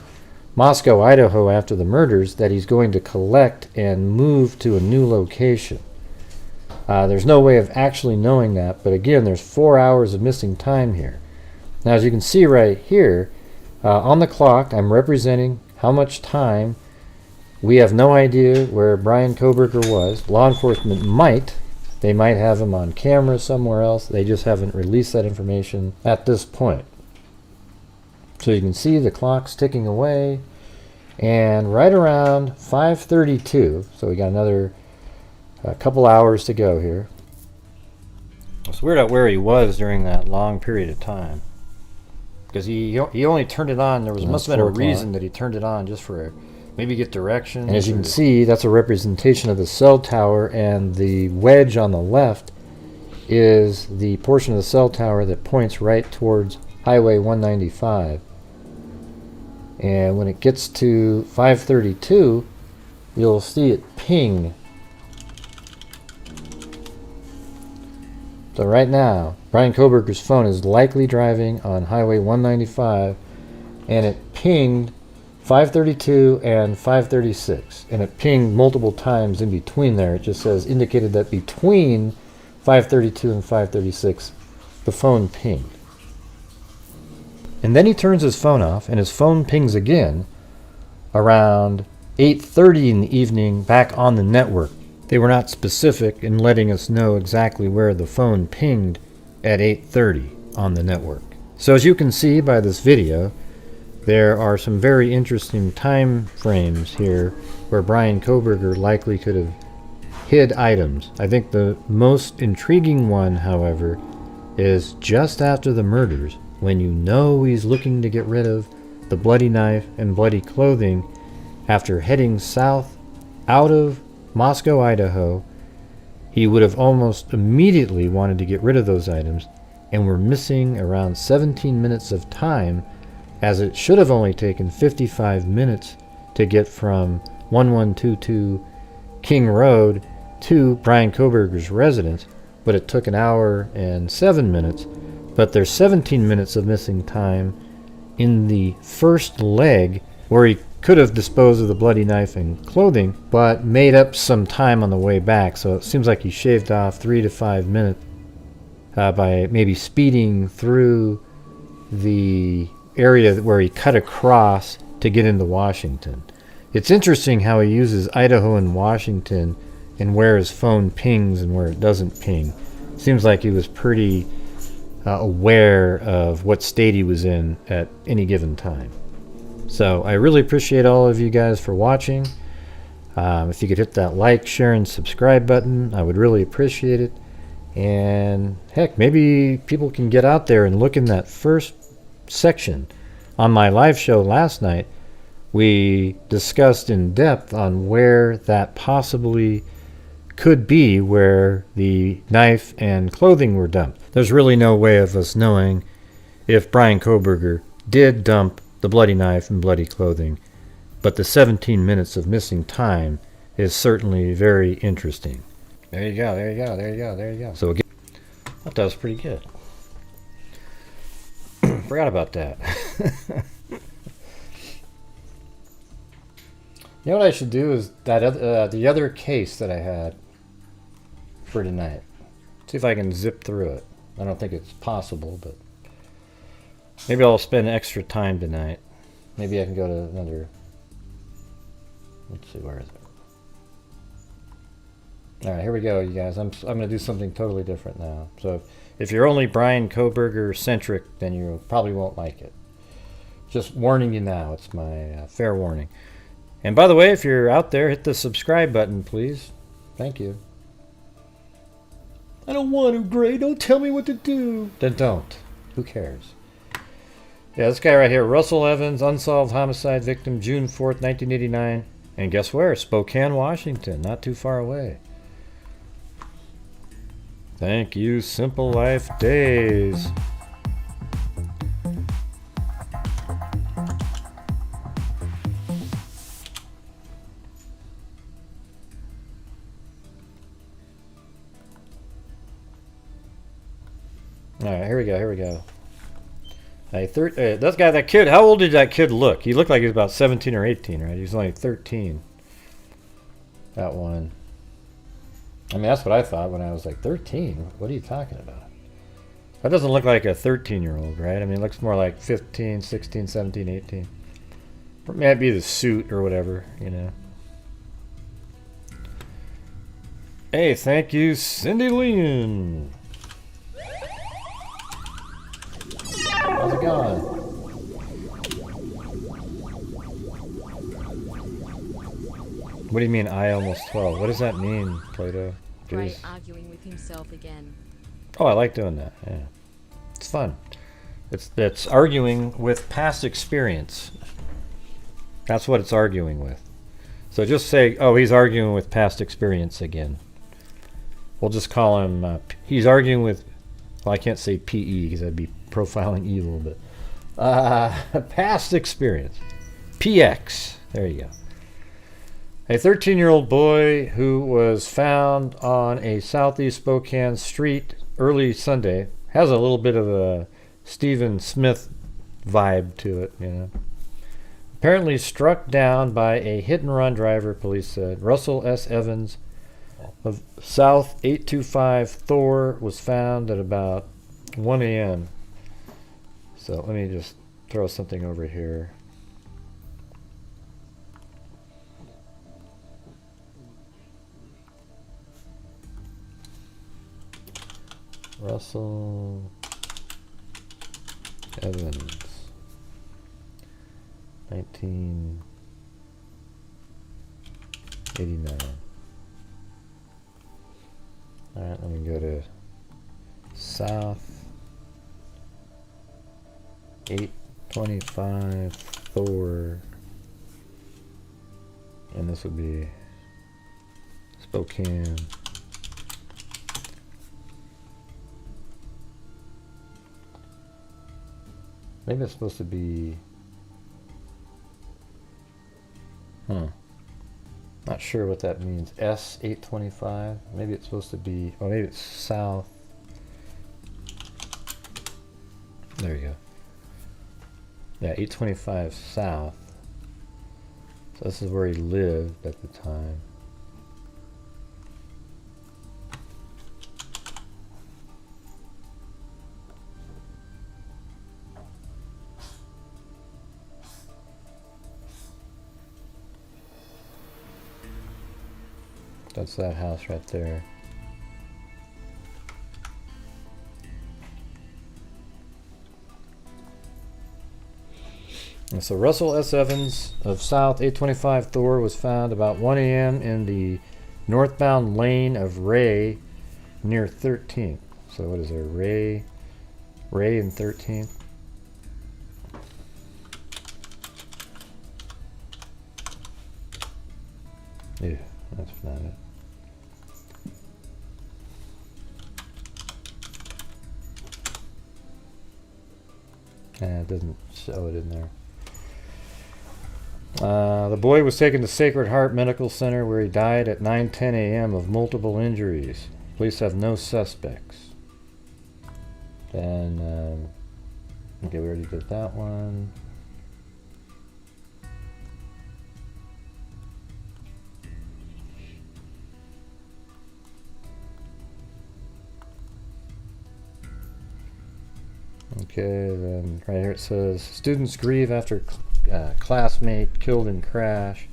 Moscow, Idaho after the murders that he's going to collect and move to a new location. There's no way of actually knowing that, but again, there's 4 hours of missing time here. Now, as you can see right here, on the clock, I'm representing how much time. We have no idea where Bryan Kohberger was. Law enforcement might. They might have him on camera somewhere else. They just haven't released that information at this point. So you can see the clock's ticking away. And right around 5:32, so we got another couple hours to go here. It's weird out where he was during that long period of time. Because he only turned it on. There must have been a reason that he turned it on, just for maybe get directions. And as you can see, that's a representation of the cell tower, and the wedge on the left is the portion of the cell tower that points right towards Highway 195. And when it gets to 5:32, you'll see it ping. So right now, Bryan Kohberger's phone is likely driving on Highway 195, and it pinged 5:32 and 5:36, and it pinged multiple times in between there. It just says indicated that between 5:32 and 5:36, the phone pinged. And then he turns his phone off, and his phone pings again around 8:30 in the evening back on the network. They were not specific in letting us know exactly where the phone pinged at 8:30 on the network. So as you can see by this video, there are some very interesting time frames here where Bryan Kohberger likely could have hid items. I think the most intriguing one, however, is just after the murders, when you know he's looking to get rid of the bloody knife and bloody clothing after heading south out of Moscow, Idaho. He would have almost immediately wanted to get rid of those items, and we're missing around 17 minutes of time, as it should have only taken 55 minutes to get from 1122 King Road to Bryan Kohberger's residence, but it took an hour and 7 minutes. But there's 17 minutes of missing time in the first leg, where he could have disposed of the bloody knife and clothing, but made up some time on the way back. So it seems like he shaved off 3 to 5 minutes by maybe speeding through the area where he cut across to get into Washington. It's interesting how he uses Idaho and Washington, and where his phone pings and where it doesn't ping. Seems like he was pretty aware of what state he was in at any given time. So I really appreciate all of you guys for watching. If you could hit that like, share, and subscribe button, I would really appreciate it. And heck, maybe people can get out there and look in that first section. On my live show last night, we discussed in depth on where that possibly could be, where the knife and clothing were dumped. There's really no way of us knowing if Bryan Kohberger did dump the bloody knife and bloody clothing, but the 17 minutes of missing time is certainly very interesting. There you go, there you go, there you go, there you go. So again, I thought that was pretty good. Forgot about that. You know what I should do is that the other case that I had for tonight. See if I can zip through it. I don't think it's possible, but maybe I'll spend extra time tonight. Maybe I can go to another. Let's see, where is it? All right, here we go, you guys. I'm going to do something totally different now. So if you're only Bryan Kohberger centric, then you probably won't like it. Just warning you now. It's my fair warning. And by the way, if you're out there, hit the subscribe button, please. Thank you. I don't want to, Gray. Don't tell me what to do. Then don't. Who cares? Yeah, this guy right here, Russel Evans, unsolved homicide victim, June 4th, 1989. And guess where? Spokane, Washington, not too far away. Thank you, Simple Life Days. Alright, here we go, here we go. That kid, how old did that kid look? He looked like he was about 17 or 18, right? He was only 13. That one. I mean, that's what I thought when I was like 13. What are you talking about? That doesn't look like a 13-year-old, right? I mean, it looks more like 15, 16, 17, 18. Or maybe the suit or whatever, you know. Hey, thank you, Cindy Leon. How's it going? What do you mean, I almost 12? What does that mean, Plato? Ray arguing with himself again. Oh, I like doing that. Yeah, it's fun. It's arguing with past experience. That's what it's arguing with. So just say, oh, he's arguing with past experience again. We'll just call him. He's arguing with. Well, I can't say PE because I'd be profiling E a little bit. Past experience. PX. There you go. A 13-year-old boy who was found on a southeast Spokane street early Sunday has a little bit of a Stephen Smith vibe to it, you know. Apparently struck down by a hit-and-run driver, police said. Russell S. Evans of South 825 Thor was found at about 1 a.m. So let me just throw something over here. Russell Evans, 1989. All right, let me go to South 825 Thor, and this would be Spokane. Maybe it's supposed to be. Not sure what that means. S825. Maybe it's supposed to be. Oh, maybe it's south. There you go. Yeah, 825 south. So this is where he lived at the time. That's that house right there. And so Russell S. Evans of South 825 Thor was found about 1 a.m. in the northbound lane of Ray near 13th. So what is there? Ray and 13th? Yeah, that's not it. It doesn't show it in there. The boy was taken to Sacred Heart Medical Center where he died at 9:10 a.m. of multiple injuries. Police have no suspects. Then, okay, we already did that one. Okay, then right here it says, students grieve after classmate killed in crash.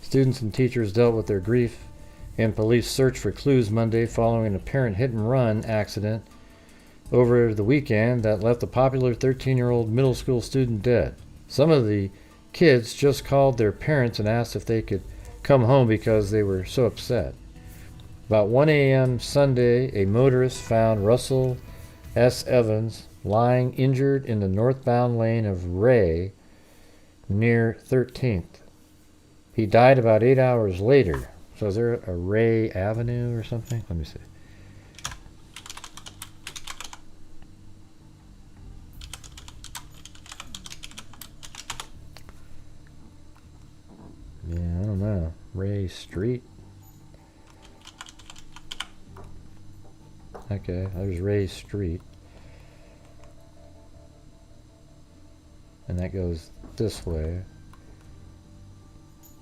Students and teachers dealt with their grief and police searched for clues Monday following an apparent hit-and-run accident over the weekend that left a popular 13-year-old middle school student dead. Some of the kids just called their parents and asked if they could come home because they were so upset. About 1 a.m. Sunday, a motorist found Russell S. Evans lying injured in the northbound lane of Ray near 13th. He died about 8 hours later. So is there a Ray Avenue or something? Let me see. Yeah, I don't know. Ray Street? Okay, there's Ray Street. And that goes this way.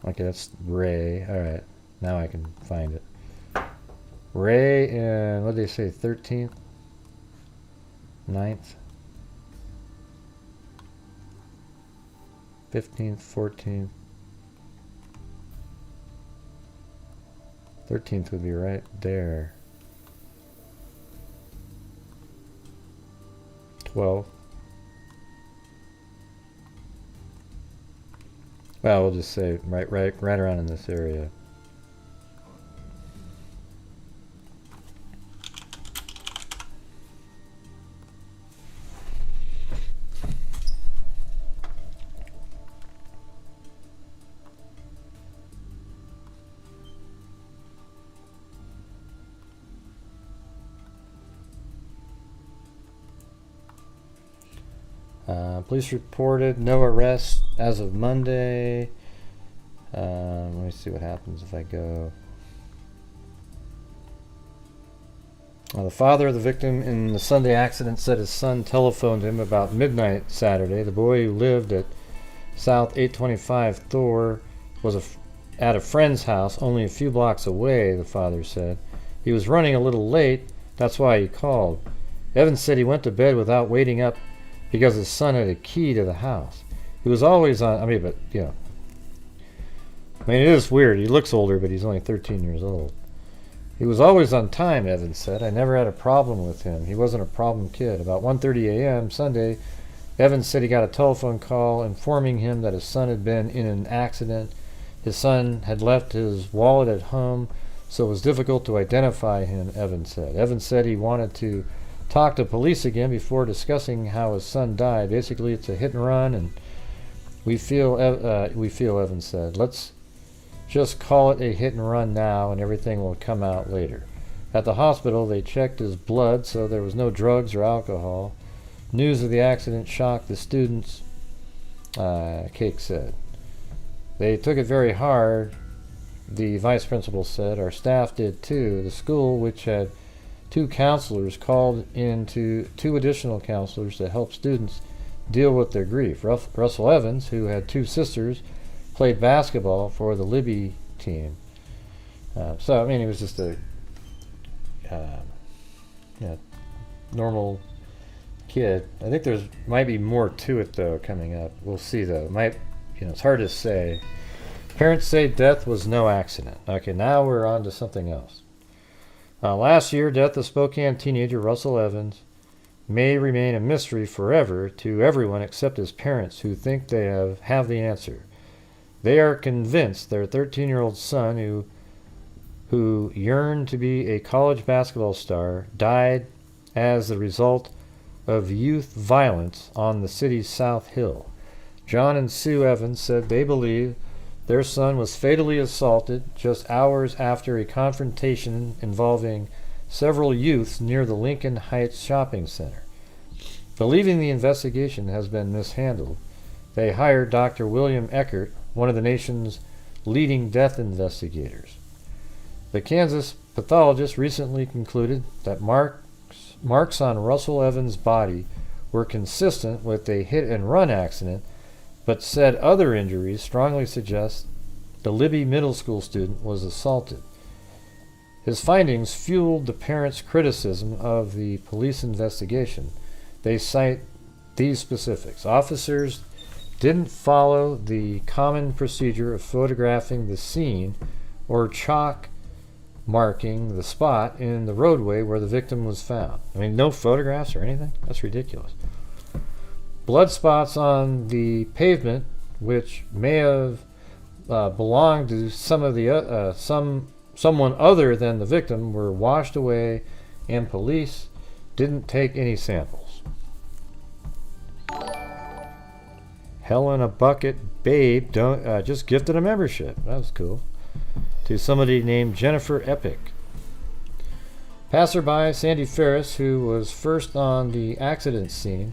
Okay, that's Ray. Alright, now I can find it. Ray and, what did they say, 13th? 9th? 15th, 14th. 13th would be right there. 12. Well, we'll just say right around in this area. Police reported no arrests as of Monday. Let me see what happens if I go. The father of the victim in the Sunday accident said his son telephoned him about midnight Saturday. The boy who lived at South 825 Thor was at a friend's house only a few blocks away, the father said. He was running a little late, that's why he called. Evans said he went to bed without waiting up because his son had a key to the house. He was always on, it is weird. He looks older, but he's only 13 years old. He was always on time, Evans said. I never had a problem with him. He wasn't a problem kid. About 1:30 a.m. Sunday, Evans said he got a telephone call informing him that his son had been in an accident. His son had left his wallet at home, so it was difficult to identify him, Evans said. Evans said he wanted to talk to police again before discussing how his son died. Basically, it's a hit and run, and we feel, Evans said. Let's just call it a hit and run now, and everything will come out later. At the hospital, they checked his blood, so there was no drugs or alcohol. News of the accident shocked the students, Cake said. They took it very hard, the vice principal said. Our staff did too. The school, which had 2 counselors, called in two additional counselors to help students deal with their grief. Russel Evans, who had 2 sisters, played basketball for the Libby team. He was just a normal kid. I think there's might be more to it though coming up. We'll see though. It's hard to say. Parents say death was no accident. Okay, now we're on to something else. Last year, death of Spokane teenager Russel Evans may remain a mystery forever to everyone except his parents, who think they have the answer. They are convinced their 13-year-old son, who yearned to be a college basketball star, died as the result of youth violence on the city's South Hill. John and Sue Evans said they believe their son was fatally assaulted just hours after a confrontation involving several youths near the Lincoln Heights shopping center. Believing the investigation has been mishandled, they hired Dr. William Eckert, one of the nation's leading death investigators. The Kansas pathologist recently concluded that marks on Russel Evans' body were consistent with a hit-and-run accident, but said other injuries strongly suggest the Libby Middle School student was assaulted. His findings fueled the parents' criticism of the police investigation. They cite these specifics. Officers didn't follow the common procedure of photographing the scene or chalk marking the spot in the roadway where the victim was found. No photographs or anything? That's ridiculous. Blood spots on the pavement, which may have belonged to someone other than the victim, were washed away, and police didn't take any samples. Hell in a Bucket Babe just gifted a membership. That was cool. To somebody named Jennifer Epic. Passerby Sandy Ferris, who was first on the accident scene,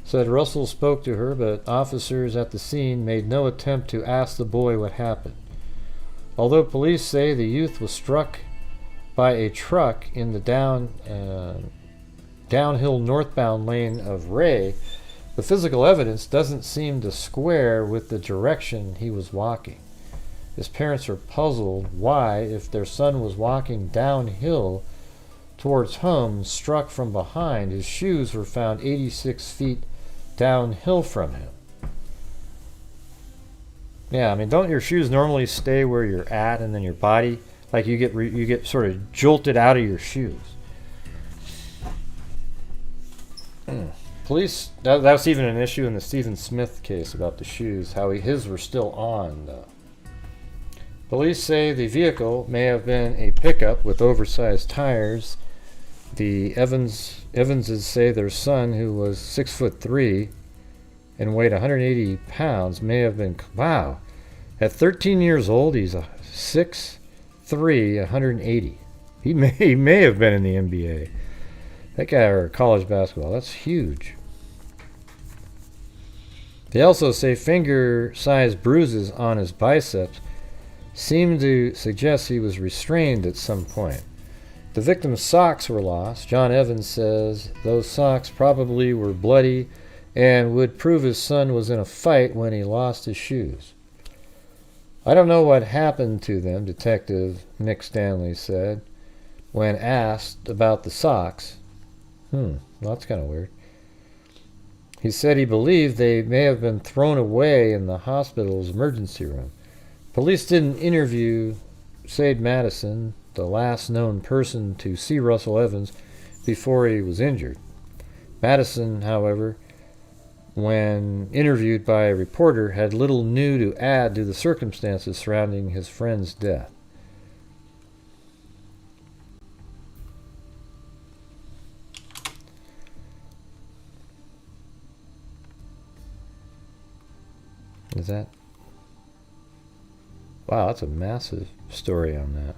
said Russell spoke to her, but officers at the scene made no attempt to ask the boy what happened. Although police say the youth was struck by a truck in the downhill northbound lane of Ray, the physical evidence doesn't seem to square with the direction he was walking. His parents are puzzled why, if their son was walking downhill towards home, struck from behind, his shoes were found 86 feet downhill from him. Yeah, I mean, don't your shoes normally stay where you're at, and then your body, like you get sort of jolted out of your shoes? Police, that was even an issue in the Stephen Smith case about the shoes, how his were still on, though. Police say the vehicle may have been a pickup with oversized tires. The Evanses say their son, who was 6'3" and weighed 180 pounds, may have been, wow, at 13 years old, he's a 6'3", 180. He may have been in the NBA. That guy, or college basketball, that's huge. They also say finger-sized bruises on his biceps seem to suggest he was restrained at some point. The victim's socks were lost. John Evans says those socks probably were bloody and would prove his son was in a fight when he lost his shoes. I don't know what happened to them, Detective Nick Stanley said when asked about the socks. Well, that's kind of weird. He said he believed they may have been thrown away in the hospital's emergency room. Police didn't interview Sade Madison, the last known person to see Russel Evans before he was injured. Madison, however, when interviewed by a reporter, had little new to add to the circumstances surrounding his friend's death. Is that? Wow, that's a massive story on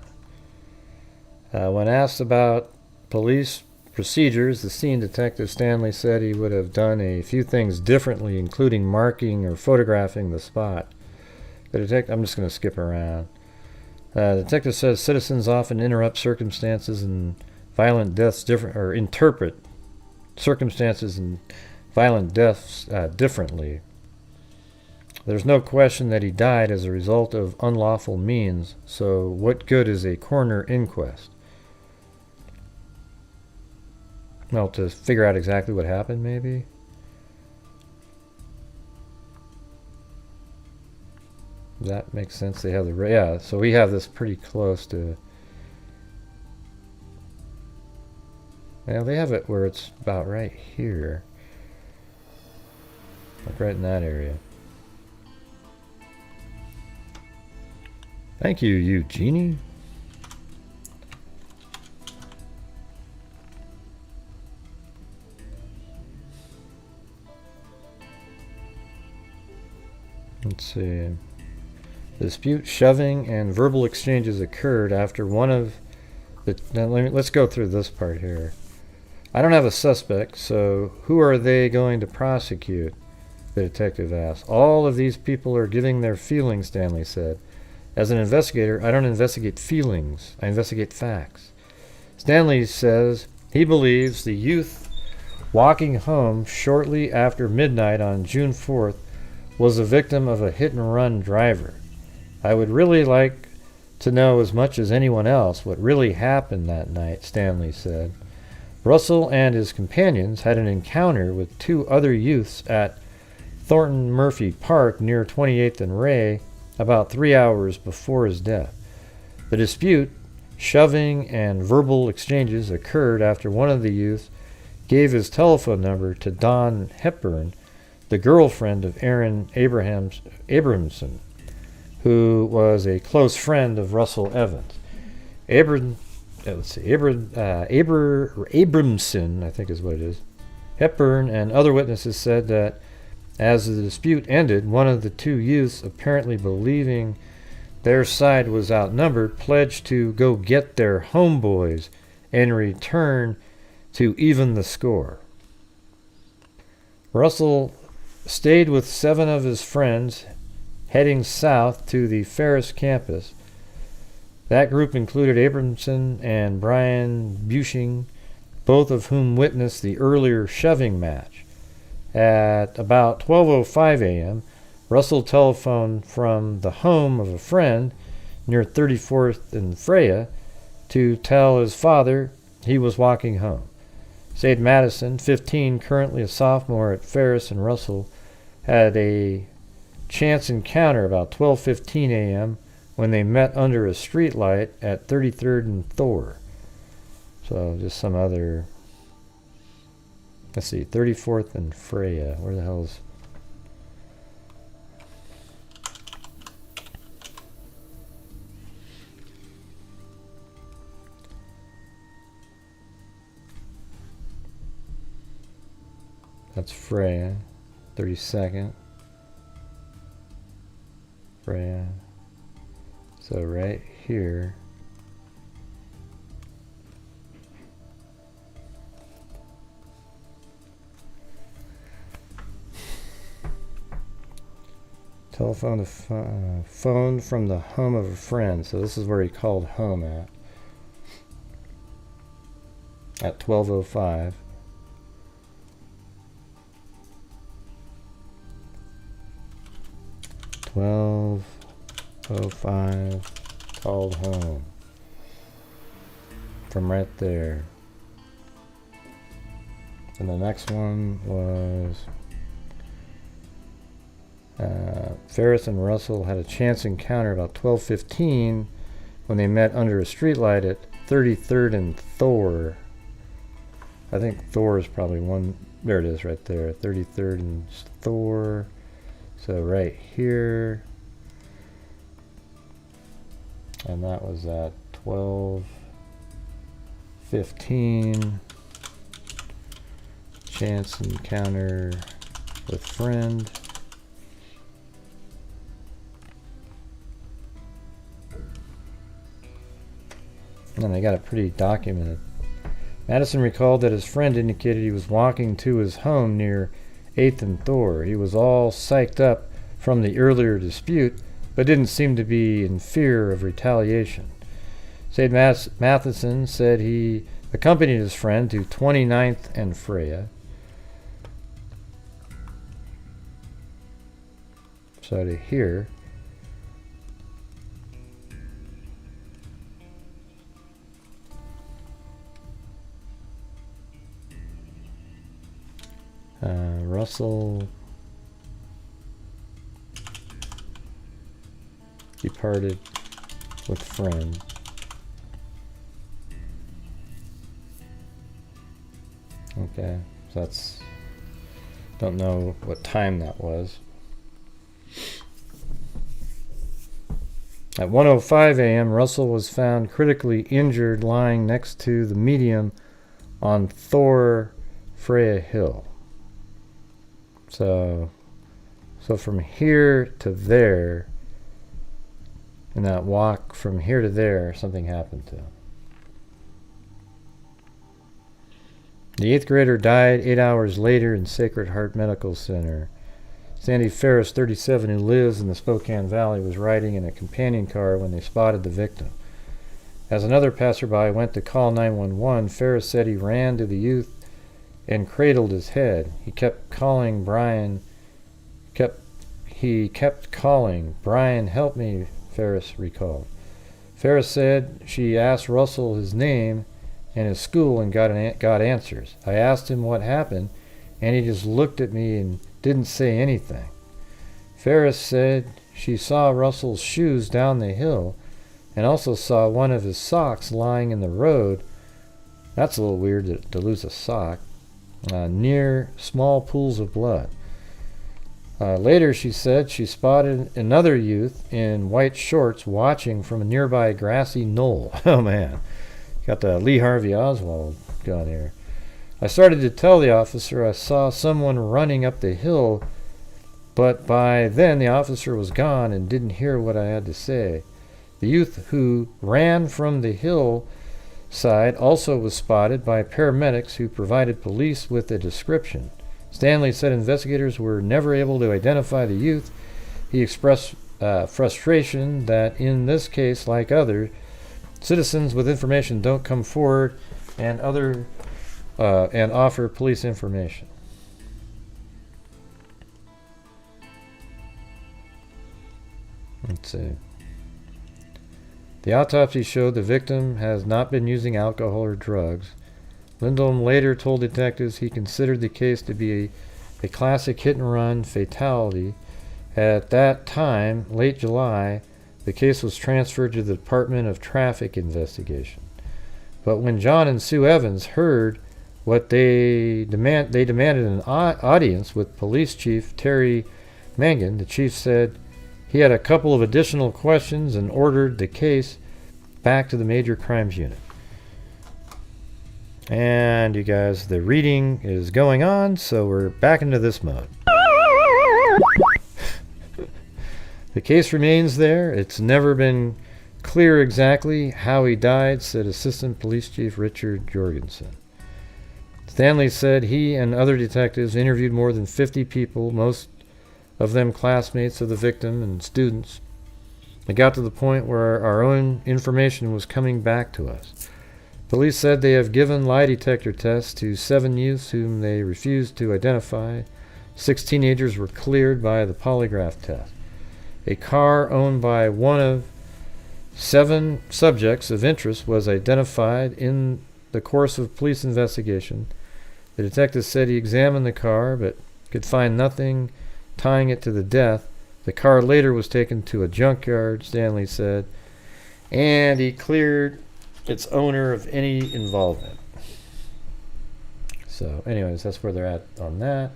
that. When asked about police procedures, the scene detective Stanley said he would have done a few things differently, including marking or photographing the spot. The detective, I'm just going to skip around. The detective says citizens often interrupt circumstances and violent deaths interpret circumstances and violent deaths differently. There's no question that he died as a result of unlawful means, so what good is a coroner inquest? Well, to figure out exactly what happened, maybe? That makes sense. They have the... Yeah, so we have this pretty close to... Yeah, they have it where it's about right here. Like right in that area. Thank you, Eugenie. Let's see. The dispute, shoving, and verbal exchanges occurred after one of the... Now let's go through this part here. I don't have a suspect, so who are they going to prosecute? The detective asked. All of these people are giving their feelings, Stanley said. As an investigator, I don't investigate feelings. I investigate facts. Stanley says he believes the youth walking home shortly after midnight on June 4th was a victim of a hit-and-run driver. I would really like to know as much as anyone else what really happened that night, Stanley said. Russell and his companions had an encounter with two other youths at Thornton Murphy Park near 28th and Ray about 3 hours before his death. The dispute, shoving, and verbal exchanges occurred after one of the youths gave his telephone number to Dawn Hepburn, the girlfriend of Aaron Abramson, who was a close friend of Russell Evans. Abramson, I think is what it is. Hepburn and other witnesses said that as the dispute ended, one of the two youths, apparently believing their side was outnumbered, pledged to go get their homeboys and return to even the score. Russell stayed with 7 of his friends, heading south to the Ferris campus. That group included Abramson and Bryan Bushing, both of whom witnessed the earlier shoving match. At about 12:05 a.m., Russell telephoned from the home of a friend near 34th and Freya to tell his father he was walking home. Sade Madison, 15, currently a sophomore at Ferris and Russell, had a chance encounter about 12:15 a.m. when they met under a streetlight at 33rd and Thor. So just some other... Let's see, 34th and Freya. Where the hell's... That's Freya. 32nd. Freya. So right here. Telephone to phone from the home of a friend. So this is where he called home at 12:05. Called home from right there. And the next one was Ferris and Russell had a chance encounter about 12:15 when they met under a streetlight at 33rd and Thor. I think Thor is probably one. There it is right there. 33rd and Thor. So right here. And that was at 12:15. Chance encounter with friend. And they got it pretty documented. Madison recalled that his friend indicated he was walking to his home near 8th and Thor. He was all psyched up from the earlier dispute, but didn't seem to be in fear of retaliation. Sade Matheson said he accompanied his friend to 29th and Freya. So to here. Russell departed with friend. Okay, so that's, don't know what time that was. At 1:05 a.m., Russell was found critically injured lying next to the medium on Thor Freya Hill. So from here to there, in that walk from here to there, something happened to him. The 8th grader died 8 hours later in Sacred Heart Medical Center. Sandy Ferris, 37, who lives in the Spokane Valley, was riding in a companion car when they spotted the victim. As another passerby went to call 911, Ferris said he ran to the youth and cradled his head. He kept calling Bryan. He kept calling, "Bryan, help me," Ferris recalled. Ferris said she asked Russell his name and his school and got answers. I asked him what happened, and he just looked at me and didn't say anything. Ferris said she saw Russell's shoes down the hill and also saw one of his socks lying in the road. That's a little weird to lose a sock. Near small pools of blood. Later, she said she spotted another youth in white shorts watching from a nearby grassy knoll. Oh man, got the Lee Harvey Oswald gun here. I started to tell the officer I saw someone running up the hill, but by then the officer was gone and didn't hear what I had to say. The youth who ran from the hillside also was spotted by paramedics who provided police with a description. Stanley said investigators were never able to identify the youth. He expressed frustration that in this case, like others, citizens with information don't come forward and offer police information. Let's see. The autopsy showed the victim has not been using alcohol or drugs. Lindholm later told detectives he considered the case to be a classic hit-and-run fatality. At that time, late July, the case was transferred to the Department of Traffic Investigation. But when John and Sue Evans heard what they demanded an audience with Police Chief Terry Mangan. The chief said he had a couple of additional questions and ordered the case back to the Major Crimes Unit. And you guys, the reading is going on, so we're back into this mode. The case remains there. It's never been clear exactly how he died, said Assistant Police Chief Richard Jorgensen. Stanley said he and other detectives interviewed more than 50 people, most of them classmates of the victim and students. It got to the point where our own information was coming back to us. Police said they have given lie detector tests to 7 youths whom they refused to identify. 6 teenagers were cleared by the polygraph test. A car owned by one of 7 subjects of interest was identified in the course of police investigation. The detective said he examined the car but could find nothing tying it to the death. The car later was taken to a junkyard, Stanley said, and he cleared its owner of any involvement. So anyways, that's where they're at on that.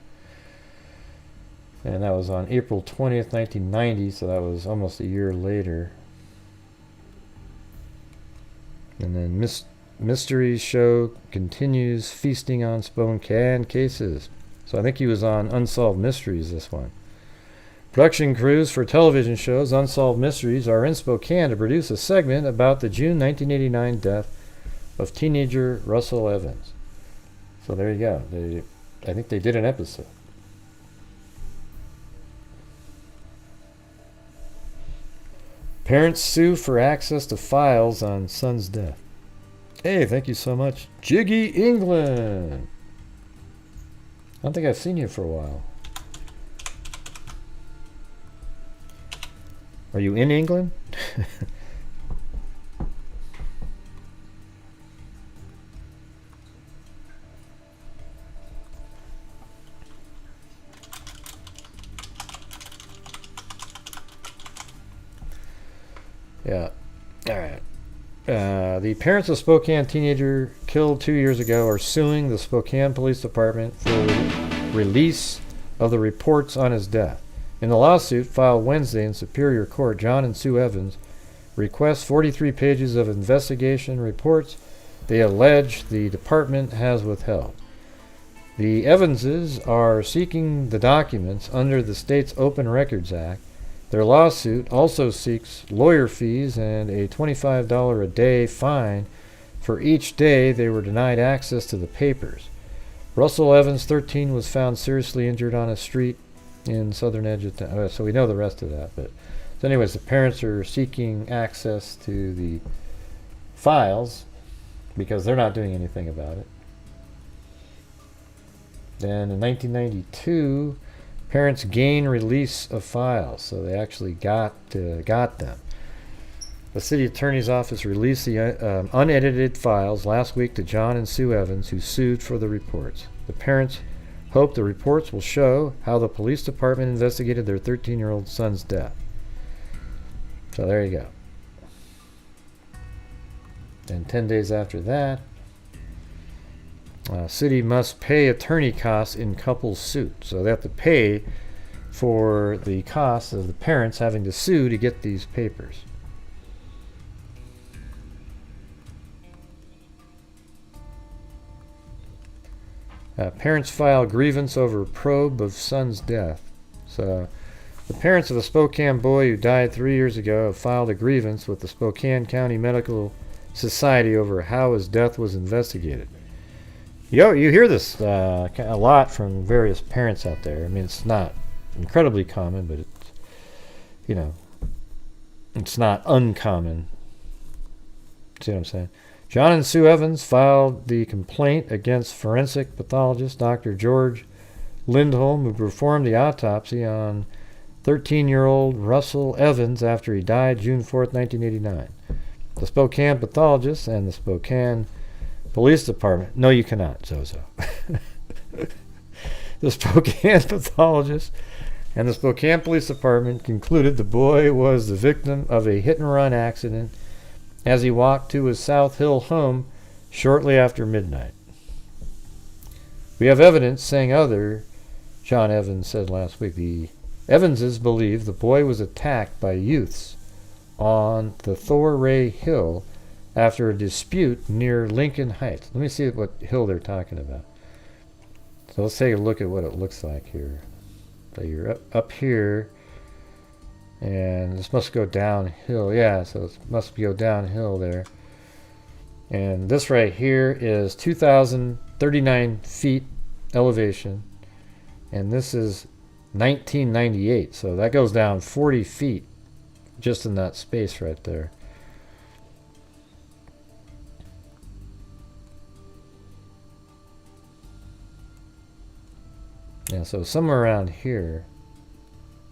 And that was on April 20th, 1990, so that was almost a year later. And then Mystery Show continues feasting on Spokane cases. So I think he was on Unsolved Mysteries, this one. Production crews for television shows Unsolved Mysteries are in Spokane to produce a segment about the June 1989 death of teenager Russel Evans. So there you go. I think they did an episode. Parents sue for access to files on son's death. Hey, thank you so much. Jiggy England. I don't think I've seen you for a while. Are you in England? Yeah. All right. The parents of Spokane teenager killed 2 years ago are suing the Spokane Police Department for release of the reports on his death. In the lawsuit filed Wednesday in Superior Court, John and Sue Evans request 43 pages of investigation reports they allege the department has withheld. The Evanses are seeking the documents under the state's Open Records Act. Their lawsuit also seeks lawyer fees and a $25 a day fine for each day they were denied access to the papers. Russel Evans, 13, was found seriously injured on a street in southern edge of town. So we know the rest of that. But so anyways, the parents are seeking access to the files because they're not doing anything about it. Then in 1992, parents gain release of files, so they actually got them. The city attorney's office released the unedited files last week to John and Sue Evans, who sued for the reports. The parents hope the reports will show how the police department investigated their 13-year-old son's death. So there you go. And 10 days after that, city must pay attorney costs in couple's suit. So they have to pay for the costs of the parents having to sue to get these papers. Parents file grievance over probe of son's death. So the parents of a Spokane boy who died 3 years ago have filed a grievance with the Spokane County Medical Society over how his death was investigated. You hear this a lot from various parents out there. I mean, it's not incredibly common, but it's, it's not uncommon. See what I'm saying? John and Sue Evans filed the complaint against forensic pathologist Dr. George Lindholm, who performed the autopsy on 13-year-old Russel Evans after he died June 4th, 1989. The Spokane pathologist and the Spokane Police Department. No, you cannot, Zozo. The Spokane pathologist and the Spokane Police Department concluded the boy was the victim of a hit-and-run accident as he walked to his South Hill home shortly after midnight. We have evidence saying other, John Evans said last week. The Evanses believe the boy was attacked by youths on the Thorray Hill after a dispute near Lincoln Heights. Let me see what hill they're talking about. So let's take a look at what it looks like here. So you're up here, and this must go downhill. Yeah, so it must go downhill there. And this right here is 2,039 feet elevation, and this is 1998, so that goes down 40 feet just in that space right there. Yeah, so somewhere around here.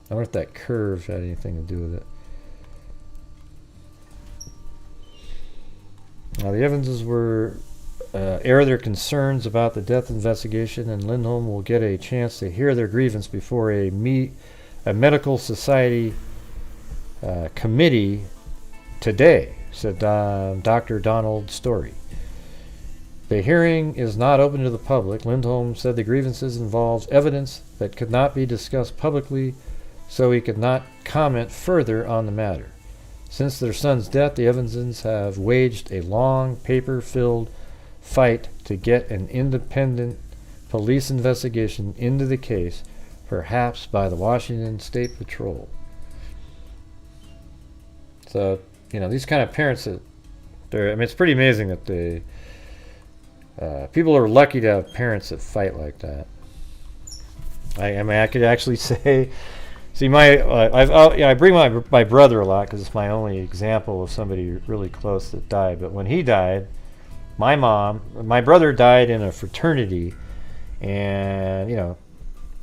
I wonder if that curve had anything to do with it. Now the Evanses were air their concerns about the death investigation, and Lindholm will get a chance to hear their grievance before a medical society committee today, said Dr. Donald Story. The hearing is not open to the public. Lindholm said the grievances involves evidence that could not be discussed publicly, so he could not comment further on the matter. Since their son's death, the Evanses have waged a long, paper-filled fight to get an independent police investigation into the case, perhaps by the Washington State Patrol. So, you know, these kind of parents that I mean, it's pretty amazing that they people are lucky to have parents that fight like that. I mean, I could actually say, see, I bring my brother a lot because it's my only example of somebody really close that died. But when he died, my brother died in a fraternity, and you know,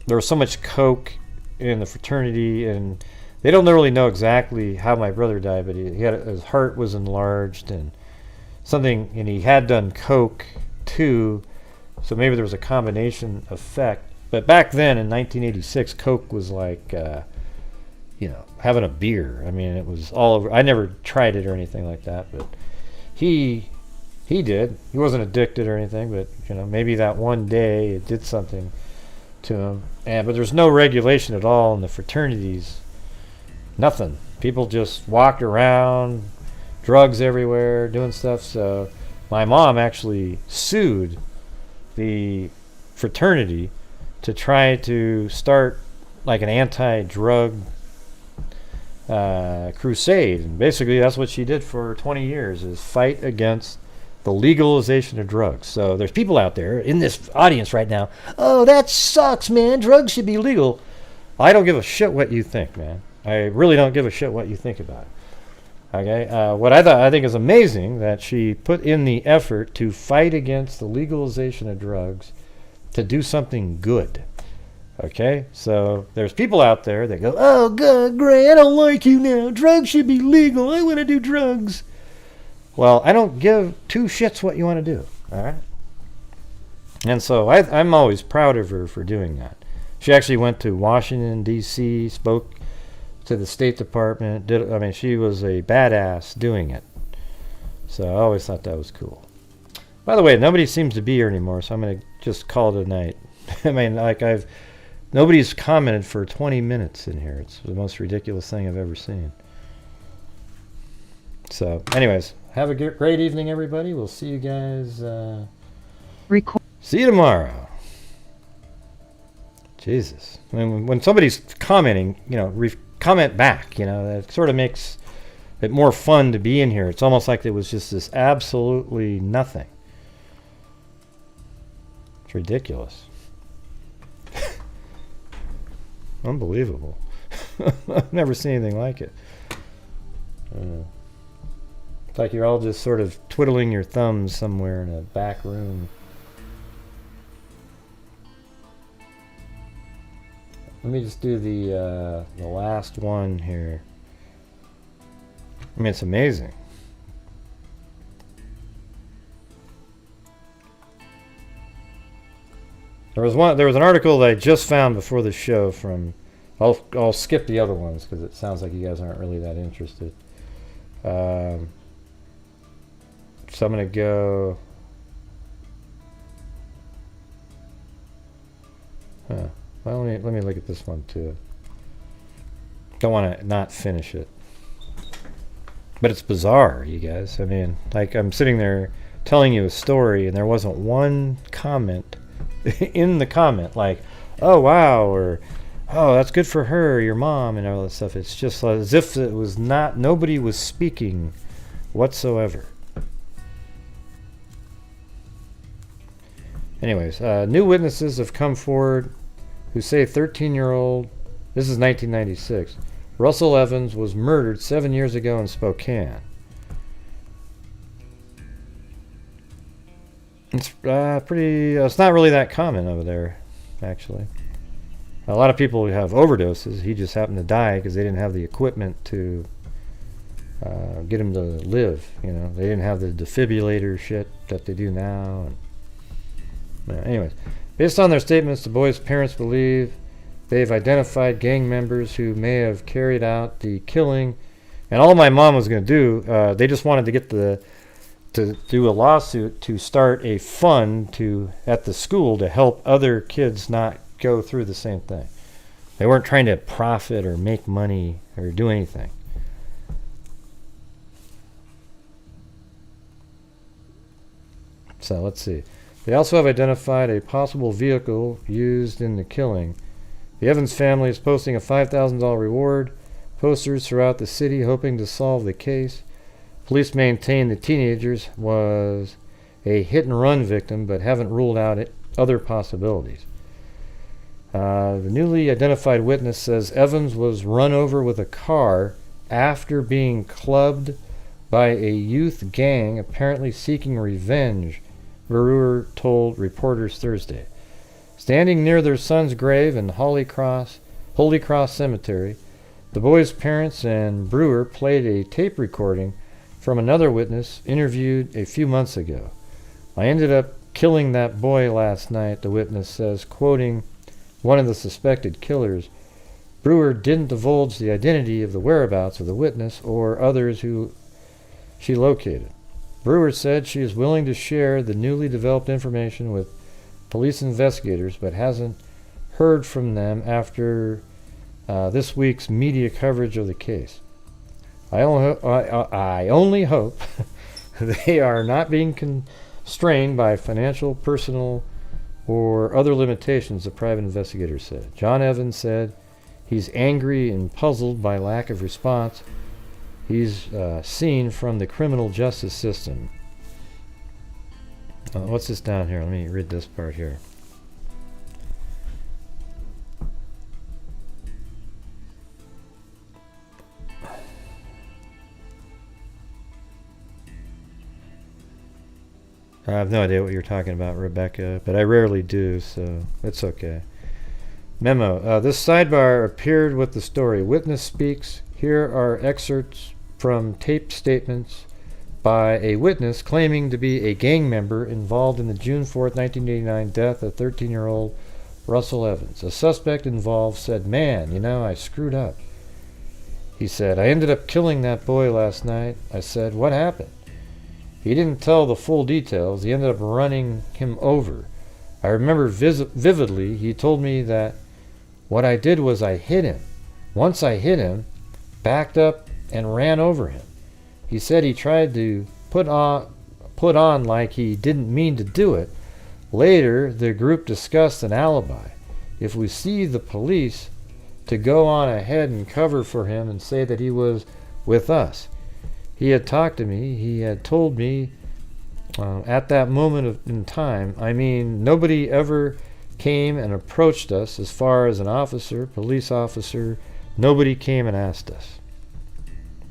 there was so much coke in the fraternity, and they don't really know exactly how my brother died, but his heart was enlarged and something, and he had done coke too, so maybe there was a combination effect. But back then in 1986, coke was like, you know, having a beer. I mean, it was all over. I never tried it or anything like that, but he did. He wasn't addicted or anything, but you know, maybe that one day it did something to him. But there's no regulation at all in the fraternities. Nothing. People just walked around, drugs everywhere, doing stuff. So my mom actually sued the fraternity to try to start like an anti-drug crusade. And basically that's what she did for 20 years, is fight against the legalization of drugs. So there's people out there in this audience right now, oh, that sucks, man, drugs should be legal. I don't give a shit what you think, man. I really don't give a shit what you think about it. Okay, what I think is amazing that she put in the effort to fight against the legalization of drugs to do something good. Okay, so there's people out there that go, oh God, Gray, I don't like you now. Drugs should be legal. I want to do drugs. Well, I don't give two shits what you want to do. All right, and so I'm always proud of her for doing that. She actually went to Washington D.C., spoke to the State Department. She was a badass doing it. So I always thought that was cool. By the way, nobody seems to be here anymore, so I'm going to just call it a night. I mean, like nobody's commented for 20 minutes in here. It's the most ridiculous thing I've ever seen. So, anyways, have a great evening, everybody. We'll see you guys. See you tomorrow. Jesus. I mean, when somebody's commenting, you know, comment back. You know, that sort of makes it more fun to be in here. It's almost like it was just this absolutely nothing. It's ridiculous. Unbelievable. I've never seen anything like it. It's like you're all just sort of twiddling your thumbs somewhere in a back room. Let me just do the last one here. I mean, it's amazing. There was an article that I just found before the show from. I'll skip the other ones because it sounds like you guys aren't really that interested. So I'm gonna go. Well, let me look at this one too. Don't want to not finish it, but it's bizarre, you guys. I mean, like I'm sitting there telling you a story, and there wasn't one comment in the comment like, "Oh wow," or "Oh, that's good for her, your mom," and all that stuff. It's just as if it was not. Nobody was speaking whatsoever. Anyways, new witnesses have come forward who say 13-year-old, this is 1996, Russel Evans was murdered 7 years ago in Spokane. It's pretty, it's not really that common over there, actually. A lot of people have overdoses. He just happened to die because they didn't have the equipment to get him to live. You know, they didn't have the defibrillator shit that they do now. And, anyways, based on their statements, the boys' parents believe they've identified gang members who may have carried out the killing. And all my mom was going to do, they just wanted to get to do a lawsuit to start a fund at the school to help other kids not go through the same thing. They weren't trying to profit or make money or do anything. So let's see. They also have identified a possible vehicle used in the killing. The Evans family is posting a $5,000 reward, posters throughout the city hoping to solve the case. Police maintain the teenagers was a hit-and-run victim but haven't ruled out other possibilities. The newly identified witness says Evans was run over with a car after being clubbed by a youth gang apparently seeking revenge, Brewer told reporters Thursday. Standing near their son's grave in Holy Cross Cemetery, the boys' parents and Brewer played a tape recording from another witness interviewed a few months ago. I ended up killing that boy last night, the witness says, quoting one of the suspected killers. Brewer didn't divulge the identity of the whereabouts of the witness or others who she located. Brewer said she is willing to share the newly developed information with police investigators, but hasn't heard from them after this week's media coverage of the case. I only hope they are not being constrained by financial, personal, or other limitations, the private investigator said. John Evans said he's angry and puzzled by lack of response he's seen from the criminal justice system. What's this down here? Let me read this part here. I have no idea what you're talking about, Rebecca, but I rarely do, so it's okay. Memo. This sidebar appeared with the story. Witness speaks. Here are excerpts from taped statements by a witness claiming to be a gang member involved in the June 4th, 1989 death of 13-year-old Russel Evans. A suspect involved said, "Man, I screwed up." He said, "I ended up killing that boy last night." I said, "What happened?" He didn't tell the full details. He ended up running him over. I remember vividly he told me that what I did was I hit him. Once I hit him, backed up and ran over him. He said he tried to put on like he didn't mean to do it. Later, the group discussed an alibi. If we see the police, to go on ahead and cover for him and say that he was with us. He had talked to me. He had told me at that moment in time, I mean, nobody ever came and approached us as far as an officer, police officer. Nobody came and asked us.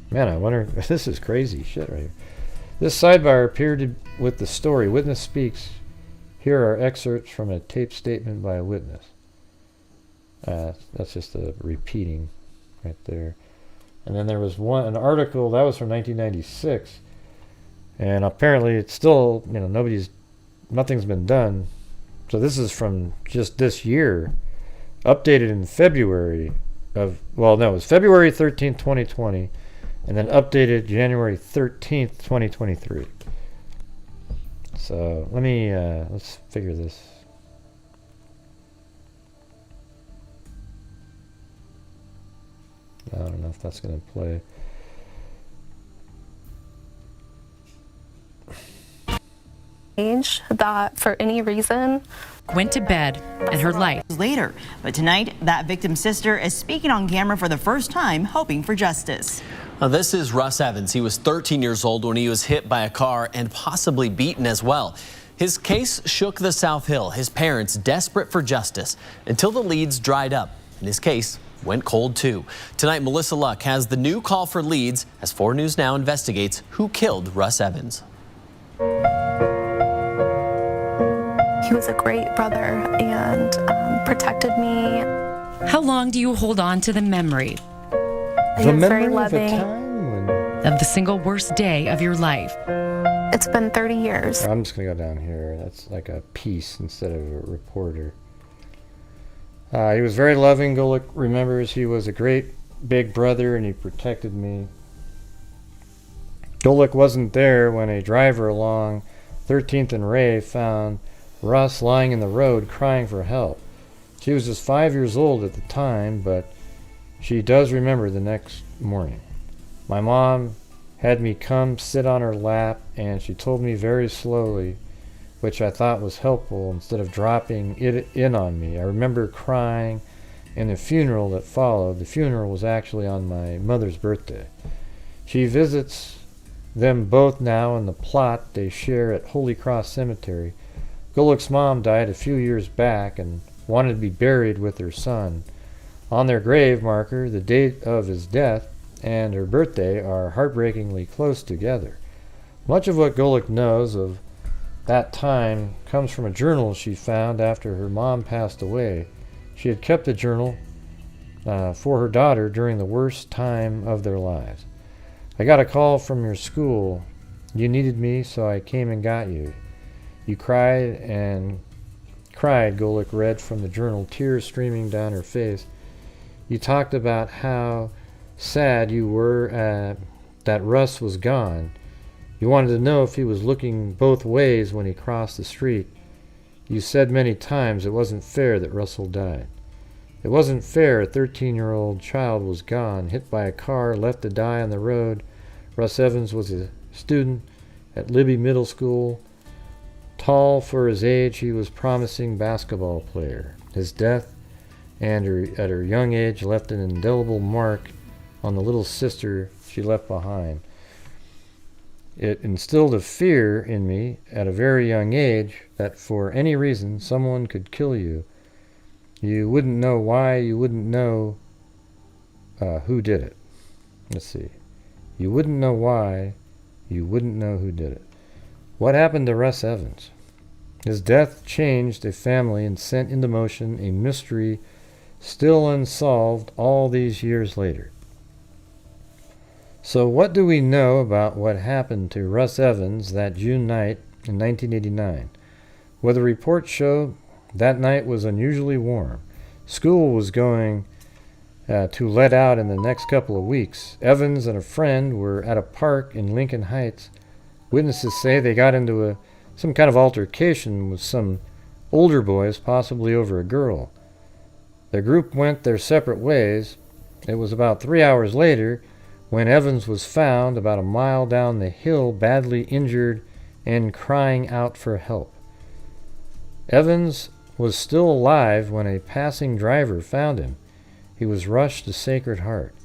Man, I wonder, this is crazy shit right here. This sidebar appeared with the story. Witness speaks. Here are excerpts from a taped statement by a witness. That's just a repeating right there. And then there was an article that was from 1996, and apparently it's still, nothing's been done. So this is from just this year, updated in February it was February 13th, 2020, and then updated January 13th, 2023. So let's figure this. I don't know if that's going to play. Age that for any reason went to bed and her life later. But tonight, that victim's sister is speaking on camera for the first time, hoping for justice. Now, this is Russ Evans. He was 13 years old when he was hit by a car and possibly beaten as well. His case shook the South Hill, his parents desperate for justice until the leads dried up and his case went cold too. Tonight, Melissa Luck has the new call for leads as 4 News Now investigates who killed Russ Evans. He was a great brother and protected me. How long do you hold on to the memory? He was very loving. Of the single worst day of your life. It's been 30 years. I'm just going to go down here. That's like a piece instead of a reporter. He was very loving. Golik remembers he was a great big brother and he protected me. Golik wasn't there when a driver along 13th and Ray found Russ lying in the road crying for help. She was just 5 years old at the time, but she does remember the next morning. My mom had me come sit on her lap and she told me very slowly, which I thought was helpful instead of dropping it in on me. I remember crying in the funeral that followed. The funeral was actually on my mother's birthday. She visits them both now in the plot they share at Holy Cross Cemetery. Golik's mom died a few years back and wanted to be buried with her son. On their grave marker, the date of his death and her birthday are heartbreakingly close together. Much of what Golik knows of that time comes from a journal she found after her mom passed away. She had kept the journal for her daughter during the worst time of their lives. I got a call from your school. You needed me, so I came and got you. You cried and cried, Golik read from the journal, tears streaming down her face. You talked about how sad you were that Russ was gone. You wanted to know if he was looking both ways when he crossed the street. You said many times it wasn't fair that Russell died. It wasn't fair a 13-year-old child was gone, hit by a car, left to die on the road. Russ Evans was a student at Libby Middle School. Tall for his age, he was a promising basketball player. His death and at her young age left an indelible mark on the little sister she left behind. It instilled a fear in me at a very young age that for any reason someone could kill you. You wouldn't know why, you wouldn't know who did it. Let's see. You wouldn't know why, you wouldn't know who did it. What happened to Russ Evans? His death changed a family and sent into motion a mystery still unsolved all these years later. So what do we know about what happened to Russ Evans that June night in 1989? Well, the reports show that night was unusually warm. School was going to let out in the next couple of weeks. Evans and a friend were at a park in Lincoln Heights. Witnesses say they got into some kind of altercation with some older boys, possibly over a girl. The group went their separate ways. It was about 3 hours later when Evans was found about a mile down the hill, badly injured and crying out for help. Evans was still alive when a passing driver found him. He was rushed to Sacred Heart.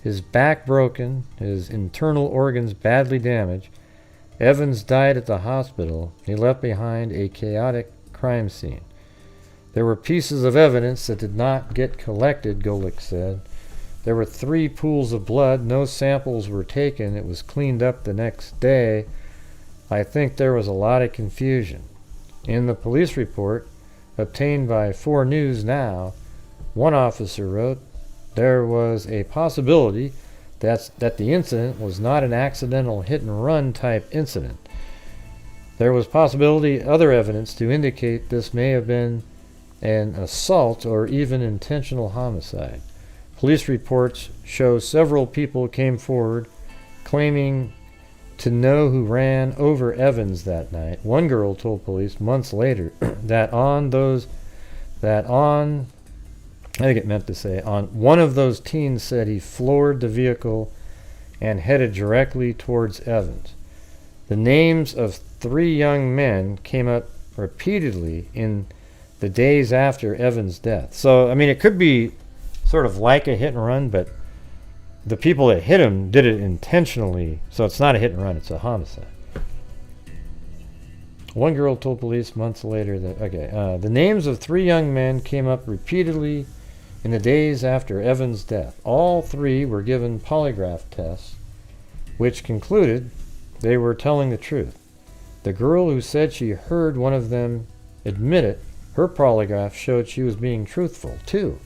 His back broken, his internal organs badly damaged. Evans died at the hospital. He left behind a chaotic crime scene. There were pieces of evidence that did not get collected, Golik said. There were 3 pools of blood. No samples were taken. It was cleaned up the next day. I think there was a lot of confusion. In the police report obtained by 4 News Now, One officer wrote, there was a possibility that the incident was not an accidental hit-and-run type incident. There was other evidence to indicate this may have been an assault or even intentional homicide. Police reports show several people came forward claiming to know who ran over Evans that night. One girl told police months later that on one of those teens said he floored the vehicle and headed directly towards Evans. The names of 3 young men came up repeatedly in the days after Evans' death. So, I mean, it could be sort of like a hit and run, but the people that hit him did it intentionally, so it's not a hit and run, it's a homicide. One girl told police months later that, the names of 3 young men came up repeatedly in the days after Evans' death. All 3 were given polygraph tests, which concluded they were telling the truth. The girl who said she heard one of them admit it, her polygraph showed she was being truthful, too.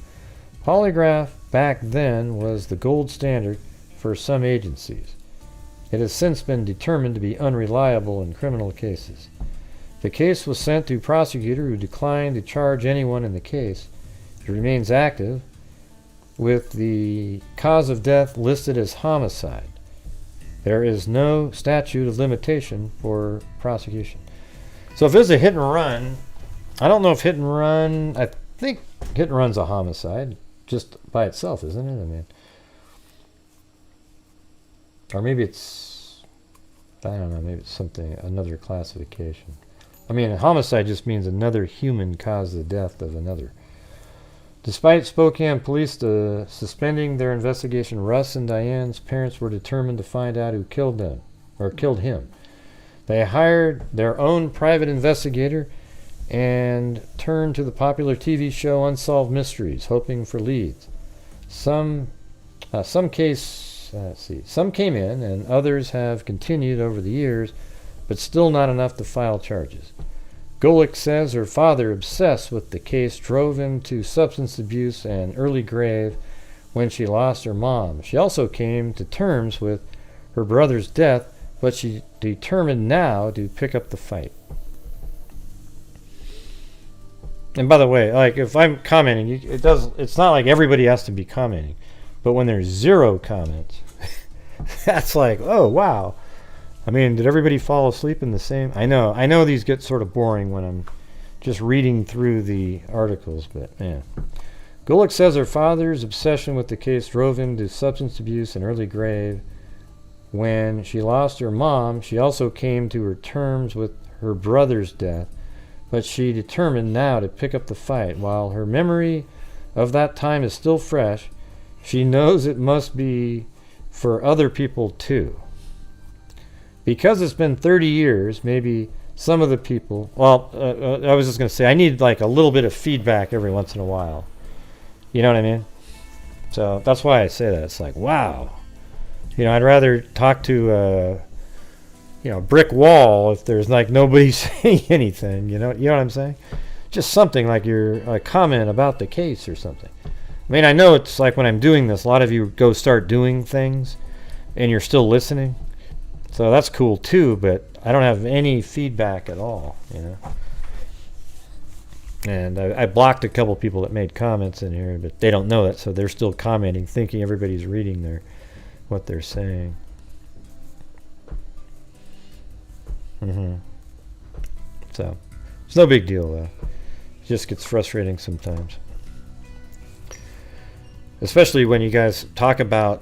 Polygraph back then was the gold standard for some agencies. It has since been determined to be unreliable in criminal cases. The case was sent to a prosecutor who declined to charge anyone in the case. It remains active, with the cause of death listed as homicide. There is no statute of limitation for prosecution. So if it's a hit and run, I don't know if hit and run, I think hit and run's a homicide just by itself, isn't it? I mean, or maybe it's, I don't know, maybe it's something, another classification. I mean, a homicide just means another human caused the death of another. Despite Spokane police suspending their investigation, Russ and Diane's parents were determined to find out who killed them, or killed him. They hired their own private investigator and turned to the popular TV show Unsolved Mysteries, hoping for leads. Some came in, and others have continued over the years, but still not enough to file charges. Golick says her father, obsessed with the case, drove him to substance abuse and early grave when she lost her mom. She also came to terms with her brother's death, but she determined now to pick up the fight. And by the way, like if I'm commenting, it's not like everybody has to be commenting, but when there's 0 comments, that's like, oh wow. I mean, did everybody fall asleep in the same? I know these get sort of boring when I'm just reading through the articles, but man. Golick says her father's obsession with the case drove him to substance abuse and early grave. When she lost her mom, she also came to her terms with her brother's death, but she determined now to pick up the fight. While her memory of that time is still fresh, she knows it must be for other people too. Because it's been 30 years, maybe some of the people, I was just going to say, I need like a little bit of feedback every once in a while. You know what I mean? So that's why I say that. It's like, wow. You know, I'd rather talk to a brick wall if there's like nobody saying anything. You know what I'm saying? Just something like a comment about the case or something. I mean, I know it's like when I'm doing this, a lot of you go start doing things and you're still listening. So that's cool too, but I don't have any feedback at all, you know. And I blocked a couple people that made comments in here, but they don't know that, so they're still commenting, thinking everybody's reading what they're saying. So it's no big deal though. It just gets frustrating sometimes, especially when you guys talk about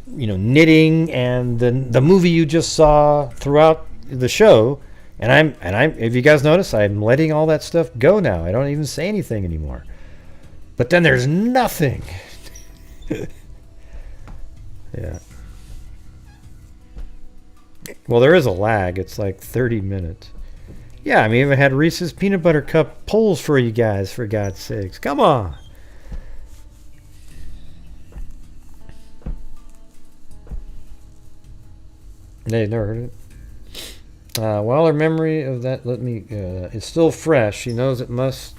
knitting and the movie you just saw throughout the show, and I'm if you guys notice, I'm letting all that stuff go now. I don't even say anything anymore. But then there's nothing. Yeah. Well, there is a lag. It's like 30 minutes. Yeah, I mean, I even had Reese's Peanut Butter Cup polls for you guys, for God's sakes. Come on. They never heard it. While her memory of that is still fresh, she knows it must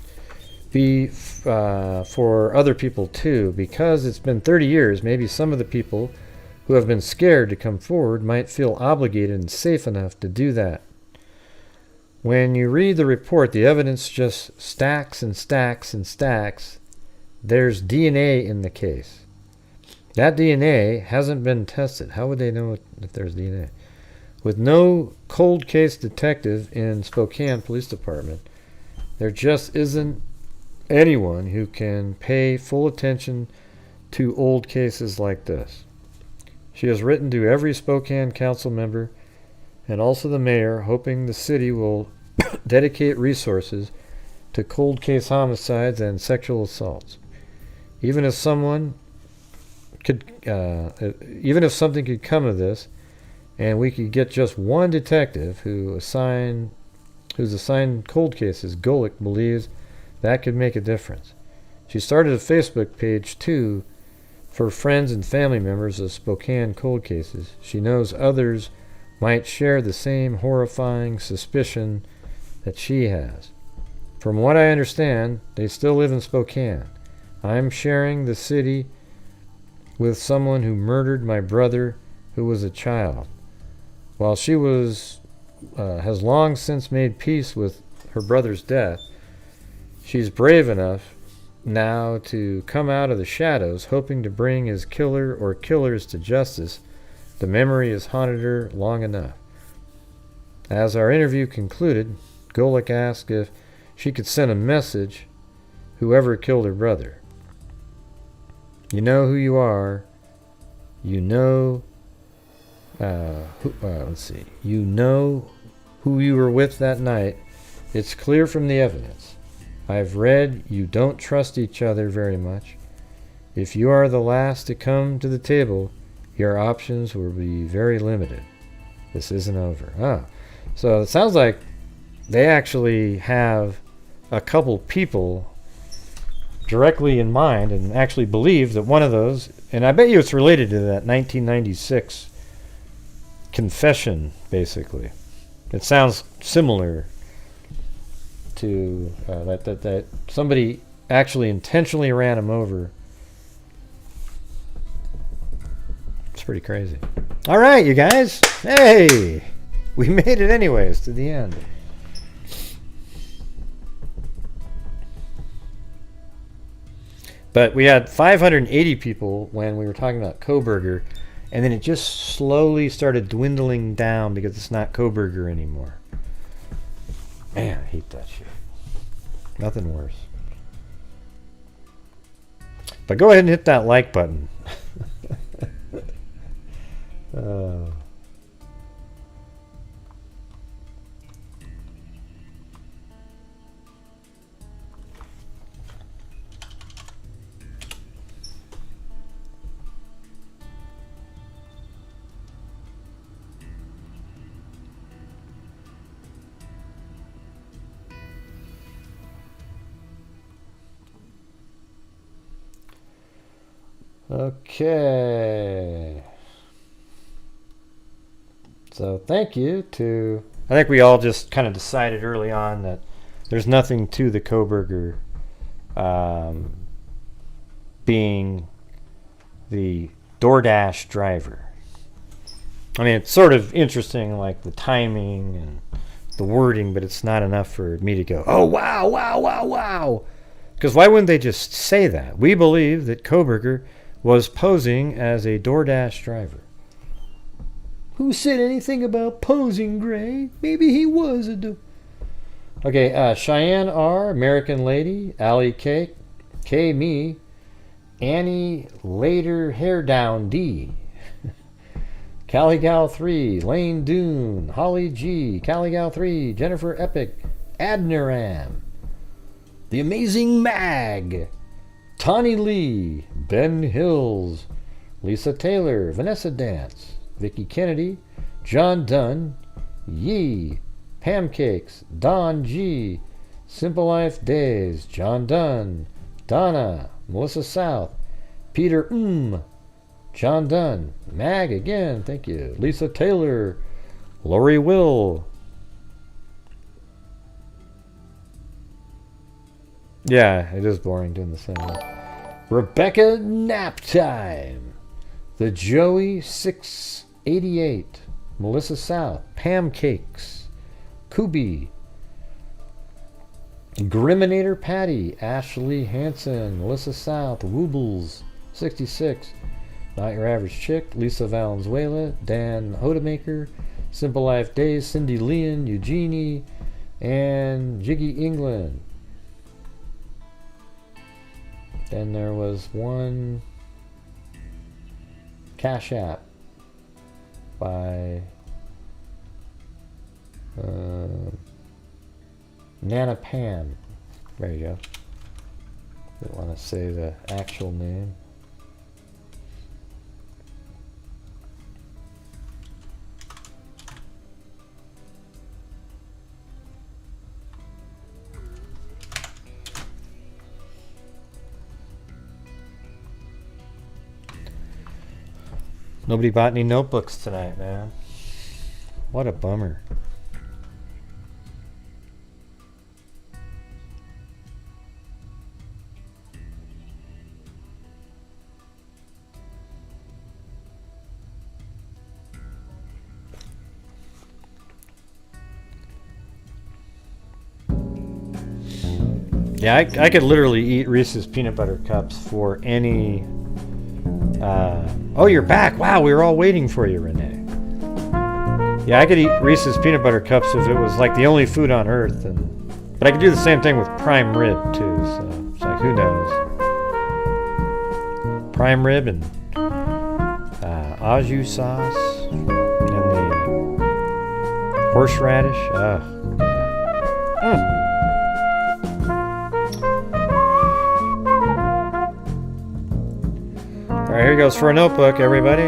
be for other people too, because it's been 30 years. Maybe some of the people who have been scared to come forward might feel obligated and safe enough to do that. When you read the report, the evidence just stacks and stacks and stacks. There's DNA in the case. That DNA hasn't been tested. How would they know if there's DNA? With no cold case detective in Spokane Police Department, there just isn't anyone who can pay full attention to old cases like this. She has written to every Spokane council member and also the mayor, hoping the city will dedicate resources to cold case homicides and sexual assaults. Even if something could come of this, and we could get just one detective who's assigned cold cases, Golick believes that could make a difference. She started a Facebook page too for friends and family members of Spokane cold cases. She knows others might share the same horrifying suspicion that she has. From what I understand, they still live in Spokane. I'm sharing the city with someone who murdered my brother who was a child. While she has long since made peace with her brother's death, she's brave enough now to come out of the shadows, hoping to bring his killer or killers to justice. The memory has haunted her long enough. As our interview concluded, Golick asked if she could send a message, whoever killed her brother. You know who you are. You know You know who you were with that night. It's clear from the evidence. I've read you don't trust each other very much. If you are the last to come to the table, your options will be very limited. This isn't over. So it sounds like they actually have a couple people directly in mind and actually believe that one of those, and I bet you it's related to that 1996 confession, basically. It sounds similar to that somebody actually intentionally ran him over. It's pretty crazy. All right, you guys. Hey, we made it anyways to the end. But we had 580 people when we were talking about Kohberger, and then it just slowly started dwindling down because it's not Kohberger anymore. Man, I hate that shit. Nothing worse. But go ahead and hit that like button. Okay. So thank you to... I think we all just kind of decided early on that there's nothing to the Kohberger being the DoorDash driver. I mean, it's sort of interesting, like the timing and the wording, but it's not enough for me to go, oh, wow, wow, wow, wow. Because why wouldn't they just say that? We believe that Kohberger was posing as a DoorDash driver. Who said anything about posing, Gray? Maybe he was a Okay, Cheyenne R, American Lady, Allie K, K Me, Annie Later Hair Down D, Caligal 3, Lane Dune, Holly G, Caligal 3, Jennifer Epic, Adniram, The Amazing Mag, Tawny Lee, Ben Hills, Lisa Taylor, Vanessa Dance, Vicky Kennedy, John Dunn, Yee, Pancakes, Don G, Simple Life Days, John Dunn, Donna, Melissa South, Peter John Dunn, Mag again, thank you, Lisa Taylor, Lori Will, Yeah, it is boring doing the same one. Rebecca Nap Time. The Joey 688. Melissa South. Pam Cakes. Kubi. Griminator Patty. Ashley Hansen. Melissa South. Woobles 66. Not Your Average Chick. Lisa Valenzuela. Dan Hodemaker. Simple Life Days. Cindy Leon. Eugenie. And Jiggy England. Then there was one Cash App by Nana Pam. There you go. Didn't want to say the actual name. Nobody bought any notebooks tonight, man. What a bummer. Yeah, I could literally eat Reese's peanut butter cups for any... oh, you're back. Wow, we were all waiting for you, Renee. Yeah, I could eat Reese's peanut butter cups if it was like the only food on earth. But I could do the same thing with prime rib, too. So it's like, who knows? Prime rib and au jus sauce and the horseradish. Alright, here goes for a notebook, everybody.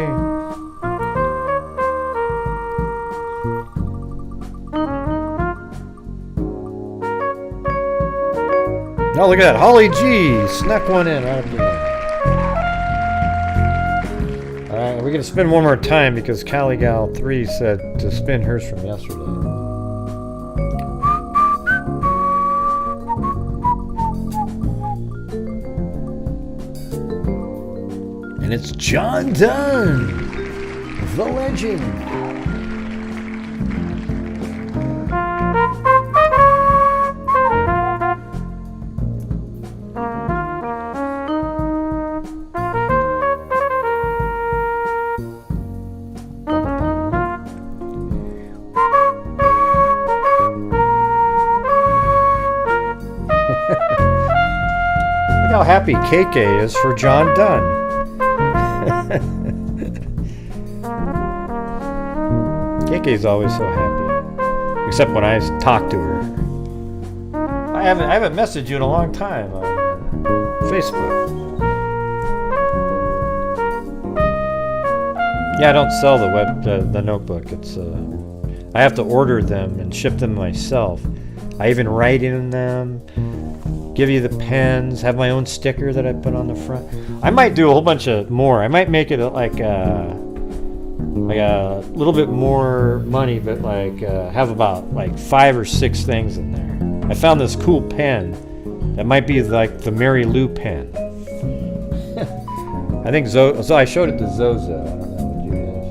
Oh, look at that. Holly G snuck one in right up there. Alright, we're going to spin one more time because Caligal3 said to spin hers from yesterday. And it's John Dunn, the legend. Look how happy KK is for John Dunn. KK's always so happy, except when I talk to her. I haven't messaged you in a long time on Facebook. Yeah, I don't sell the notebook. It's I have to order them and ship them myself. I even write in them, give you the pens, have my own sticker that I put on the front. I might do a whole bunch of more. I might make it like a little bit more money, but like have about like 5 or 6 things in there. I found this cool pen that might be like the Mary Lou pen. I think so I showed it to Zozo. I don't know what you guys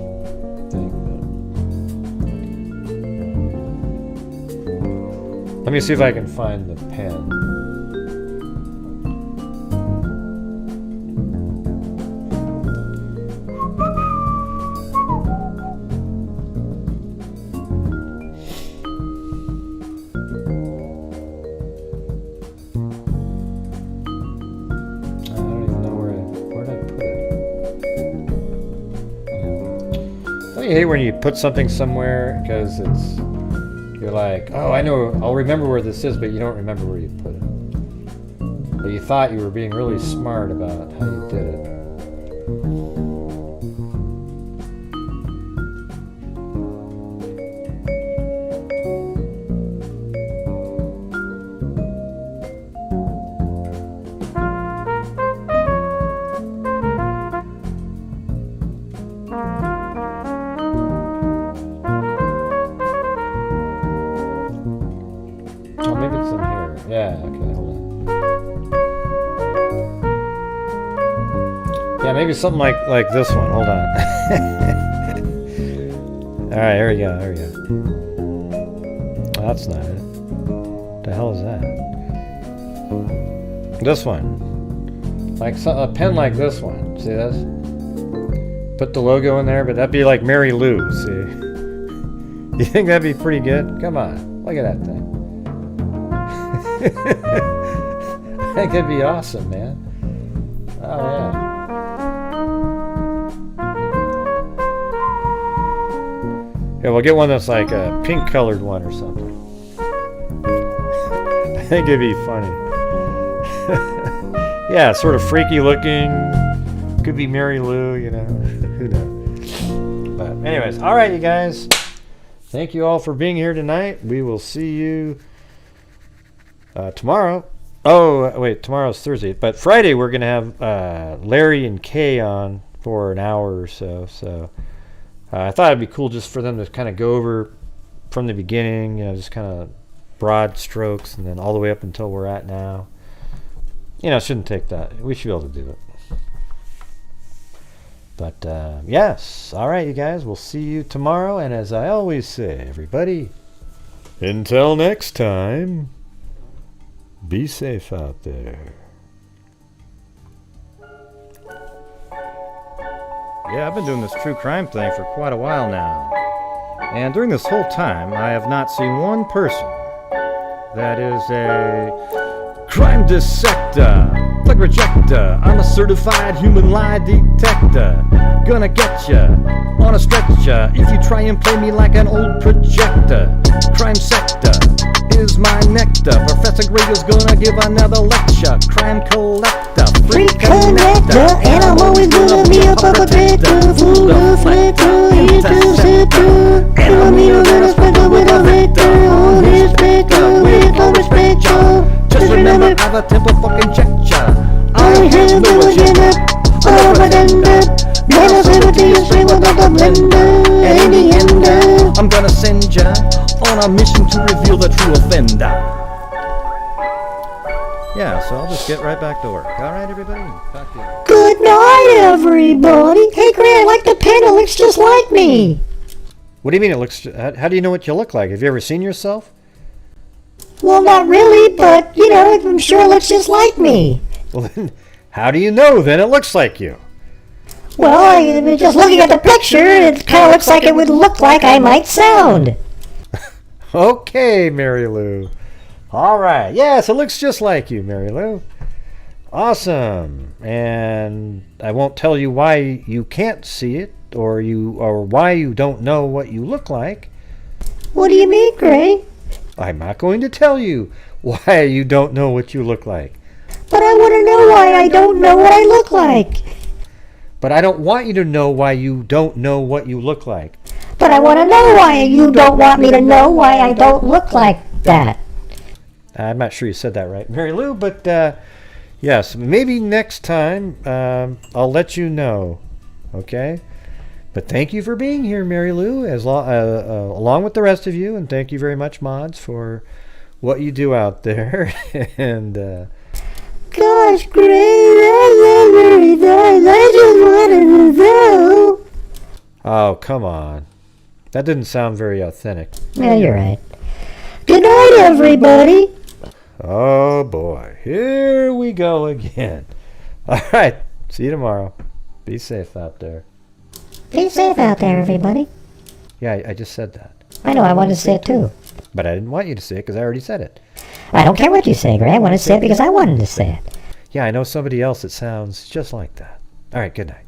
think. Let me see if I can find the pen. I hate when you put something somewhere because you're like, oh, I know, I'll remember where this is, but you don't remember where you put it. But you thought you were being really smart about how you did it. Oh, maybe it's in here. Yeah, okay, hold on. Yeah, maybe something like this one. Hold on. All right, here we go. Here we go. Oh, that's not it. What the hell is that? This one. Like a pen like this one. See this? Put the logo in there, but that'd be like Mary Lou. See? You think that'd be pretty good? Come on, look at that thing. I think it'd be awesome, man. Oh yeah. Yeah, we'll get one that's like a pink colored one or something. I think it'd be funny. Yeah, sort of freaky looking. Could be Mary Lou, you know. Who knows? But anyways, all right, you guys. Thank you all for being here tonight. We will see you tomorrow. Oh, wait, tomorrow's Thursday. But Friday we're going to have Larry and Kay on for an hour or so. So I thought it'd be cool just for them to kind of go over from the beginning, you know, just kind of broad strokes and then all the way up until we're at now. You know, it shouldn't take that. We should be able to do it. But, yes. All right, you guys. We'll see you tomorrow. And as I always say, everybody, until next time, be safe out there. Yeah, I've been doing this true crime thing for quite a while now. And during this whole time, I have not seen one person that is a crime dissector, plug rejector. I'm a certified human lie detector. Gonna get ya on a stretcher if you try and play me like an old projector. Crime sector is my nectar. Professor Greg is gonna give another lecture. Crime collector, free connector, and I'm always gonna be a perpetrator. Full of flicker, interceptor, and I'm here with a spectre with a vector. On his vector with no respect, y'all. Just remember, I have a temple fucking check ya. I have no agenda, other than that. Better send it to you straight without the blender. And in the end, I'm gonna send ya on a mission to reveal the true offender. Yeah, so I'll just get right back to work. All right, everybody? Talk to you. Good night, everybody. Hey, Grant, I like the pen. It looks just like me. What do you mean it looks... How do you know what you look like? Have you ever seen yourself? Well, not really, but, you know, I'm sure it looks just like me. Well, then, how do you know then it looks like you? Well, just looking at the picture, it kind of looks like it would look like I might sound. Okay, Mary Lou. All right. Yes, it looks just like you, Mary Lou. Awesome. And I won't tell you why you can't see it or why you don't know what you look like. What do you mean, Gray? I'm not going to tell you why you don't know what you look like. But I want to know why I don't know what I look like. But I don't want you to know why you don't know what you look like. But I want to know why you don't want me to know why I don't look like that. I'm not sure you said that right, Mary Lou, but yes, maybe next time I'll let you know, okay? But thank you for being here, Mary Lou, along with the rest of you, and thank you very much, mods, for what you do out there. And gosh, great! I just wanted to know. Oh, come on. That didn't sound very authentic. Yeah, you're right. Good night, everybody. Oh, boy. Here we go again. All right. See you tomorrow. Be safe out there. Be safe out there, everybody. Yeah, I just said that. I know, I wanted to say it too. But I didn't want you to say it because I already said it. I don't care what you say, Grant. I want to say it because I wanted to say it. Yeah, I know somebody else that sounds just like that. All right, good night.